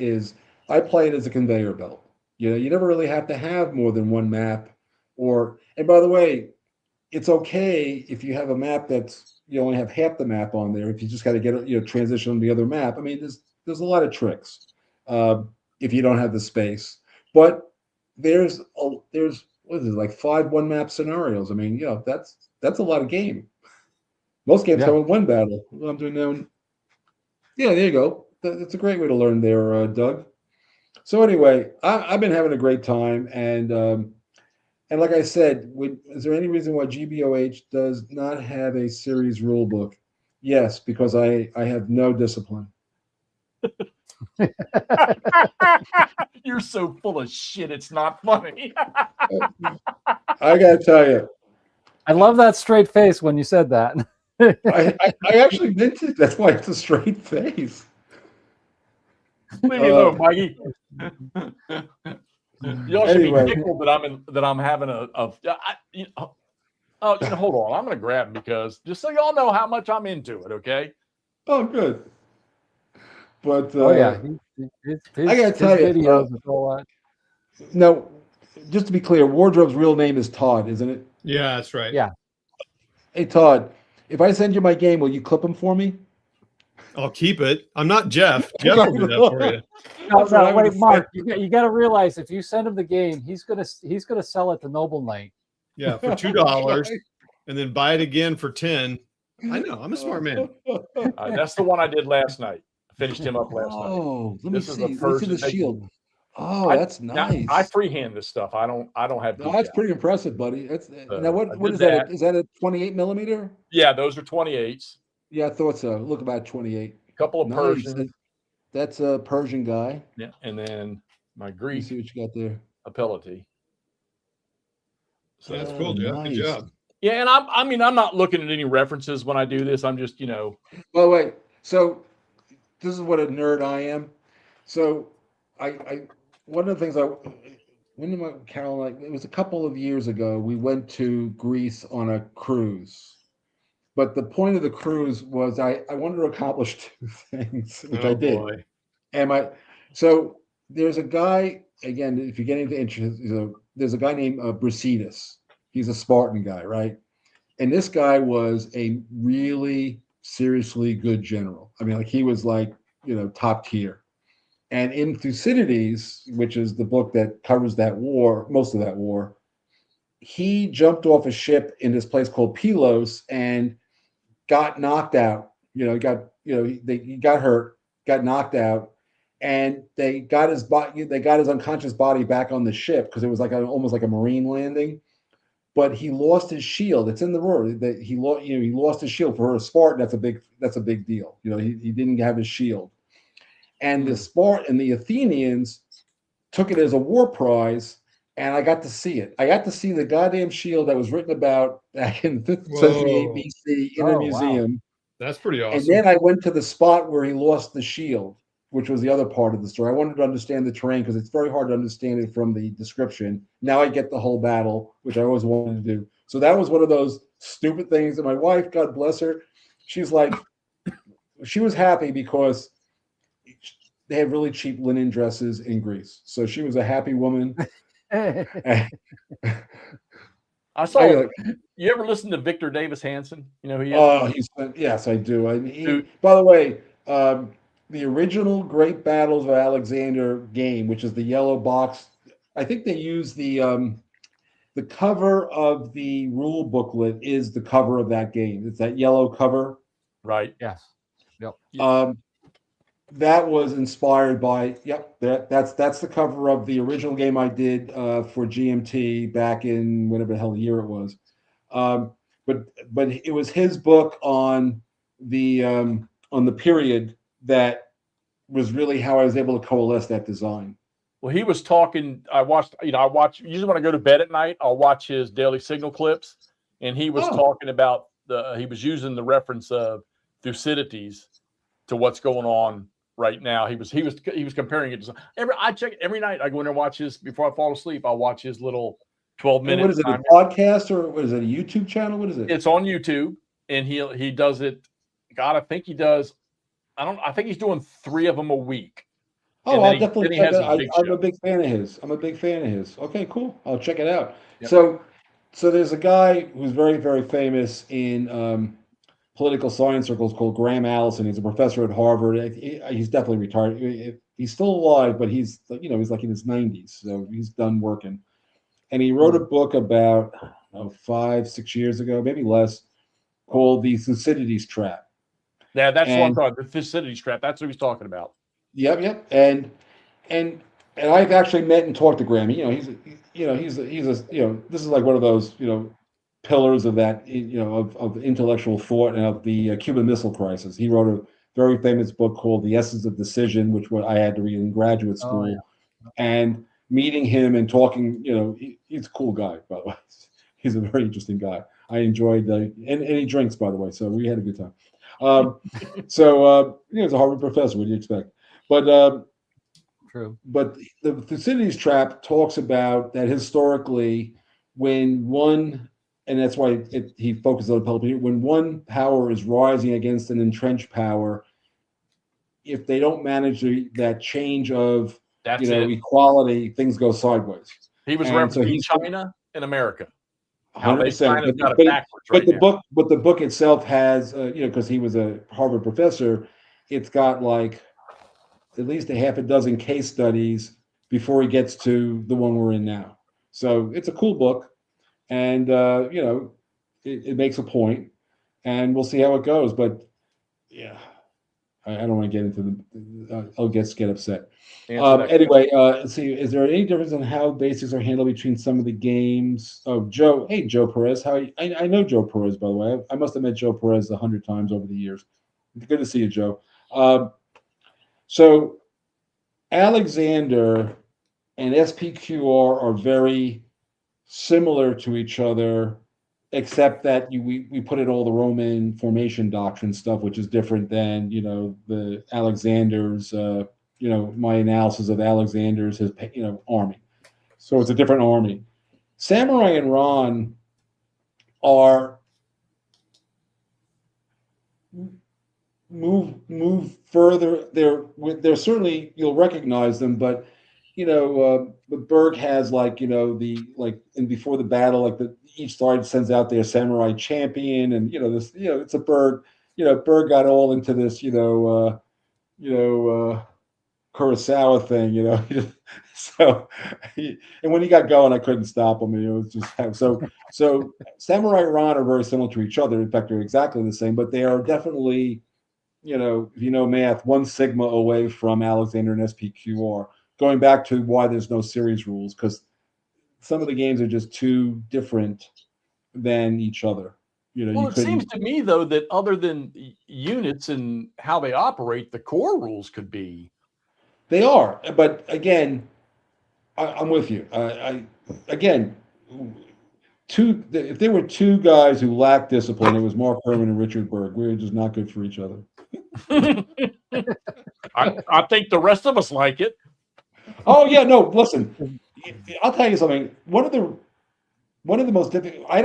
I play it as a conveyor belt. You know, you never really have to have more than one map. And by the way, it's okay if you have a map that's you only have half the map on there. If you just got to get transition on the other map. I mean, there's a lot of tricks if you don't have the space. But there's what is it, like 5 one-map scenarios. I mean, that's a lot of game. Most games come with one battle. What I'm doing now. Yeah, there you go. That's a great way to learn there, Doug. So anyway, I've been having a great time, and like I said, is there any reason why GBOH does not have a series rule book? Yes, because I have no discipline. You're so full of shit. It's not funny. I gotta tell you, I love that straight face when you said that. I actually meant it. That's why it's a straight face. Leave me alone, Mikey. Y'all should Anyway. be tickled that I'm having hold on. I'm going to grab him because just so y'all know how much I'm into it. Okay. Oh, good. But I gotta tell you, videos and all that. no, just to be clear, Wardrobe's real name is Todd, isn't it? Yeah, that's right. Yeah. Hey, Todd, if I send you my game, will you clip them for me? I'll keep it. I'm not Jeff. Jeff will do that for you. No, wait, Mark. You got to realize if you send him the game, he's gonna sell it to Noble Knight. Yeah, for $2, and then buy it again for 10. I know. I'm a smart man. That's the one I did last night. I finished him up last night. Oh, let me This is see. the Let me first see the that they- shield. Oh, that's Now, nice. I freehand this stuff. I don't have. No, that's pretty impressive, buddy. That's now I what did is that? that. Is that a 28 millimeter? Yeah, those are 28s. Yeah, I thought so. Look about 28. A couple of Nice. Persians. That's a Persian guy. Yeah, and then my Let me Greek see what you got there. ability. So that's cool, Jeff. nice. Good job. Yeah, and I'm not looking at any references when I do this. I'm just Well, wait. So this is what a nerd I am. So I one of the things Carol, like it was a couple of years ago, we went to Greece on a cruise. But the point of the cruise was I wanted to accomplish 2 things, which I did. Boy. And so there's a guy, again, if you're getting into interest, there's a guy named Brasidas. He's a Spartan guy, right? And this guy was a really seriously good general. I mean, like he was like, top tier. And in Thucydides, which is the book that covers that war, most of that war, he jumped off a ship in this place called Pylos and got knocked out. He got hurt, got knocked out, and they got his unconscious body back on the ship because it was like almost like a marine landing. But he lost his shield. It's in the roar that he lost his shield. For a Spartan, that's a big deal. He didn't have his shield. And the Athenians took it as a war prize, and I got to see it. I got to see the goddamn shield that was written about back in 5th century BC in a museum. Wow. That's pretty awesome. And then I went to the spot where he lost the shield, which was the other part of the story. I wanted to understand the terrain because it's very hard to understand it from the description. Now I get the whole battle, which I always wanted to do. So that was one of those stupid things that my wife, God bless her, she's like, she was happy because they had really cheap linen dresses in Greece. So she was a happy woman. I saw. You ever listen to Victor Davis Hanson? Yes, I do. By the way, the original Great Battles of Alexander game, which is the yellow box, I think they use the cover of the rule booklet is the cover of that game. It's that yellow cover. Right. Yes. Yep. That was inspired by. Yep. That's the cover of the original game I did for GMT back in whatever the hell the year it was. But it was his book on the period that was really how I was able to coalesce that design. Well, he was talking. I watch usually when I go to bed at night, I'll watch his Daily Signal clips, and he was talking about he was using the reference of Thucydides to what's going on right now. He was comparing it to I check every night. I go in there and watch his before I fall asleep. I'll watch his little 12-minute. What is it? A podcast or what is it? A YouTube channel? What is it? It's on YouTube, and he does it. God, I think he does. I think he's doing 3 of them a week. Oh, I'll definitely check it out. I'm show. a big fan of his. Okay, cool. I'll check it out. Yep. So there's a guy who's very, very famous in political science circles called Graham Allison. He's a professor at Harvard. He's definitely retired. He's still alive, but he's like in his 90s, so he's done working. And he wrote a book about 5-6 years ago, maybe less, called The Thucydides Trap. Yeah, that's what I'm talking about. The Thucydides Trap. That's what he's talking about. Yep. And I've actually met and talked to Graham. He's this is like one of those pillars of that of intellectual thought and of the Cuban Missile Crisis. He wrote a very famous book called The Essence of Decision, which I had to read in graduate school. Oh, yeah. And meeting him and talking, he's a cool guy, by the way. He's a very interesting guy. I enjoyed and he drinks, by the way, so we had a good time. He's a Harvard professor. What do you expect? But True. But the Thucydides Trap talks about that historically, when one, and that's why he focuses on public, when one power is rising against an entrenched power, if they don't manage that change of equality, things go sideways. He was representing China and America. 100%. But the book itself has, because he was a Harvard professor, it's got like at least a half a dozen case studies before he gets to the one we're in now. So it's a cool book, and it makes a point, and we'll see how it goes. But yeah, I don't want to get into I'll get upset. Anyway, let's see. Is there any difference in how basics are handled between some of the games? Oh, Joe. Hey, Joe Perez. I know Joe Perez, by the way. I must have met Joe Perez 100 times over the years. Good to see you, Joe. So Alexander and SPQR are very similar to each other, except that we put in all the Roman formation doctrine stuff, which is different than the Alexander's. My analysis of Alexander's army. So it's a different army. Samurai and Ron are move further. They're certainly, you'll recognize them, but the Berg has and before the battle, each side sends out their samurai champion, and it's a Berg. Berg got all into this Kurosawa thing, so and when he got going, I couldn't stop him. It was just so Samurai Ron are very similar to each other. In fact, they're exactly the same, but they are definitely, if you know math, 1 sigma away from Alexander and SPQR. Going back to why there's no series rules, because some of the games are just too different than each other. It seems to me though that other than units and how they operate, the core rules could be. They are, but again, I'm with you. If there were 2 guys who lacked discipline, it was Mark Herman and Richard Berg. We were just not good for each other. I think the rest of us like it. Oh yeah, no. Listen, I'll tell you something. One of the most difficult. I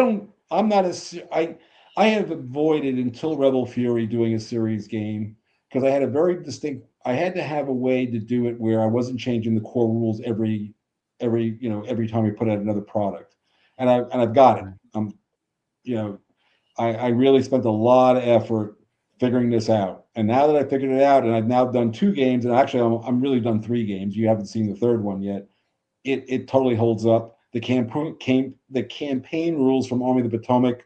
have avoided until Rebel Fury doing a series game because I had a very distinct. I had to have a way to do it where I wasn't changing the core rules every time we put out another product, and I've got it. I really spent a lot of effort figuring this out, and now that I figured it out, and I've now done 2 games, and actually I'm really done 3 games. You haven't seen the 3rd one yet. It totally holds up. The campaign rules from Army of the Potomac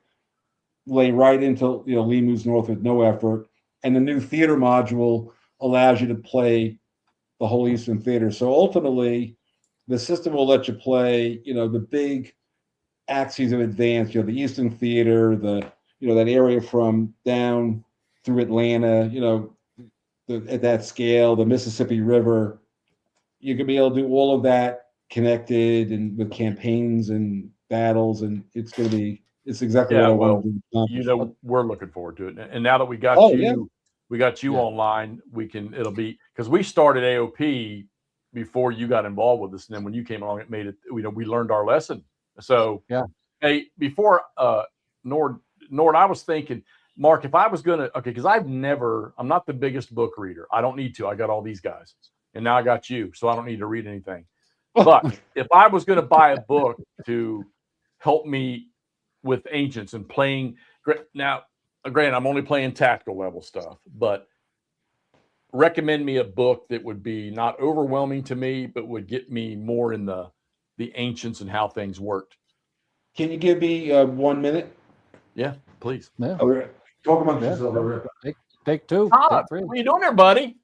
lay right into Lee moves north with no effort, and the new theater module allows you to play the whole Eastern Theater. So ultimately, the system will let you play, the big axes of advance, the Eastern Theater, that area from down through Atlanta, at that scale, the Mississippi River. You could be able to do all of that connected and with campaigns and battles, and it's exactly what I want to do. We're looking forward to it. And now that we got you We got you online. It'll be because we started AOP before you got involved with us, and then when you came along, it made it. We learned our lesson. So hey, before Nord, I was thinking, Mark, if I was gonna because I'm not the biggest book reader. I don't need to. I got all these guys, and now I got you, so I don't need to read anything. But if I was gonna buy a book to help me with ancients and playing now, granted, I'm only playing tactical level stuff, but recommend me a book that would be not overwhelming to me, but would get me more in the ancients and how things worked. Can you give me 1 minute? Yeah, please. Yeah. Talk amongst yourself. Take two. Todd, Take what are you doing there, buddy?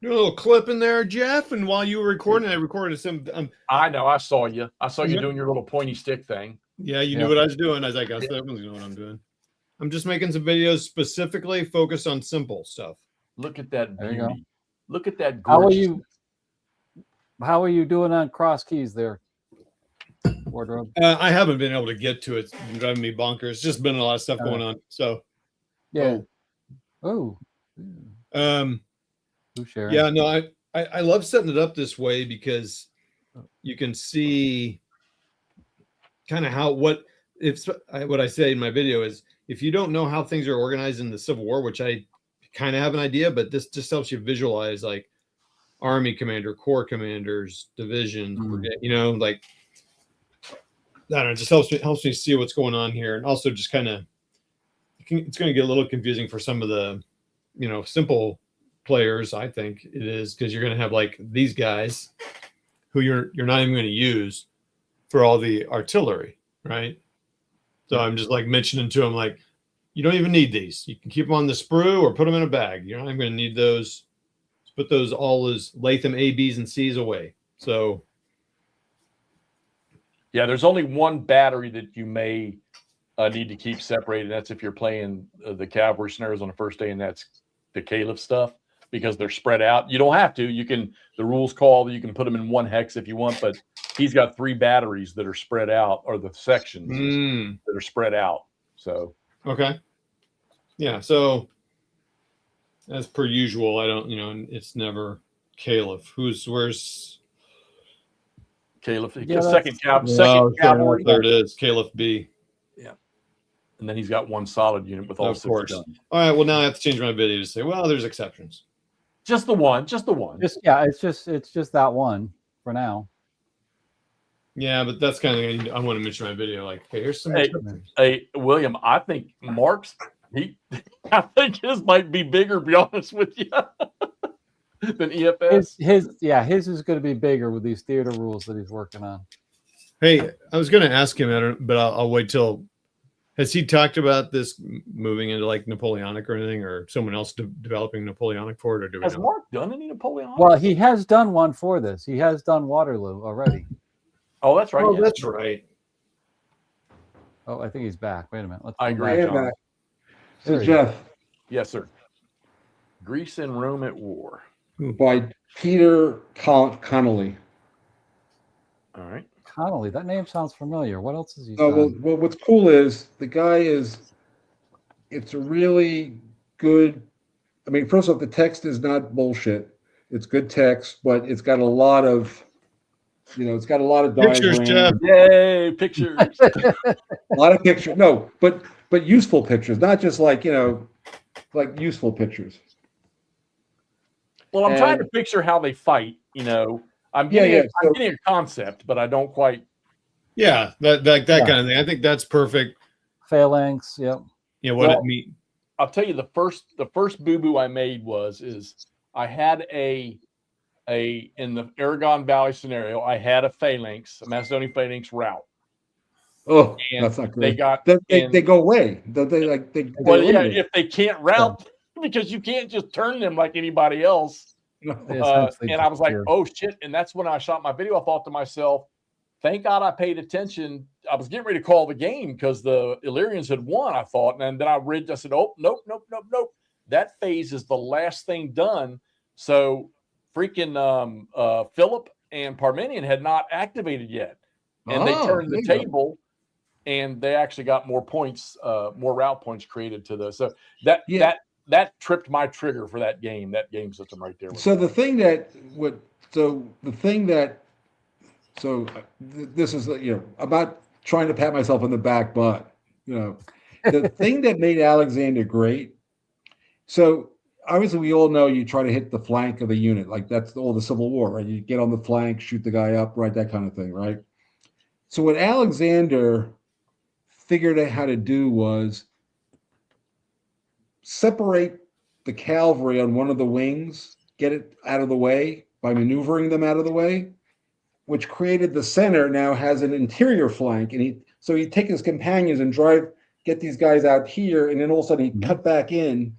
Do a little clip in there, Jeff. And while you were recording, I recorded some. I know. I saw you. I saw you doing your little pointy stick thing. Yeah, you knew what I was doing. I was like, I was everyone's know what I'm doing. I'm just making some videos specifically focused on simple stuff. Look at that There you go. beauty. Look at that How are gorgeous. How are you doing on cross keys there? Wardrobe. I haven't been able to get to it. It's been driving me bonkers. It's just been a lot of stuff going on. So, Yeah. Oh. Who's sharing? yeah, no, I love setting it up this way because you can see kind of what I say in my video is if you don't know how things are organized in the Civil War, which I kind of have an idea, but this just helps you visualize like army commander, corps commanders, divisions, brigade, like I don't know, it just helps me see what's going on here. And also just kind of it's going to get a little confusing for some of the simple players. I think it is because you're going to have like these guys who you're not even going to use for all the artillery, right? So I'm just like mentioning to them like you don't even need these. You can keep them on the sprue or put them in a bag. You're not even going to need those. Just put those all as Latham A, B's, and C's away. So Yeah, there's only one battery that you may need to keep separated. That's if you're playing the cavalry snares on the first day, and that's the Caliph stuff because they're spread out. You don't have to. You can. The rules call that you can put them in one hex if you want, but he's got 3 batteries that are spread out, or the sections that are spread out. So okay, yeah. So as per usual, I don't. It's never Caliph. Where's Caliph? Yeah, second Oh, cavalry. there it is, Caliph B. Yeah, and then he's got one solid unit with all Of 6 course. guns. All right. Well, now I have to change my video to say, well, there's exceptions. Just the one. It's just that one for now. Yeah, but that's kind of I want to mention my video. Like, hey, here's some. Hey, William, I think Mark's I think his might be bigger. To be honest with you, than EFS. His is going to be bigger with these theater rules that he's working on. Hey, I was going to ask him, but I'll wait till. Has he talked about this moving into like Napoleonic or anything, or someone else developing Napoleonic for it, or do we Has know? Mark done any Napoleonic? Well, he has done one for this. He has done Waterloo already. Oh, that's right. Oh, yeah. that's right. Oh, I think he's back. Wait a minute. I agree. I am John. back. There So he Jeff, Yes, sir. Greece and Rome at war. by Peter Connolly. All right. Connolly. That name sounds familiar. What else has he Oh, done? well, what's cool is the guy it's a really good. I mean, first off, the text is not bullshit. It's good text, but it's got a lot of, it's got a lot of Pictures, diagrams, Jeff. Yay, pictures. a lot of pictures. No, but useful pictures, not just like like useful pictures. Well, I'm trying And- to picture how they fight. I'm getting So- a concept, but I don't quite. Yeah, that kind of thing. I think that's perfect. Phalanx. Yep. What Well, it means. I'll tell you the first boo-boo I made is I had in the Aragon Valley scenario, I had a phalanx, a Macedonian phalanx route. Oh, And that's not They good. got They go away. They well, yeah, eliminate. if they can't route because you can't just turn them like anybody else. No. Essentially And I was like, disappeared. oh shit. And that's when I shot my video. I thought to myself, thank God I paid attention. I was getting ready to call the game because the Illyrians had won, I thought. And then I said, oh, nope. That phase is the last thing done. So freaking Philip and Parmenion had not activated yet. And they turned the table and they actually got more points, more route points created to this. So that that tripped my trigger for that game system right there. So this is about trying to pat myself on the back, but the thing that made Alexander great. So obviously we all know you try to hit the flank of the unit, like that's all the Civil War, right? You get on the flank, shoot the guy up, right? That kind of thing, right? So what Alexander figured out how to do was separate the cavalry on one of the wings, get it out of the way by maneuvering them out of the way, which created the center now has an interior flank. And he'd take his companions and get these guys out here, and then all of a sudden he'd cut back in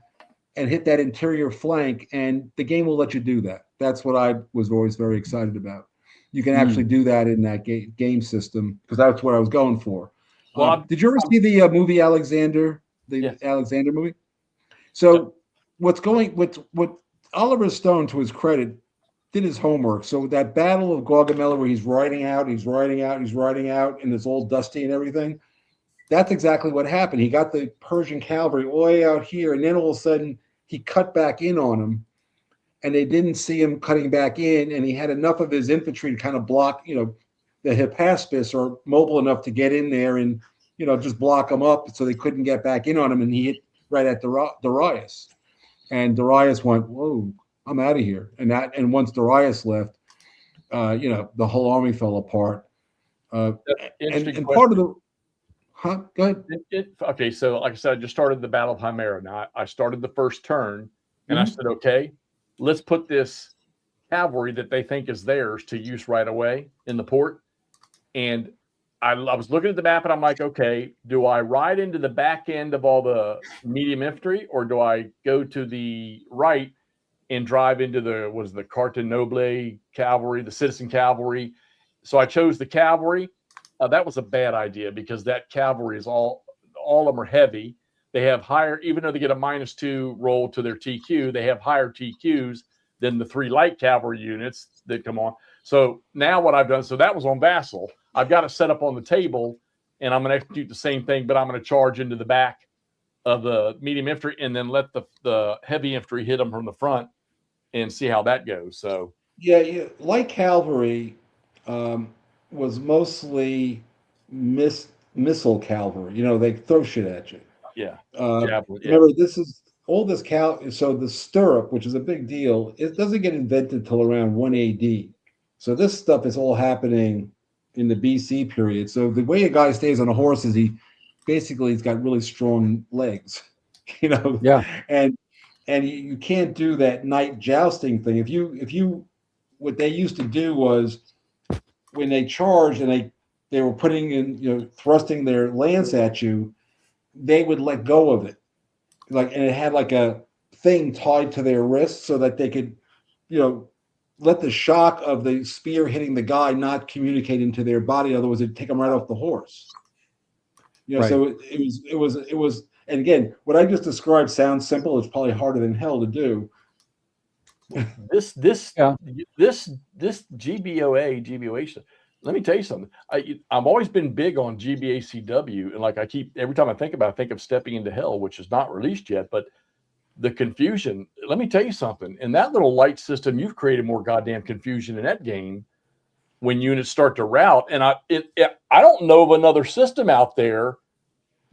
and hit that interior flank, and the game will let you do that. That's what I was always very excited about. You can actually do that in that game system, because that's what I was going for. Well, did you ever see the movie Alexander, Alexander movie? So what Oliver Stone, to his credit, did his homework. So that Battle of Gaugamela, where he's riding out, and it's all dusty and everything, that's exactly what happened. He got the Persian cavalry all the way out here, and then all of a sudden he cut back in on them, and they didn't see him cutting back in, and he had enough of his infantry to kind of block, the Hypaspes are mobile enough to get in there and, just block them up so they couldn't get back in on him, and he hit right at Darius. And Darius went, whoa, I'm out of here. And once Darius left, the whole army fell apart. And part of the Go ahead. Okay, so like I said, I just started the Battle of Himera. Now I started the first turn, and I said, okay, let's put this cavalry that they think is theirs to use right away in the port. And I was looking at the map, and I'm like, okay, do I ride into the back end of all the medium infantry, or do I go to the right and drive into the Carta Noble cavalry, the citizen cavalry? So I chose the cavalry. That was a bad idea, because that cavalry is all of them are heavy. They have higher, even though they get a -2 roll to their TQ, they have higher TQs than the 3 light cavalry units that come on. So now what I've done, so that was on Vassal. I've got it set up on the table, and I'm going to execute the same thing, but I'm going to charge into the back of the medium infantry and then let the heavy infantry hit them from the front and see how that goes. So light cavalry was mostly missile cavalry. They throw shit at you. Remember, this is all this so the stirrup, which is a big deal, it doesn't get invented till around 1 AD. So this stuff is all happening in the BC period. So the way a guy stays on a horse is he's got really strong legs, and you can't do that night jousting thing. If you what they used to do was, when they charged and they were putting in, thrusting their lance at you, they would let go of it. And it had like a thing tied to their wrist so that they could, let the shock of the spear hitting the guy not communicate into their body. Otherwise it'd take them right off the horse. Right. So it was, and again, what I just described sounds simple. It's probably harder than hell to do. This GBOH. Let me tell you something. I've always been big on GBACW, and every time I think about it, I think of Stepping into Hell, which is not released yet. But the confusion. Let me tell you something. In that little light system, you've created more goddamn confusion in that game when units start to rout. And I don't know of another system out there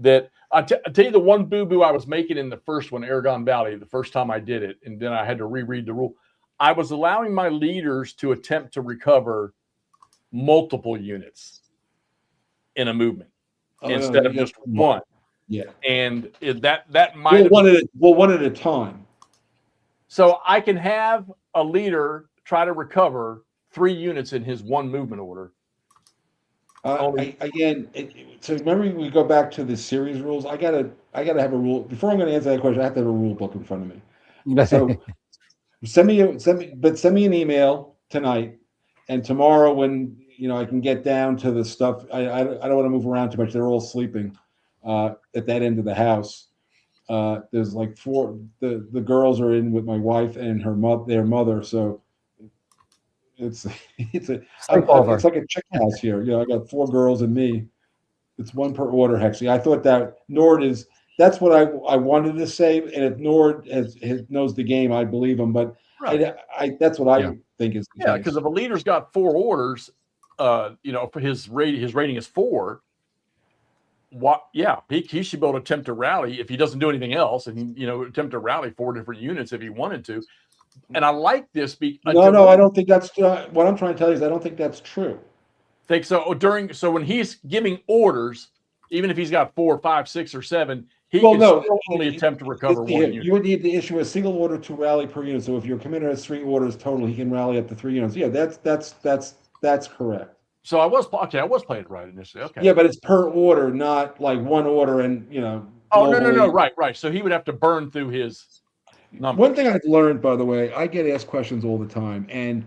that. I'll tell you the one boo-boo I was making in the first one, Aragon Valley, the first time I did it, and then I had to reread the rule. I was allowing my leaders to attempt to recover multiple units in a movement instead of just one. Yeah. And that might one at a time. So I can have a leader try to recover 3 units in his one movement order. So remember, we go back to the series rules. I gotta have a rule before I'm going to answer that question. I have to have a rule book in front of me. So send me an email tonight, and tomorrow when I can get down to the stuff. I don't want to move around too much. They're all sleeping at that end of the house. There's like 4. The girls are in with my wife and their mother. So. It's like a chicken house here. I got 4 girls and me. It's 1 per order, Hexy. I thought that Nord is that's what I wanted to say. And if Nord knows the game, I believe him. But Right. that's what I Yeah. think is the Yeah, case. because if a leader's got 4 orders, for his rating is 4. What? Yeah, he should be able to attempt to rally if he doesn't do anything else, and attempt to rally 4 different units if he wanted to. And I like this. No, I don't think that's what I'm trying to tell you. Is I don't think that's true. Think so. So when he's giving orders, even if he's got 4, 5, 6, or 7, he can still only attempt to recover 1 unit. You would need to issue a single order to rally per unit. So if your commander has 3 orders total, he can rally up to 3 units. Yeah, that's correct. So I was playing it right initially. Okay. Yeah, but it's per order, not like 1 order and Oh no, globally. right. So he would have to burn through his numbers. One thing I've learned, by the way, I get asked questions all the time, and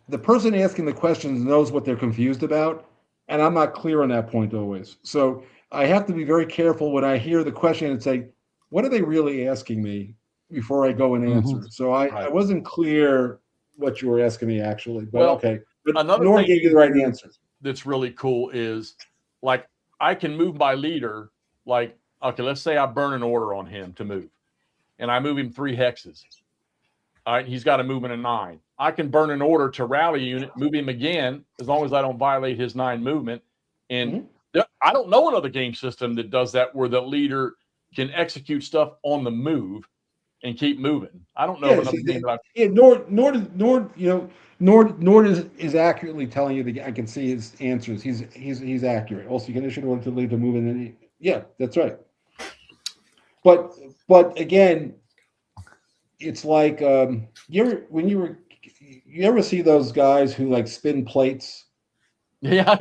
the person asking the questions knows what they're confused about, and I'm not clear on that point always. So I have to be very careful when I hear the question and say, what are they really asking me before I go and answer? So I wasn't clear what you were asking me actually, but okay. But another Nor thing gave you the right answer. That's really cool is like I can move my leader. Like, okay, let's say I burn an order on him to move, and I move him 3 hexes. All right, he's got a movement of 9. I can burn an order to rally unit, move him again, as long as I don't violate his 9 movement. And I don't know another game system that does that, where the leader can execute stuff on the move and keep moving. I don't know of another game that Nord is accurately telling you. I can see his answers. He's accurate. Also, you can issue an order to leave the move, and then yeah, that's right. But again, it's like you ever see those guys who like spin plates? Yeah.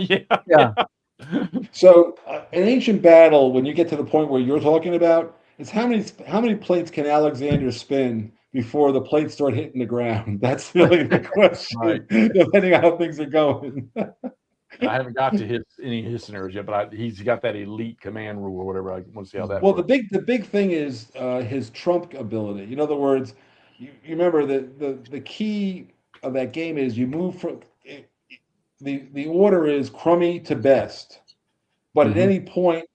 So an ancient battle, when you get to the point where you're talking about, is how many plates can Alexander spin before the plates start hitting the ground? That's really the question, depending on how things are going. I haven't got to any of his scenarios yet, but he's got that elite command rule or whatever. I want to see how that works. The big thing is his trump ability. In other words, you remember the key of that game is you move from the order is crummy to best, but at any point,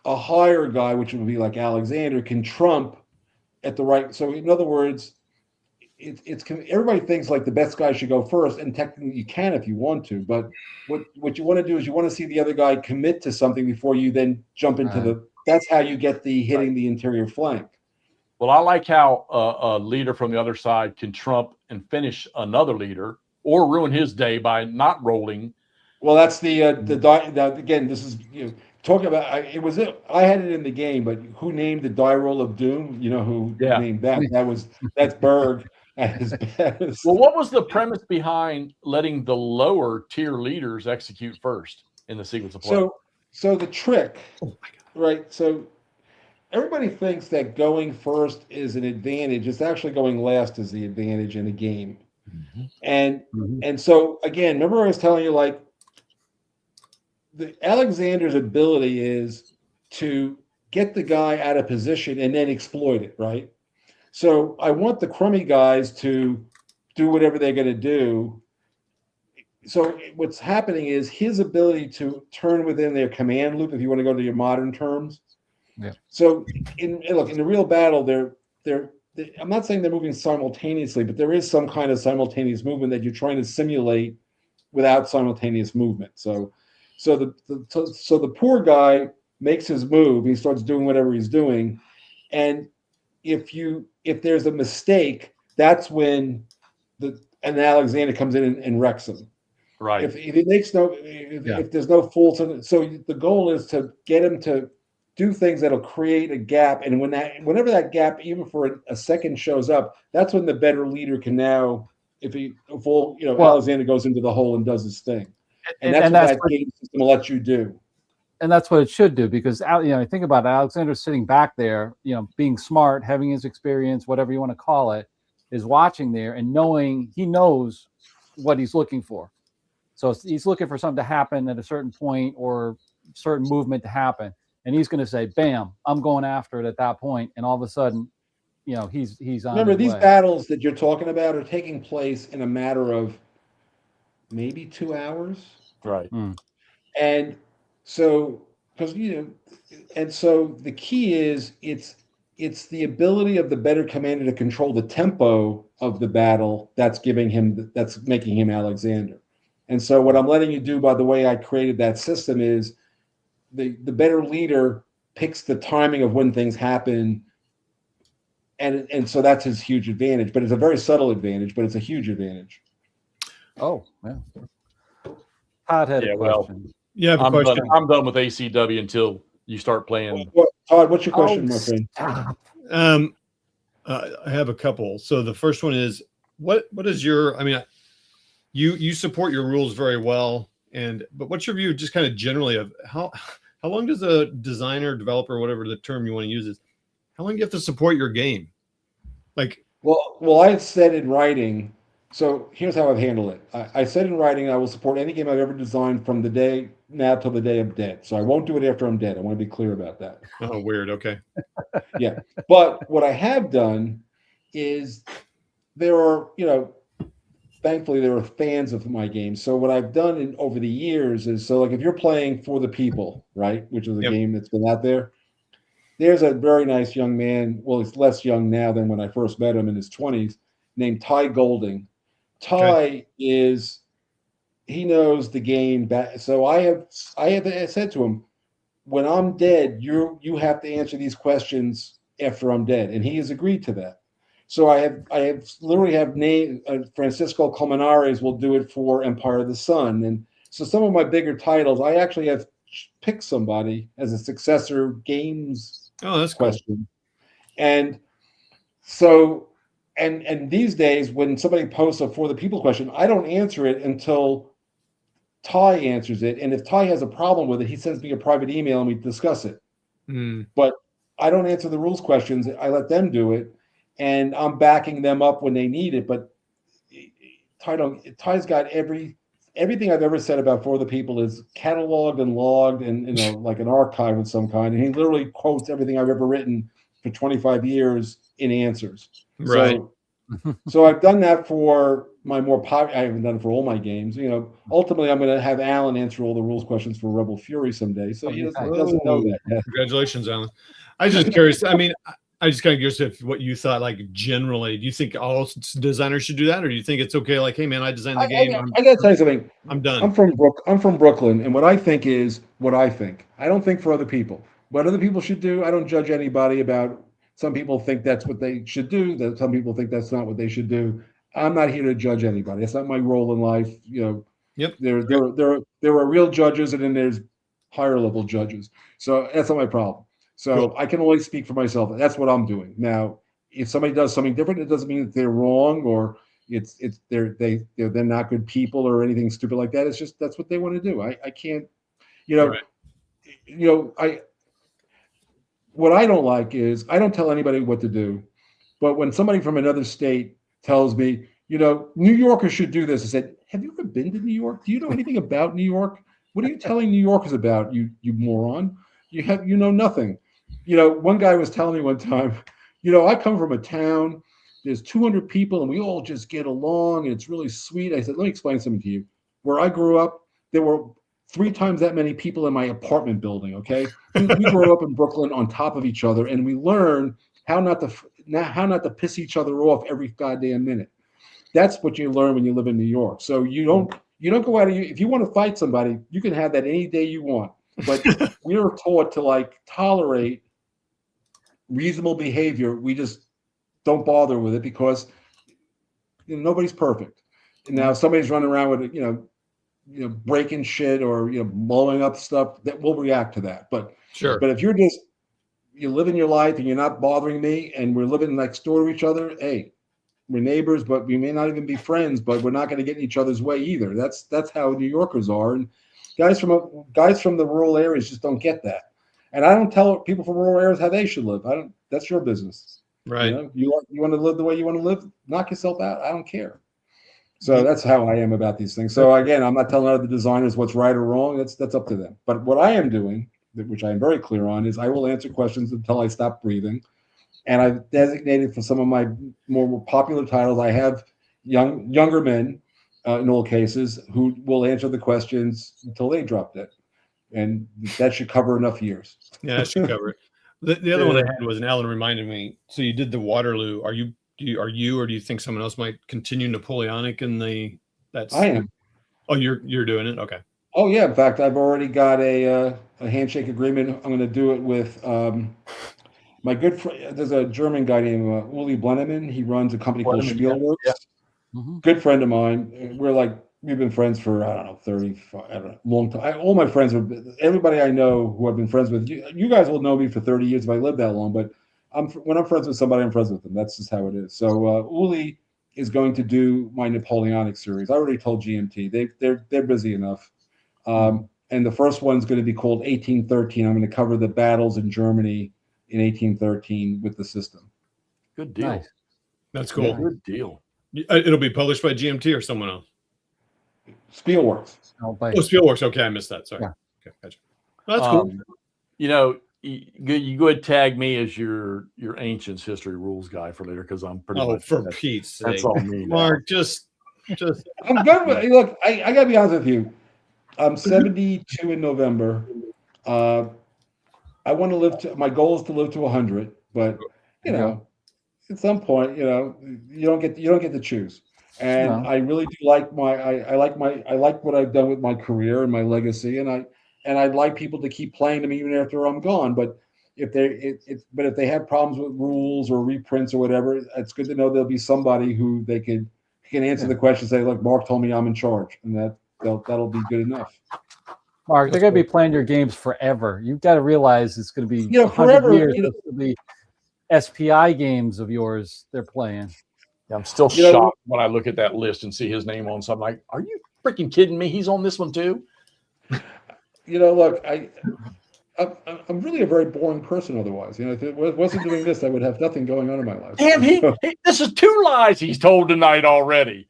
a higher guy, which would be like Alexander, can trump at the right. So in other words, it's everybody thinks like the best guy should go first, and technically you can if you want to. But what you want to do is you want to see the other guy commit to something before you then jump into the. That's how you get the hitting the interior flank. Well, I like how a leader from the other side can trump and finish another leader or ruin his day by not rolling. Well, that's again. This is talking about. I had it in the game, but who named the die roll of doom? You know who named that? That's Berg at his best. Well, what was the premise behind letting the lower tier leaders execute first in the sequence of play? So the trick, right? So everybody thinks that going first is an advantage. It's actually going last is the advantage in a game. And so again, remember I was telling you like the Alexander's ability is to get the guy out of position and then exploit it, right? So I want the crummy guys to do whatever they're going to do. So what's happening is his ability to turn within their command loop, if you want to go to your modern terms. Yeah. So in the real battle, I'm not saying they're moving simultaneously, but there is some kind of simultaneous movement that you're trying to simulate without simultaneous movement. So the poor guy makes his move, he starts doing whatever he's doing, and if there's a mistake, that's when Alexander comes in and wrecks him. Right. If it makes if there's no fault in it, so the goal is to get him to do things that'll create a gap, and whenever that gap, even for a second, shows up, that's when the better leader can now, Alexander goes into the hole and does his thing, and that's what that game system lets you do. And that's what it should do, because think about it, Alexander sitting back there, being smart, having his experience, whatever you want to call it, is watching there and he knows what he's looking for. So he's looking for something to happen at a certain point or certain movement to happen. And he's going to say, bam, I'm going after it at that point. And all of a sudden, he's on. Remember, these battles that you're talking about are taking place in a matter of maybe 2 hours. Right. And so because and so the key is it's the ability of the better commander to control the tempo of the battle that's making him Alexander. And so what I'm letting you do by the way I created that system is the better leader picks the timing of when things happen. And so that's his huge advantage, but it's a very subtle advantage, but it's a huge advantage. Oh, yeah. Todd had a question. Yeah, I'm done with ACW until you start playing. Todd, what's your question, my friend? Stop. I have a couple. So the first one is what is your? I mean, you support your rules very well, but what's your view, just kind of generally, of how long does a designer, developer, whatever the term you want to use is, how long do you have to support your game? Like, well, I've said in writing. So here's how I've handled it. I said in writing, I will support any game I've ever designed from the day now till the day I'm dead. So I won't do it after I'm dead. I want to be clear about that. oh, weird. Okay. Yeah. But what I have done is there are, thankfully there are fans of my games. So what I've done over the years is, so like if you're playing For the People, right, which is a game that's been out there, there's a very nice young man. Well, he's less young now than when I first met him, in his 20s, named Ty Golding. Ty he knows the game back. So I have said to him, when I'm dead, you have to answer these questions after I'm dead, and he has agreed to that. So I have literally have named Francisco Colmenares will do it for Empire of the Sun, and so some of my bigger titles, I actually have picked somebody as a successor games. Oh, that's question, cool. and so. And these days, when somebody posts a For the People question, I don't answer it until Ty answers it. And if Ty has a problem with it, he sends me a private email and we discuss it. But I don't answer the rules questions. I let them do it. And I'm backing them up when they need it. But Ty's got everything I've ever said about For the People is cataloged and logged and like an archive of some kind. And he literally quotes everything I've ever written for 25 years in answers. Right. So I've done that for my more popular. I haven't done it for all my games. Ultimately, I'm going to have Alan answer all the rules questions for Rebel Fury someday. So he doesn't know that yet. Congratulations, Alan. I was just curious. I mean, I just kind of curious if what you thought, like generally, do you think all designers should do that, or do you think it's okay? Like, hey, man, I designed the game. I got to tell you something. I'm done. I'm from Brooklyn, and what I think is what I think. I don't think for other people. What other people should do, I don't judge anybody about. Some people think that's what they should do. That some people think that's not what they should do. I'm not here to judge anybody. That's not my role in life. Yep. There are real judges, and then there's higher level judges. So that's not my problem. So Cool. I can only speak for myself. That's what I'm doing. Now, if somebody does something different, it doesn't mean that they're wrong or they're not good people or anything stupid like that. It's just that's what they want to do. I can't, Right. What I don't like is I don't tell anybody what to do, but when somebody from another state tells me, New Yorkers should do this, I said, have you ever been to New York? Do you know anything about New York? What are you telling New Yorkers about, you moron? You know nothing. One guy was telling me one time, I come from a town, there's 200 people and we all just get along and it's really sweet. I said, let me explain something to you. Where I grew up, there were 3 times that many people in my apartment building. Okay, we grew up in Brooklyn on top of each other, and we learn how not to piss each other off every goddamn minute. That's what you learn when you live in New York. So you don't go out of if you want to fight somebody, you can have that any day you want. But we are taught to tolerate reasonable behavior. We just don't bother with it because nobody's perfect. And now somebody's running around with breaking shit or blowing up stuff, that will react to that. But Sure. But if you're living your life and you're not bothering me and we're living next door to each other, hey, we're neighbors, but we may not even be friends, but we're not going to get in each other's way either. That's how New Yorkers are. And guys from the rural areas just don't get that. And I don't tell people from rural areas how they should live. That's your business. Right. You want to live the way you want to live, knock yourself out. I don't care. So that's how I am about these things. So again, I'm not telling other designers what's right or wrong. That's up to them. But what I am doing, which I am very clear on, is I will answer questions until I stop breathing. And I've designated for some of my more popular titles, I have younger men in all cases who will answer the questions until they drop dead. and that should cover enough years. Yeah, that should cover it. The other one I had was, and Alan reminded me. So you did the Waterloo. Are you or do you think someone else might continue Napoleonic in the? That's I am. Oh, you're doing it. Okay. Oh yeah. In fact, I've already got a handshake agreement. I'm going to do it with my good friend. There's a German guy named Uli Blennemann. He runs a company called Blennemann, yeah. Spielworks. Yeah. Mm-hmm. Good friend of mine. We've been friends for, I don't know, 35, I don't know, long time. All my friends everybody I know who I've been friends with. You guys will know me for 30 years if I live that long, but when I'm friends with somebody, I'm friends with them. That's just how it is. So Uli is going to do my Napoleonic series. I already told GMT they're busy enough. And the first one's going to be called 1813. I'm going to cover the battles in Germany in 1813 with the system. Good deal. Nice. That's cool. Good deal. It'll be published by GMT or someone else. Spielworks. Oh, bye. Oh, Spielworks. Okay, I missed that. Sorry. Yeah. Okay, gotcha. Well, that's cool. You know, you go ahead and tag me as your Ancients history rules guy for later, because I'm pretty much For Pete's sake. that's all me. Mark, just I'm good with look, I gotta be honest with you. I'm 72 in November. I want to live to my goal is to live to 100, but you know, at some point, you know, you don't get to choose. And No. I really do like I like what I've done with my career and my legacy, and I'd like people to keep playing them even after I'm gone. But if they have problems with rules or reprints or whatever, it's good to know there'll be somebody who they can answer the question, say, look, Mark told me I'm in charge, and that'll be good enough. Mark, they're going to be playing your games forever. You've got to realize it's going to be forever. Years. The SPI games of yours they're playing. Yeah, I'm still shocked when I look at that list and see his name on something. Like, are you freaking kidding me? He's on this one too. You know, look, I'm really a very boring person otherwise. You know, if it wasn't doing this, I would have nothing going on in my life. Damn, this is 2 lies he's told tonight already.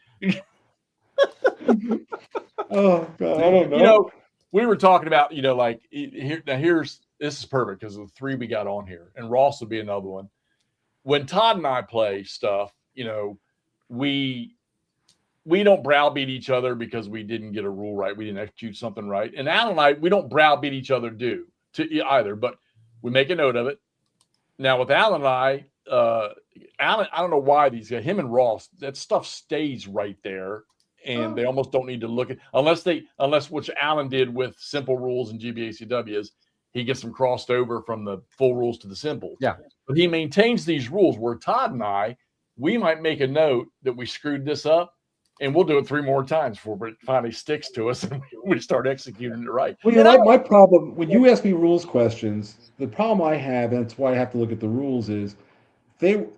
Oh God, I don't know. You know, we were talking about, you know, like this is perfect because of the 3 we got on here, and Ross will be another one. When Todd and I play stuff, you know, we don't browbeat each other because we didn't get a rule right, we didn't execute something right. And Alan and I, we don't browbeat each other either, but we make a note of it. Now with Alan and I, Alan, I don't know why these guys, him and Ross, that stuff stays right there. And they almost don't need to look at unless which Alan did with simple rules and GBACW is he gets them crossed over from the full rules to the simple. Yeah. But he maintains these rules where Todd and I, we might make a note that we screwed this up, and we'll do it 3 more times before it finally sticks to us and we start executing it right. Well, you know, my problem when you ask me rules questions, the problem I have, and that's why I have to look at the rules, is the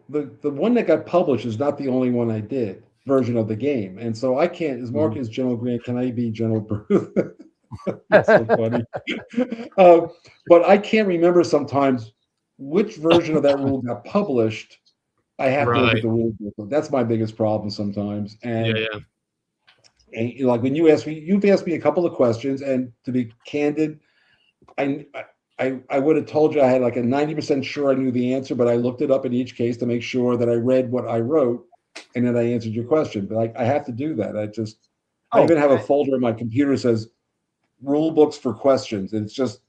one that got published is not the only one I did version of the game, and so I can't. As Mark is General Grant, can I be General Bruce? That's so funny. But I can't remember sometimes which version of that rule got published. I have to look at the rule book. That's my biggest problem sometimes. And, and you know, like when you've asked me a couple of questions, and to be candid, I would have told you I had like a 90% sure I knew the answer, but I looked it up in each case to make sure that I read what I wrote, and then I answered your question. But I have to do that. I even have a folder in my computer that says rule books for questions, and it's just,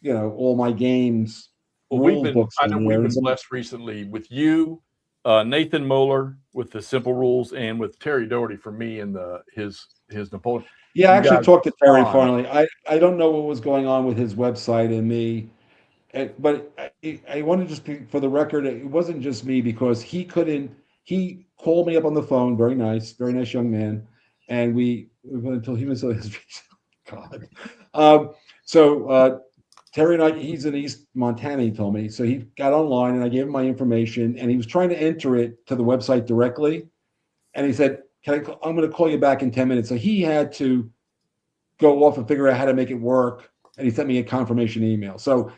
you know, all my games. Well, we've been blessed recently with you, Nathan Moeller with the simple rules, and with Terry Doherty for me and his Napoleon. Yeah, I actually talked to Terry finally. I don't know what was going on with his website and me, but I want to just be, for the record, it wasn't just me, because he called me up on the phone, very nice young man, and we went until he was God. So Terry and I, he's in East Montana, he told me. So he got online and I gave him my information, and he was trying to enter it to the website directly. And he said, I'm going to call you back in 10 minutes. So he had to go off and figure out how to make it work. And he sent me a confirmation email. So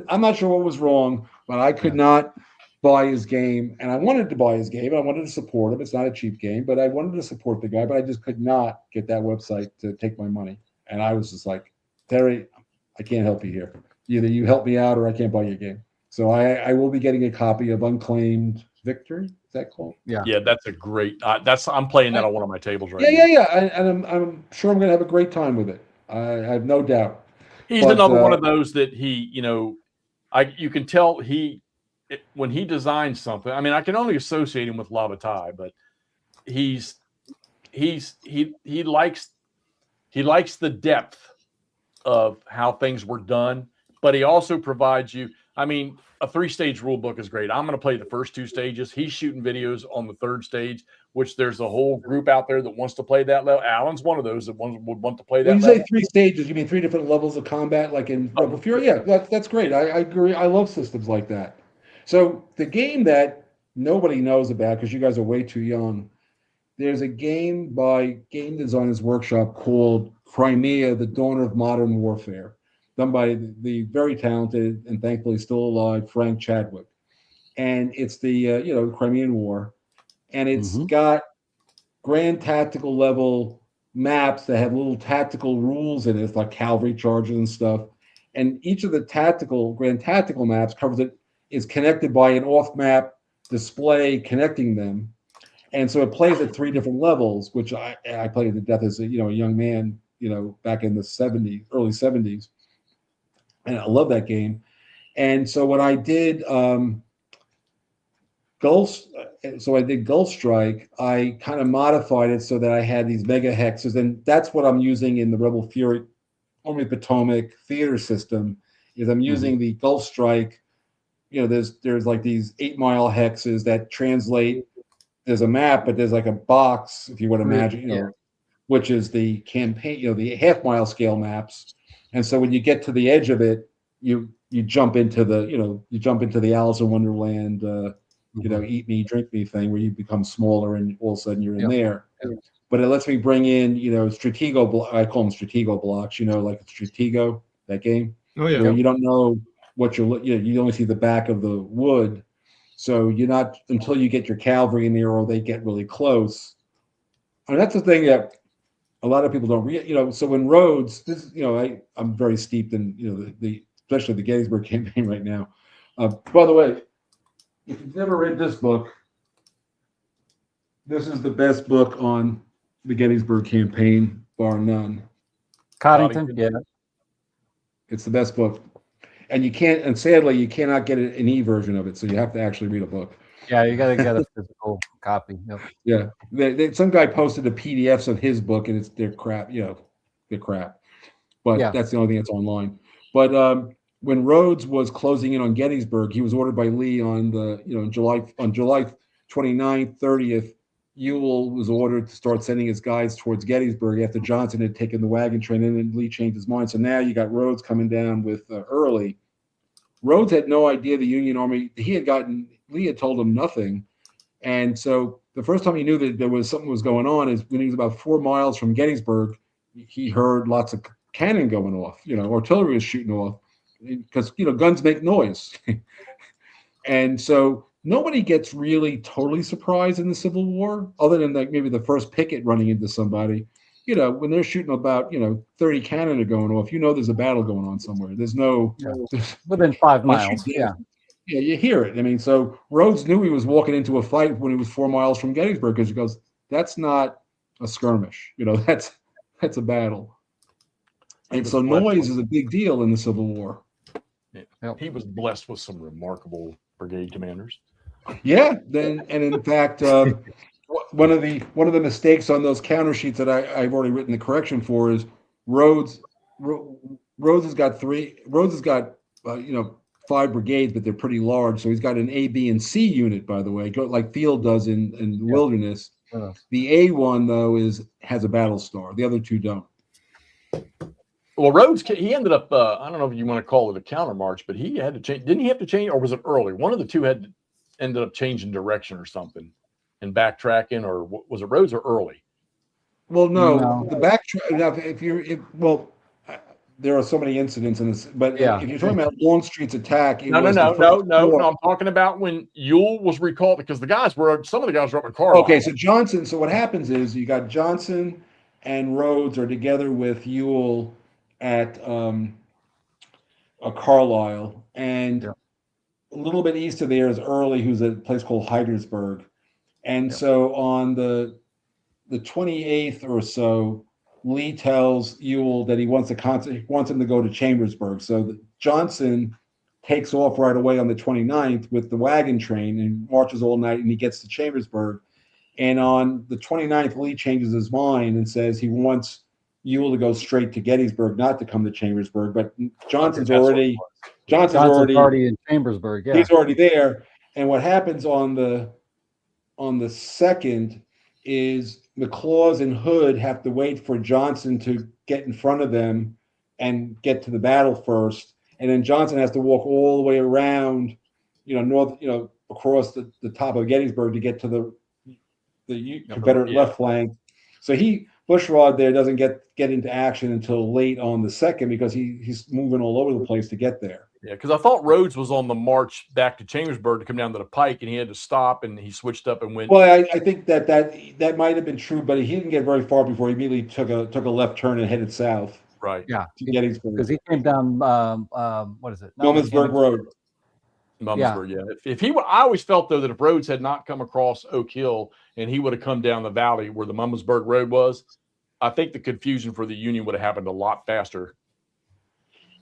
I'm not sure what was wrong, but I could not buy his game. And I wanted to buy his game. I wanted to support him. It's not a cheap game, but I wanted to support the guy, but I just could not get that website to take my money. And I was just like, Terry, I can't help you here. Either you help me out or I can't buy your game. So I will be getting a copy of Unclaimed Victory. Is that called? Yeah. Yeah, that's a great. I'm playing that on one of my tables right now. Yeah. And I'm sure I'm going to have a great time with it. I have no doubt. He's But, another one of those that you can tell when he designs something. I mean, I can only associate him with Lavatai, but he likes the depth of how things were done, but he also provides you. I mean, a 3-stage rule book is great. I'm going to play the first 2 stages. He's shooting videos on the 3rd stage, which there's a whole group out there that wants to play that level. Alan's one of those that would want to play that. When you level. say 3 stages, you mean 3 different levels of combat, like in Rebel Fury? Yeah, that's great. I agree. I love systems like that. So the game that nobody knows about because you guys are way too young, there's a game by Game Designers Workshop called Crimea: The Dawn of Modern Warfare, done by the very talented and thankfully still alive Frank Chadwick, and it's the Crimean War, and it's got grand tactical level maps that have little tactical rules in it, like cavalry charges and stuff. And each of the grand tactical maps is connected by an off-map display connecting them. And so it plays at 3 different levels, which I played to death as a young man, back in the early 70s. And I love that game. And so what I did, I did Gulf Strike. I kind of modified it so that I had these mega hexes, and that's what I'm using in the Rebel Fury Army Potomac theater system. Is I'm using the Gulf Strike. There's like these 8-mile hexes that translate. There's a map, but there's like a box, if you would imagine, which is the campaign, the half-mile scale maps. And so when you get to the edge of it, you jump into the Alice in Wonderland. Eat me, drink me thing where you become smaller and all of a sudden you're in there. But it lets me bring in, Stratego, I call them Stratego blocks, like Stratego, that game. Oh, yeah. Where you don't know what you only see the back of the wood. So you're not, until you get your cavalry in there or they get really close. And that's the thing that a lot of people don't so in Rhodes, I'm very steeped in, especially the Gettysburg campaign right now. By the way, if you've never read this book, this is the best book on the Gettysburg campaign, bar none. Coddington, yeah. It's the best book. And sadly, you cannot get an e-version of it, so you have to actually read a book. Yeah, you got to get a physical copy. Yep. Yeah. Some guy posted the PDFs of his book, and they're crap, they're crap. But that's the only thing that's online. But when Rhodes was closing in on Gettysburg, he was ordered by Lee on July 29th, 30th. Ewell was ordered to start sending his guys towards Gettysburg after Johnson had taken the wagon train, and then Lee changed his mind. So now you got Rhodes coming down with Early. Rhodes had no idea the Union Army. Lee had told him nothing, and so the first time he knew that there was something was going on is when he was about 4 miles from Gettysburg. He heard lots of cannon going off. Artillery was shooting off because guns make noise, and so nobody gets really totally surprised in the Civil War, other than like maybe the first picket running into somebody. When they're shooting about 30 cannon are going off, there's a battle going on somewhere. There's within 5 miles. Yeah, you hear it. I mean, so Rhodes knew he was walking into a fight when he was 4 miles from Gettysburg because he goes, "That's not a skirmish. That's a battle." And so noise is a big deal in the Civil War. Yeah. He was blessed with some remarkable brigade commanders. Yeah, and in fact, one of the mistakes on those counter sheets that I've already written the correction for is Rhodes has got 5 brigades, but they're pretty large. So he's got an A, B, and C unit, by the way, like Field does in the Wilderness. The A one though has a battle star. The other 2 don't. Well, Rhodes, he ended up, I don't know if you want to call it a counter march, but he had to change. Didn't he have to change, or was it early? One of the 2 ended up changing direction or something and backtracking, or was it Rhodes or Early? Well, no. The backtrack. There are so many incidents in this, but if you're talking about Longstreet's attack, no. I'm talking about when Ewell was recalled because some of the guys were up in Carlisle. Okay, so Johnson. So what happens is you got Johnson and Rhodes are together with Ewell at Carlisle, and a little bit east of there is Early, who's at a place called Heidersburg. And so on the 28th or so, Lee tells Ewell that he wants him to go to Chambersburg. So Johnson takes off right away on the 29th with the wagon train and marches all night, and he gets to Chambersburg. And on the 29th, Lee changes his mind and says he wants Ewell to go straight to Gettysburg, not to come to Chambersburg. But Johnson's already in Chambersburg. Yeah, he's already there. And what happens on the 2nd is McLaws and Hood have to wait for Johnson to get in front of them and get to the battle first. And then Johnson has to walk all the way around, across the top of Gettysburg to get to the Confederate left flank. So Bushrod there doesn't get into action until late on the 2nd because he's moving all over the place to get there. Yeah, because I thought Rhodes was on the march back to Chambersburg to come down to the pike, and he had to stop, and he switched up and went. Well, I think that might have been true, but he didn't get very far before he immediately took a left turn and headed south. Right. Yeah. To Gettysburg. Because he came down, what is it? Mumminsburg Road. Mumminsburg, yeah. If he would, I always felt though that if Rhodes had not come across Oak Hill and he would have come down the valley where the Mumminsburg Road was, I think the confusion for the Union would have happened a lot faster.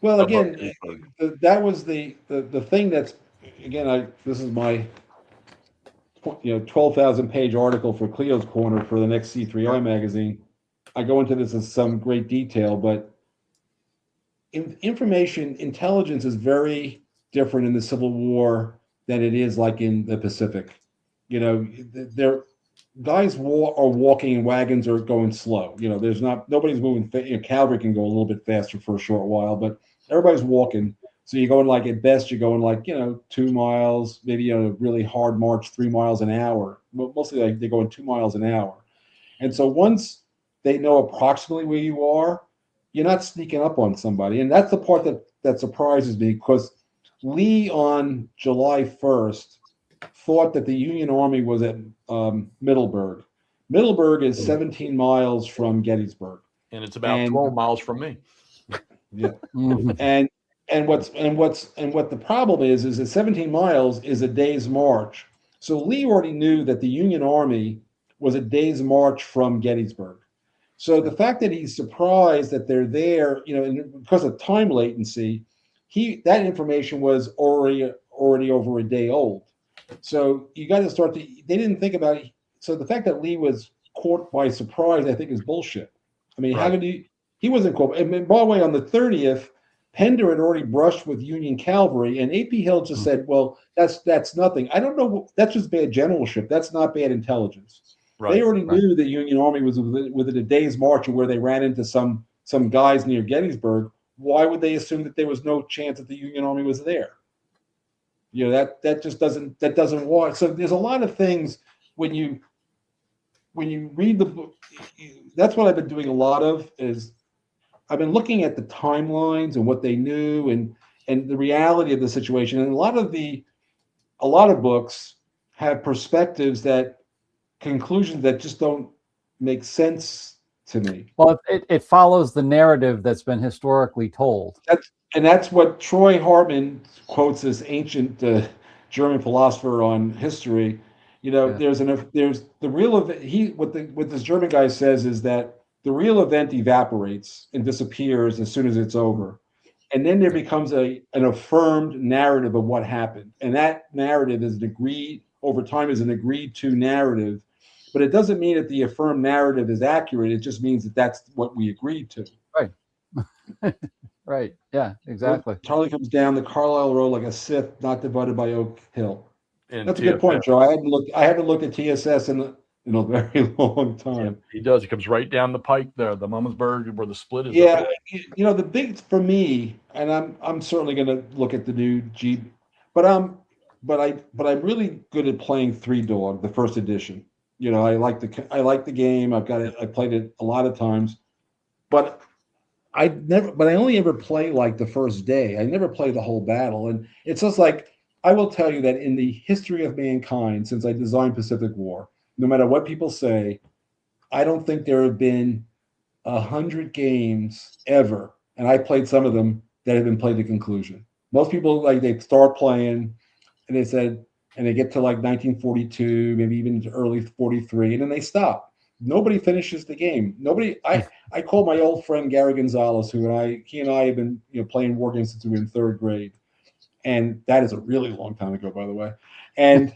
Well, again, that was the thing that's, again, this is my 12,000 page article for Cleo's Corner for the next C3I magazine. I go into this in some great detail, but intelligence is very different in the Civil War than it is like in the Pacific. Guys are walking and wagons are going slow. Nobody's moving. Cavalry can go a little bit faster for a short while, but everybody's walking. So you're going at best, you're going 2 miles, maybe a really hard march, 3 miles an hour. Mostly they're going 2 miles an hour. And so once they know approximately where you are, you're not sneaking up on somebody. And that's the part that surprises me, because Lee on July 1st thought that the Union Army was at Middleburg. Middleburg is 17 miles from Gettysburg. And it's about 12 miles from me. Yeah. And what the problem is that 17 miles is a day's march. So Lee already knew that the Union Army was a day's march from Gettysburg. So the fact that he's surprised that they're there, and because of time latency, that information was already over a day old. So you got to they didn't think about it. So the fact that Lee was caught by surprise, I think, is bullshit. I mean, How could he wasn't caught? And by the way, on the 30th, Pender had already brushed with Union cavalry, and A.P. Hill just said, well, that's nothing. I don't know. That's just bad generalship. That's not bad intelligence. Right, they already knew the Union Army was within a day's march of where they ran into some guys near Gettysburg. Why would they assume that there was no chance that the Union Army was there? That just doesn't work. So there's a lot of things when you read the book. That's what I've been doing a lot of, is I've been looking at the timelines and what they knew and the reality of the situation. And a lot of books have perspectives conclusions that just don't make sense to me. Well, it follows the narrative that's been historically told. That's what Troy Hartman quotes, this ancient German philosopher on history. There's the real event. What this German guy says is that the real event evaporates and disappears as soon as it's over, and then there becomes an affirmed narrative of what happened, and that narrative is over time is an agreed to narrative. But it doesn't mean that the affirmed narrative is accurate. It just means that that's what we agreed to. Right. Right. Yeah, exactly. Charlie comes down the Carlisle Road like a Sith, not divided by Oak Hill. And that's a good point, Joe. I haven't looked at TSS in a very long time. Yeah, he does. He comes right down the pike there, the Mumminsburg, where the split is. Yeah, the big for me, and I'm certainly going to look at the new Jeep, but I'm really good at playing Three Dog, the first edition. I like the game. I played it a lot of times, but I only ever play like the first day. I never play the whole battle. And it's just like, I will tell you that in the history of mankind, since I designed Pacific War, no matter what people say, I don't think there have been 100 games ever, and I played some of them, that have been played to conclusion. Most people, they start playing and they get to 1942, maybe even early 43, and then they stop. nobody finishes the game. Nobody. I called my old friend Gary Gonzalez, he and I have been playing war games since we were in 3rd grade, and that is a really long time ago, by the way. And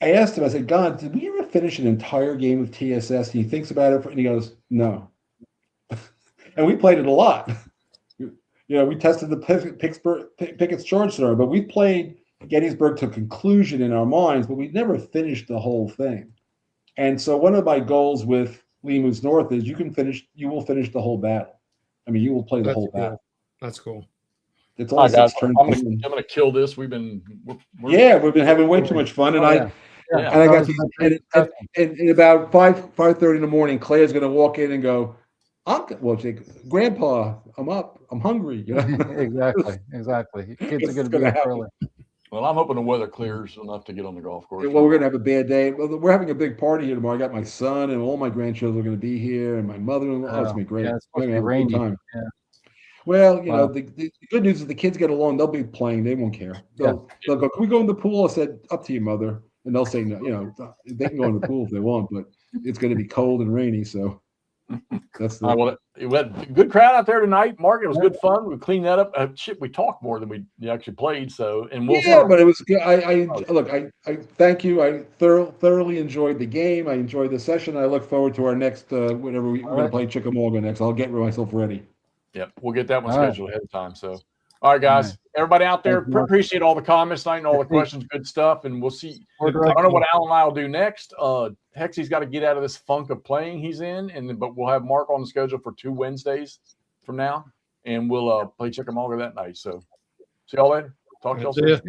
I asked him, I said, God, did we ever finish an entire game of TSS? And he thinks about it, and he goes, no. And we played it a lot. We tested the Pickett's Charge Scenario, but we played Gettysburg to conclusion in our minds, but we never finished the whole thing. And so one of my goals with Lee Moves North is you will finish the whole battle. I mean, you will play the whole battle. That's cool. It's only 6 turns. I'm gonna kill this. We've been having way too much fun, and I got to, in about 5:30 in the morning, Claire's going to walk in and go, Grandpa, I'm up, I'm hungry. Exactly. Kids are going to be up early. Well, I'm hoping the weather clears enough to get on the golf course. Well, we're going to have a bad day. Well, we're having a big party here tomorrow. I got my son and all my grandchildren are going to be here, and my mother-in-law. Oh, it's going to be great. Yeah, it's We're supposed going to to be have a good rainy. time. Yeah. Well, the good news is the kids get along. They'll be playing. They won't care. They'll go, can we go in the pool? I said, up to you, mother. And they'll say, no, they can go in the pool if they want, but it's going to be cold and rainy. So that's we had a good crowd out there tonight, Mark. It was good fun. We cleaned that up. We talked more than we actually played. So, and but it was good. I thank you. I thoroughly enjoyed the game. I enjoyed the session. I look forward to our next whenever we're going to play Chickamauga next. I'll get myself ready. Yep, we'll get that one scheduled ahead of time. So, all right, guys, everybody out there, appreciate all the comments tonight and all the questions, good stuff, and we'll see. I don't know what Alan and I will do next. Hexy's got to get out of this funk of playing he's in, but we'll have Mark on the schedule for 2 Wednesdays from now, and we'll play Chickamauga that night. So, see y'all later. Talk to y'all soon.